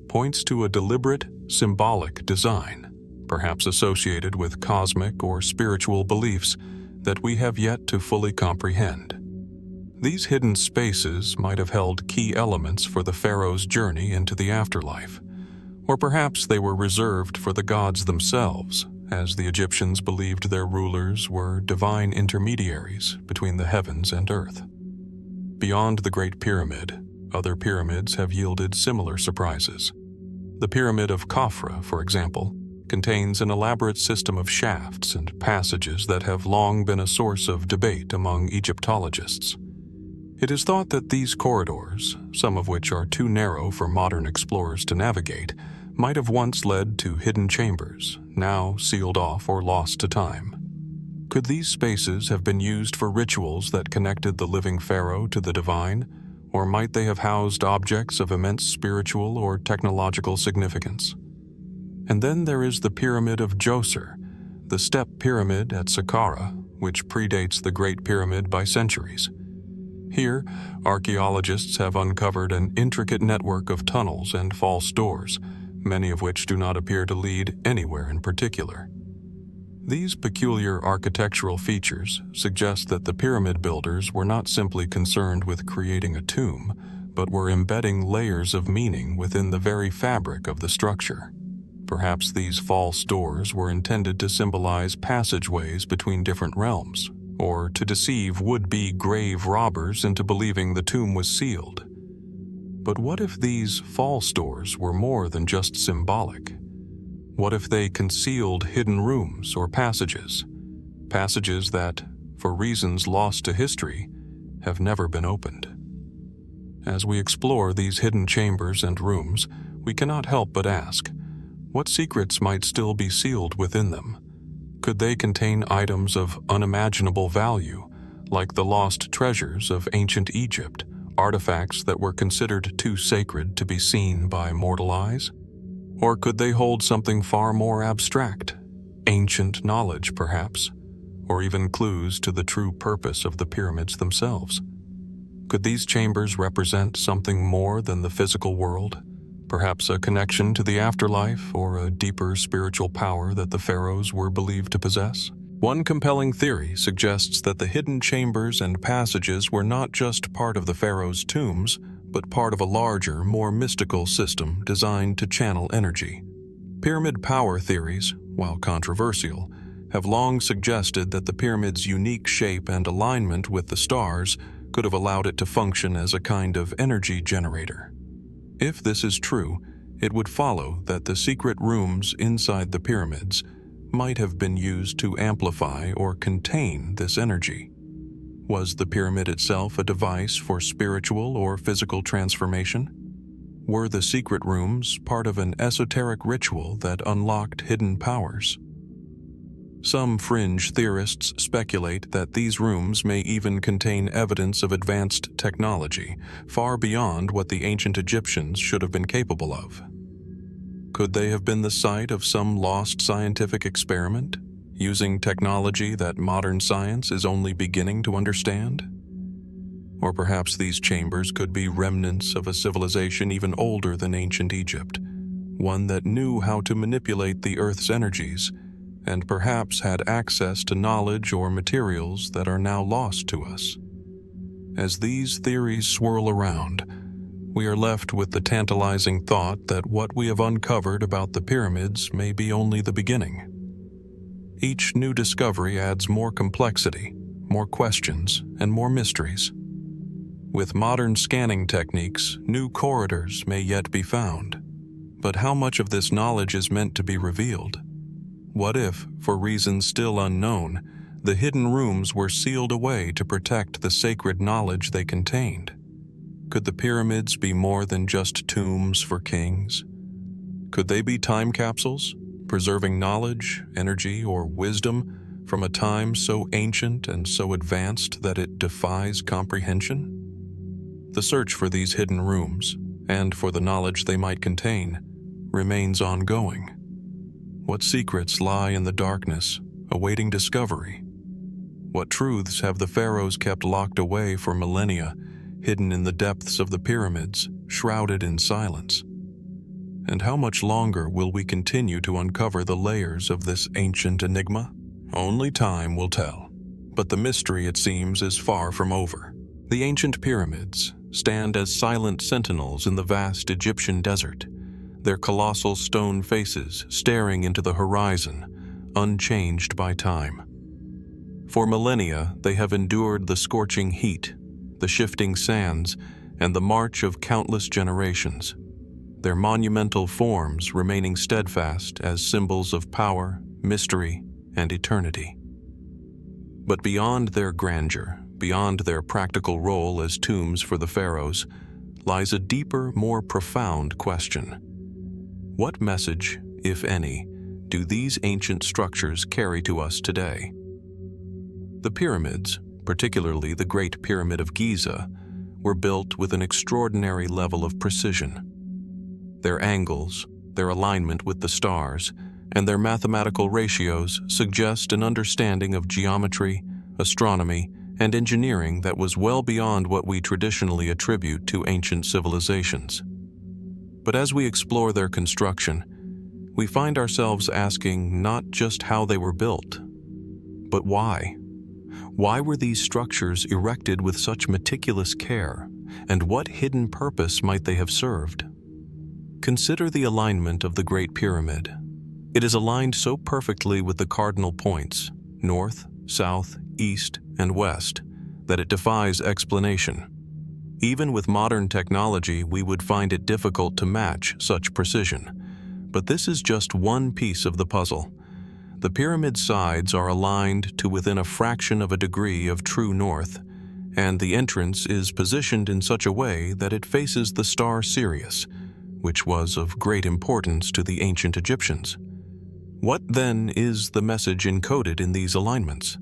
S1: points to a deliberate, symbolic design, perhaps associated with cosmic or spiritual beliefs that we have yet to fully comprehend. These hidden spaces might have held key elements for the pharaoh's journey into the afterlife, or perhaps they were reserved for the gods themselves, as the Egyptians believed their rulers were divine intermediaries between the heavens and earth. Beyond the Great Pyramid, other pyramids have yielded similar surprises. The Pyramid of Khafra, for example, contains an elaborate system of shafts and passages that have long been a source of debate among Egyptologists. It is thought that these corridors, some of which are too narrow for modern explorers to navigate, might have once led to hidden chambers, now sealed off or lost to time. Could these spaces have been used for rituals that connected the living pharaoh to the divine, or might they have housed objects of immense spiritual or technological significance? And then there is the Pyramid of Djoser, the step pyramid at Saqqara, which predates the Great Pyramid by centuries. Here, archaeologists have uncovered an intricate network of tunnels and false doors, many of which do not appear to lead anywhere in particular. These peculiar architectural features suggest that the pyramid builders were not simply concerned with creating a tomb, but were embedding layers of meaning within the very fabric of the structure. Perhaps these false doors were intended to symbolize passageways between different realms, or to deceive would-be grave robbers into believing the tomb was sealed. But what if these false doors were more than just symbolic? What if they concealed hidden rooms or passages that, for reasons lost to history, have never been opened? As we explore these hidden chambers and rooms, we cannot help but ask, what secrets might still be sealed within them? Could they contain items of unimaginable value, like the lost treasures of ancient Egypt, artifacts that were considered too sacred to be seen by mortal eyes? Or could they hold something far more abstract, ancient knowledge perhaps, or even clues to the true purpose of the pyramids themselves? Could these chambers represent something more than the physical world, perhaps a connection to the afterlife or a deeper spiritual power that the pharaohs were believed to possess? One compelling theory suggests that the hidden chambers and passages were not just part of the pharaohs' tombs, but part of a larger, more mystical system designed to channel energy. Pyramid power theories, while controversial, have long suggested that the pyramid's unique shape and alignment with the stars could have allowed it to function as a kind of energy generator. If this is true, it would follow that the secret rooms inside the pyramids might have been used to amplify or contain this energy. Was the pyramid itself a device for spiritual or physical transformation? Were the secret rooms part of an esoteric ritual that unlocked hidden powers? Some fringe theorists speculate that these rooms may even contain evidence of advanced technology, far beyond what the ancient Egyptians should have been capable of. Could they have been the site of some lost scientific experiment, using technology that modern science is only beginning to understand? Or perhaps these chambers could be remnants of a civilization even older than ancient Egypt, one that knew how to manipulate the Earth's energies, and perhaps had access to knowledge or materials that are now lost to us. As these theories swirl around, we are left with the tantalizing thought that what we have uncovered about the pyramids may be only the beginning. Each new discovery adds more complexity, more questions, and more mysteries. With modern scanning techniques, new corridors may yet be found. But how much of this knowledge is meant to be revealed? What if, for reasons still unknown, the hidden rooms were sealed away to protect the sacred knowledge they contained? Could the pyramids be more than just tombs for kings? Could they be time capsules, preserving knowledge, energy, or wisdom from a time so ancient and so advanced that it defies comprehension? The search for these hidden rooms, and for the knowledge they might contain, remains ongoing. What secrets lie in the darkness, awaiting discovery? What truths have the pharaohs kept locked away for millennia, hidden in the depths of the pyramids, shrouded in silence? And how much longer will we continue to uncover the layers of this ancient enigma? Only time will tell. But the mystery, it seems, is far from over. The ancient pyramids stand as silent sentinels in the vast Egyptian desert, their colossal stone faces staring into the horizon, unchanged by time. For millennia, they have endured the scorching heat, the shifting sands, and the march of countless generations, their monumental forms remaining steadfast as symbols of power, mystery, and eternity. But beyond their grandeur, beyond their practical role as tombs for the pharaohs, lies a deeper, more profound question. What message, if any, do these ancient structures carry to us today? The pyramids, particularly the Great Pyramid of Giza, were built with an extraordinary level of precision. Their angles, their alignment with the stars, and their mathematical ratios suggest an understanding of geometry, astronomy, and engineering that was well beyond what we traditionally attribute to ancient civilizations. But as we explore their construction, we find ourselves asking not just how they were built, but why. Why were these structures erected with such meticulous care, and what hidden purpose might they have served? Consider the alignment of the Great Pyramid. It is aligned so perfectly with the cardinal points, north, south, east, and west, that it defies explanation. Even with modern technology, we would find it difficult to match such precision. But this is just one piece of the puzzle. The pyramid sides are aligned to within a fraction of a degree of true north, and the entrance is positioned in such a way that it faces the star Sirius, which was of great importance to the ancient Egyptians. What then is the message encoded in these alignments?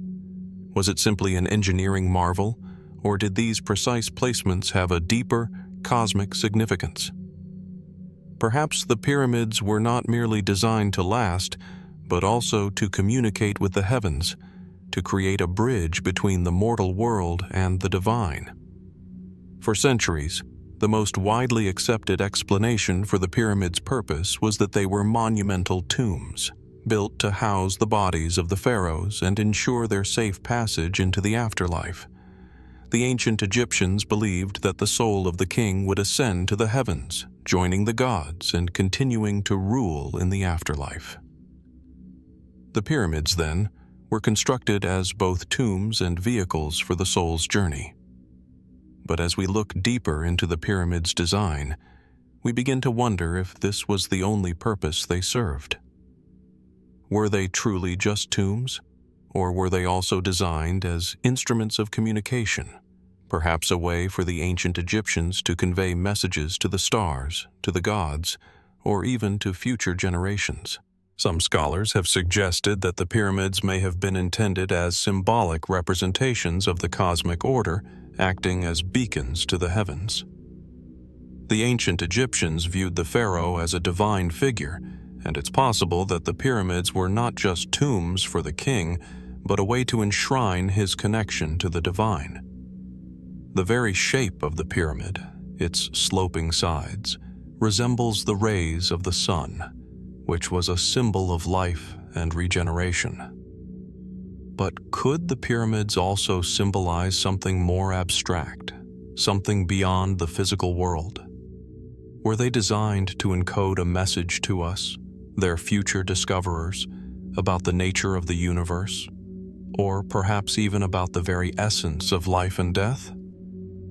S1: Was it simply an engineering marvel, or did these precise placements have a deeper, cosmic significance? Perhaps the pyramids were not merely designed to last, but also to communicate with the heavens, to create a bridge between the mortal world and the divine. For centuries, the most widely accepted explanation for the pyramids' purpose was that they were monumental tombs, built to house the bodies of the pharaohs and ensure their safe passage into the afterlife. The ancient Egyptians believed that the soul of the king would ascend to the heavens, joining the gods and continuing to rule in the afterlife. The pyramids, then, were constructed as both tombs and vehicles for the soul's journey. But as we look deeper into the pyramid's design, we begin to wonder if this was the only purpose they served. Were they truly just tombs? Or were they also designed as instruments of communication, perhaps a way for the ancient Egyptians to convey messages to the stars, to the gods, or even to future generations? Some scholars have suggested that the pyramids may have been intended as symbolic representations of the cosmic order, acting as beacons to the heavens. The ancient Egyptians viewed the pharaoh as a divine figure, and it's possible that the pyramids were not just tombs for the king, but a way to enshrine his connection to the divine. The very shape of the pyramid, its sloping sides, resembles the rays of the sun, which was a symbol of life and regeneration. But could the pyramids also symbolize something more abstract, something beyond the physical world? Were they designed to encode a message to us, their future discoverers, about the nature of the universe, or perhaps even about the very essence of life and death?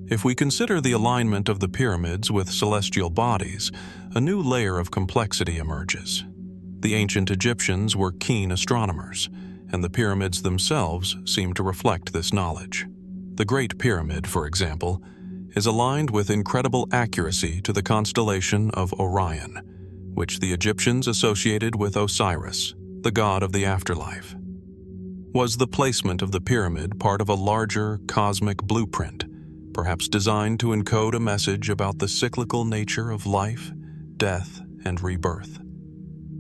S1: If we consider the alignment of the pyramids with celestial bodies, a new layer of complexity emerges. The ancient Egyptians were keen astronomers, and the pyramids themselves seem to reflect this knowledge. The Great Pyramid, for example, is aligned with incredible accuracy to the constellation of Orion, which the Egyptians associated with Osiris, the god of the afterlife. Was the placement of the pyramid part of a larger cosmic blueprint, perhaps designed to encode a message about the cyclical nature of life, death, and rebirth?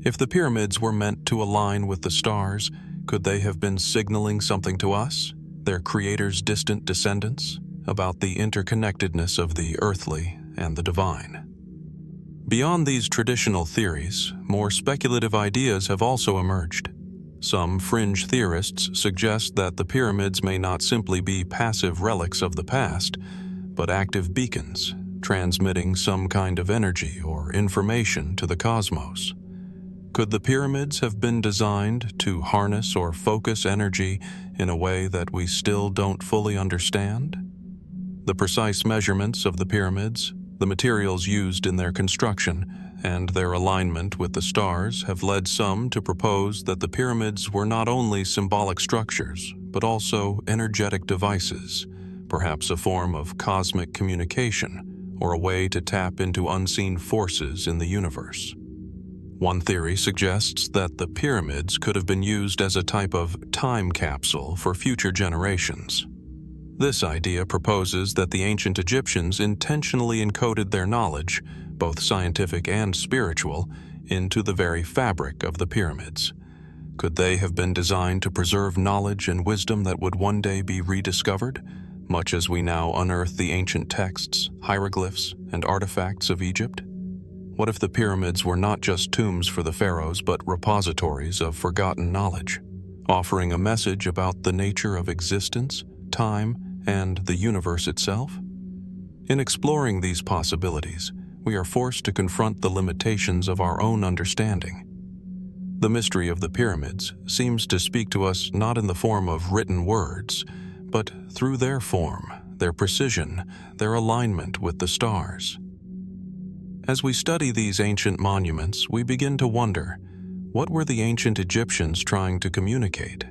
S1: If the pyramids were meant to align with the stars, could they have been signaling something to us, their creators' distant descendants, about the interconnectedness of the earthly and the divine? Beyond these traditional theories, more speculative ideas have also emerged. Some fringe theorists suggest that the pyramids may not simply be passive relics of the past, but active beacons, transmitting some kind of energy or information to the cosmos. Could the pyramids have been designed to harness or focus energy in a way that we still don't fully understand? The precise measurements of the pyramids, the materials used in their construction, and their alignment with the stars have led some to propose that the pyramids were not only symbolic structures, but also energetic devices, perhaps a form of cosmic communication or a way to tap into unseen forces in the universe. One theory suggests that the pyramids could have been used as a type of time capsule for future generations. This idea proposes that the ancient Egyptians intentionally encoded their knowledge, both scientific and spiritual, into the very fabric of the pyramids. Could they have been designed to preserve knowledge and wisdom that would one day be rediscovered, much as we now unearth the ancient texts, hieroglyphs, and artifacts of Egypt? What if the pyramids were not just tombs for the pharaohs, but repositories of forgotten knowledge, offering a message about the nature of existence, time, and the universe itself? In exploring these possibilities, we are forced to confront the limitations of our own understanding. The mystery of the pyramids seems to speak to us not in the form of written words, but through their form, their precision, their alignment with the stars. As we study these ancient monuments, we begin to wonder, what were the ancient Egyptians trying to communicate?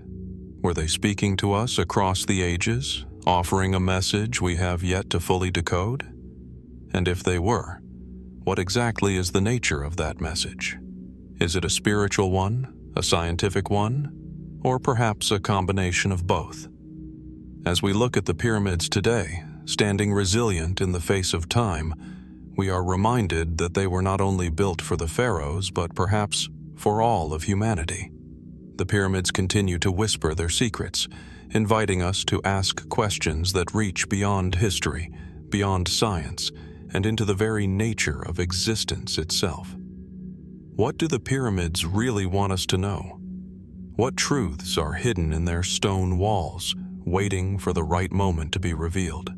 S1: Were they speaking to us across the ages, offering a message we have yet to fully decode? And if they were, what exactly is the nature of that message? Is it a spiritual one, a scientific one, or perhaps a combination of both? As we look at the pyramids today, standing resilient in the face of time, we are reminded that they were not only built for the pharaohs, but perhaps for all of humanity. The pyramids continue to whisper their secrets, inviting us to ask questions that reach beyond history, beyond science, and into the very nature of existence itself. What do the pyramids really want us to know? What truths are hidden in their stone walls, waiting for the right moment to be revealed?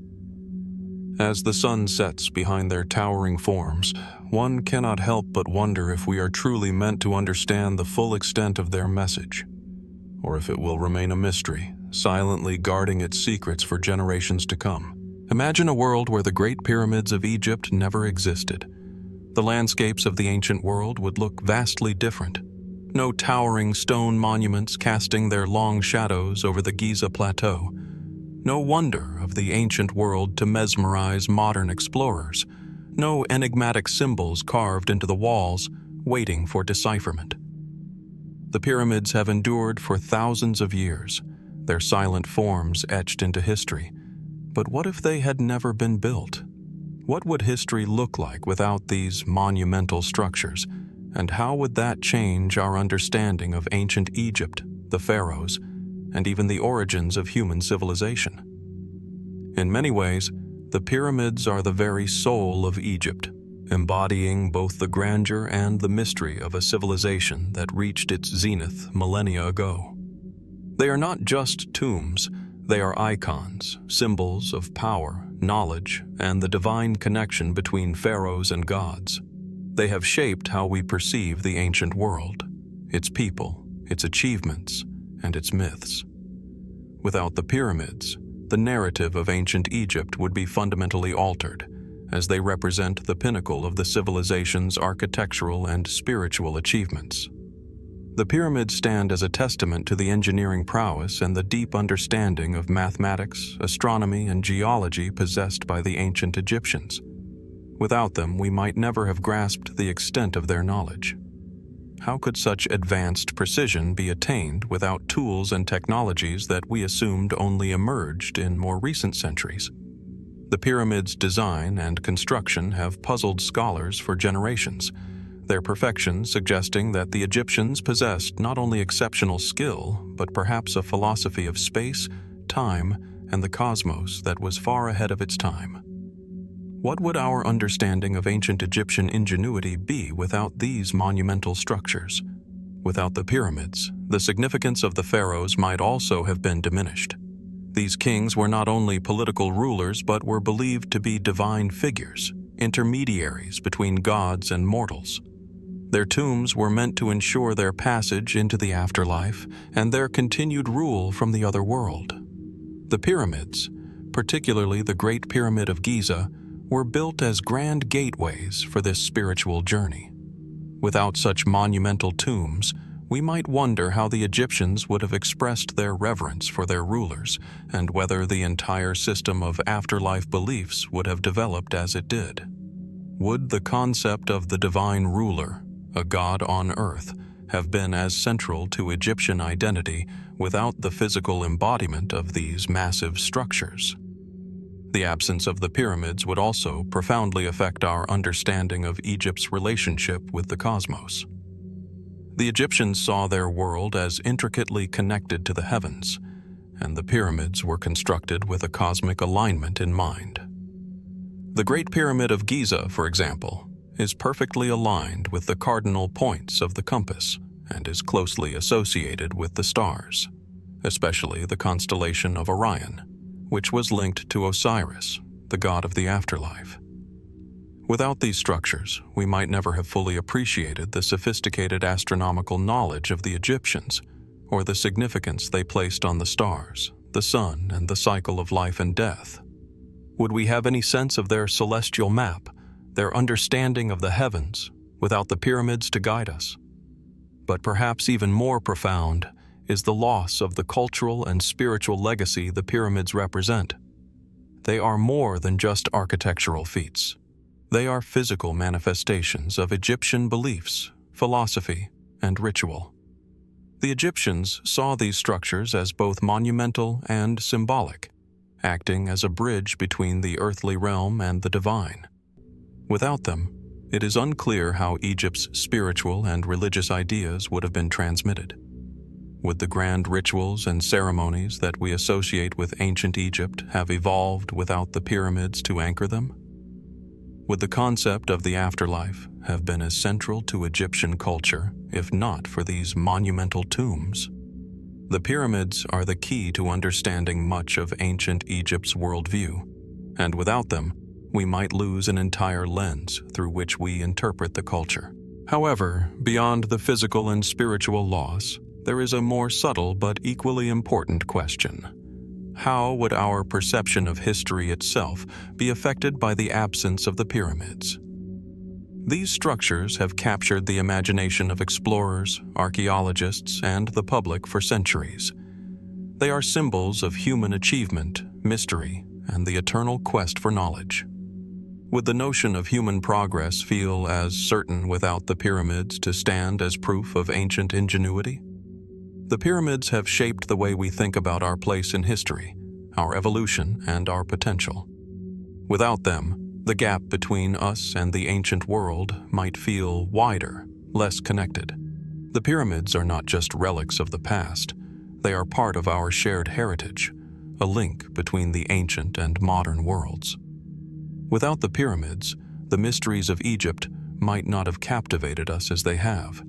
S1: As the sun sets behind their towering forms, one cannot help but wonder if we are truly meant to understand the full extent of their message, or if it will remain a mystery, silently guarding its secrets for generations to come. Imagine a world where the Great Pyramids of Egypt never existed. The landscapes of the ancient world would look vastly different. No towering stone monuments casting their long shadows over the Giza plateau. No wonder of the ancient world to mesmerize modern explorers. No enigmatic symbols carved into the walls, waiting for decipherment. The pyramids have endured for thousands of years, their silent forms etched into history. But what if they had never been built? What would history look like without these monumental structures? And how would that change our understanding of ancient Egypt, the pharaohs, and even the origins of human civilization? In many ways, the pyramids are the very soul of Egypt, embodying both the grandeur and the mystery of a civilization that reached its zenith millennia ago. They are not just tombs, they are icons, symbols of power, knowledge, and the divine connection between pharaohs and gods. They have shaped how we perceive the ancient world, its people, its achievements, and its myths. Without the pyramids, the narrative of ancient Egypt would be fundamentally altered, as they represent the pinnacle of the civilization's architectural and spiritual achievements. The pyramids stand as a testament to the engineering prowess and the deep understanding of mathematics, astronomy, and geology possessed by the ancient Egyptians. Without them, we might never have grasped the extent of their knowledge. How could such advanced precision be attained without tools and technologies that we assumed only emerged in more recent centuries? The pyramids' design and construction have puzzled scholars for generations, their perfection suggesting that the Egyptians possessed not only exceptional skill, but perhaps a philosophy of space, time, and the cosmos that was far ahead of its time. What would our understanding of ancient Egyptian ingenuity be without these monumental structures? Without the pyramids, the significance of the pharaohs might also have been diminished. These kings were not only political rulers but were believed to be divine figures, intermediaries between gods and mortals. Their tombs were meant to ensure their passage into the afterlife and their continued rule from the other world. The pyramids, particularly the Great Pyramid of Giza, were built as grand gateways for this spiritual journey. Without such monumental tombs, we might wonder how the Egyptians would have expressed their reverence for their rulers and whether the entire system of afterlife beliefs would have developed as it did. Would the concept of the divine ruler, a god on earth, have been as central to Egyptian identity without the physical embodiment of these massive structures? The absence of the pyramids would also profoundly affect our understanding of Egypt's relationship with the cosmos. The Egyptians saw their world as intricately connected to the heavens, and the pyramids were constructed with a cosmic alignment in mind. The Great Pyramid of Giza, for example, is perfectly aligned with the cardinal points of the compass and is closely associated with the stars, especially the constellation of Orion, which was linked to Osiris, the god of the afterlife. Without these structures, we might never have fully appreciated the sophisticated astronomical knowledge of the Egyptians, or the significance they placed on the stars, the sun, and the cycle of life and death. Would we have any sense of their celestial map, their understanding of the heavens, without the pyramids to guide us? But perhaps even more profound is the loss of the cultural and spiritual legacy the pyramids represent. They are more than just architectural feats. They are physical manifestations of Egyptian beliefs, philosophy, and ritual. The Egyptians saw these structures as both monumental and symbolic, acting as a bridge between the earthly realm and the divine. Without them, it is unclear how Egypt's spiritual and religious ideas would have been transmitted. Would the grand rituals and ceremonies that we associate with ancient Egypt have evolved without the pyramids to anchor them? Would the concept of the afterlife have been as central to Egyptian culture if not for these monumental tombs? The pyramids are the key to understanding much of ancient Egypt's worldview, and without them, we might lose an entire lens through which we interpret the culture. However, beyond the physical and spiritual loss, there is a more subtle but equally important question. How would our perception of history itself be affected by the absence of the pyramids? These structures have captured the imagination of explorers, archaeologists, and the public for centuries. They are symbols of human achievement, mystery, and the eternal quest for knowledge. Would the notion of human progress feel as certain without the pyramids to stand as proof of ancient ingenuity? The pyramids have shaped the way we think about our place in history, our evolution, and our potential. Without them, the gap between us and the ancient world might feel wider, less connected. The pyramids are not just relics of the past, they are part of our shared heritage, a link between the ancient and modern worlds. Without the pyramids, the mysteries of Egypt might not have captivated us as they have.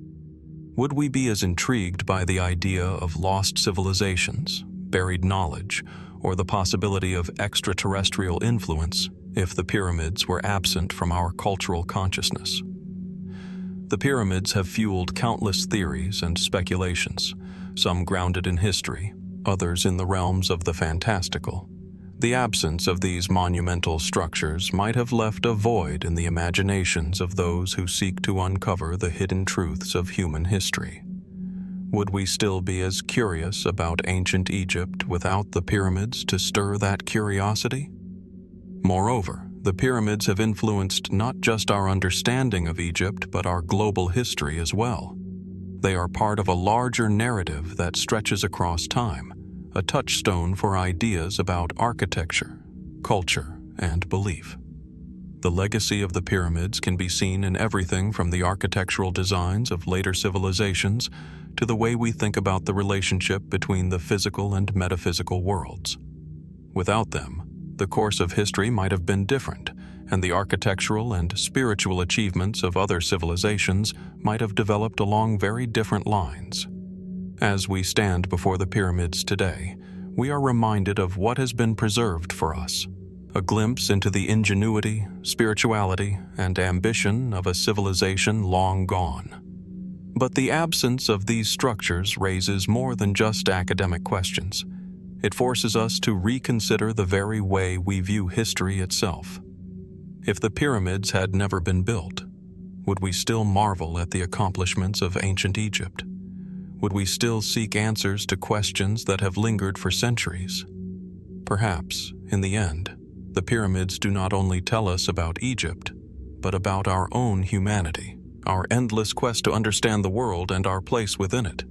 S1: Would we be as intrigued by the idea of lost civilizations, buried knowledge, or the possibility of extraterrestrial influence if the pyramids were absent from our cultural consciousness. The pyramids have fueled countless theories and speculations, some grounded in history, others in the realms of the fantastical. The absence of these monumental structures might have left a void in the imaginations of those who seek to uncover the hidden truths of human history. Would we still be as curious about ancient Egypt without the pyramids to stir that curiosity? Moreover, the pyramids have influenced not just our understanding of Egypt, but our global history as well. They are part of a larger narrative that stretches across time, a touchstone for ideas about architecture, culture, and belief. The legacy of the pyramids can be seen in everything from the architectural designs of later civilizations to the way we think about the relationship between the physical and metaphysical worlds. Without them, the course of history might have been different, and the architectural and spiritual achievements of other civilizations might have developed along very different lines. As we stand before the pyramids today, we are reminded of what has been preserved for us, a glimpse into the ingenuity, spirituality, and ambition of a civilization long gone. But the absence of these structures raises more than just academic questions. It forces us to reconsider the very way we view history itself. If the pyramids had never been built, would we still marvel at the accomplishments of ancient Egypt? Would we still seek answers to questions that have lingered for centuries? Perhaps, in the end, the pyramids do not only tell us about Egypt, but about our own humanity, our endless quest to understand the world and our place within it.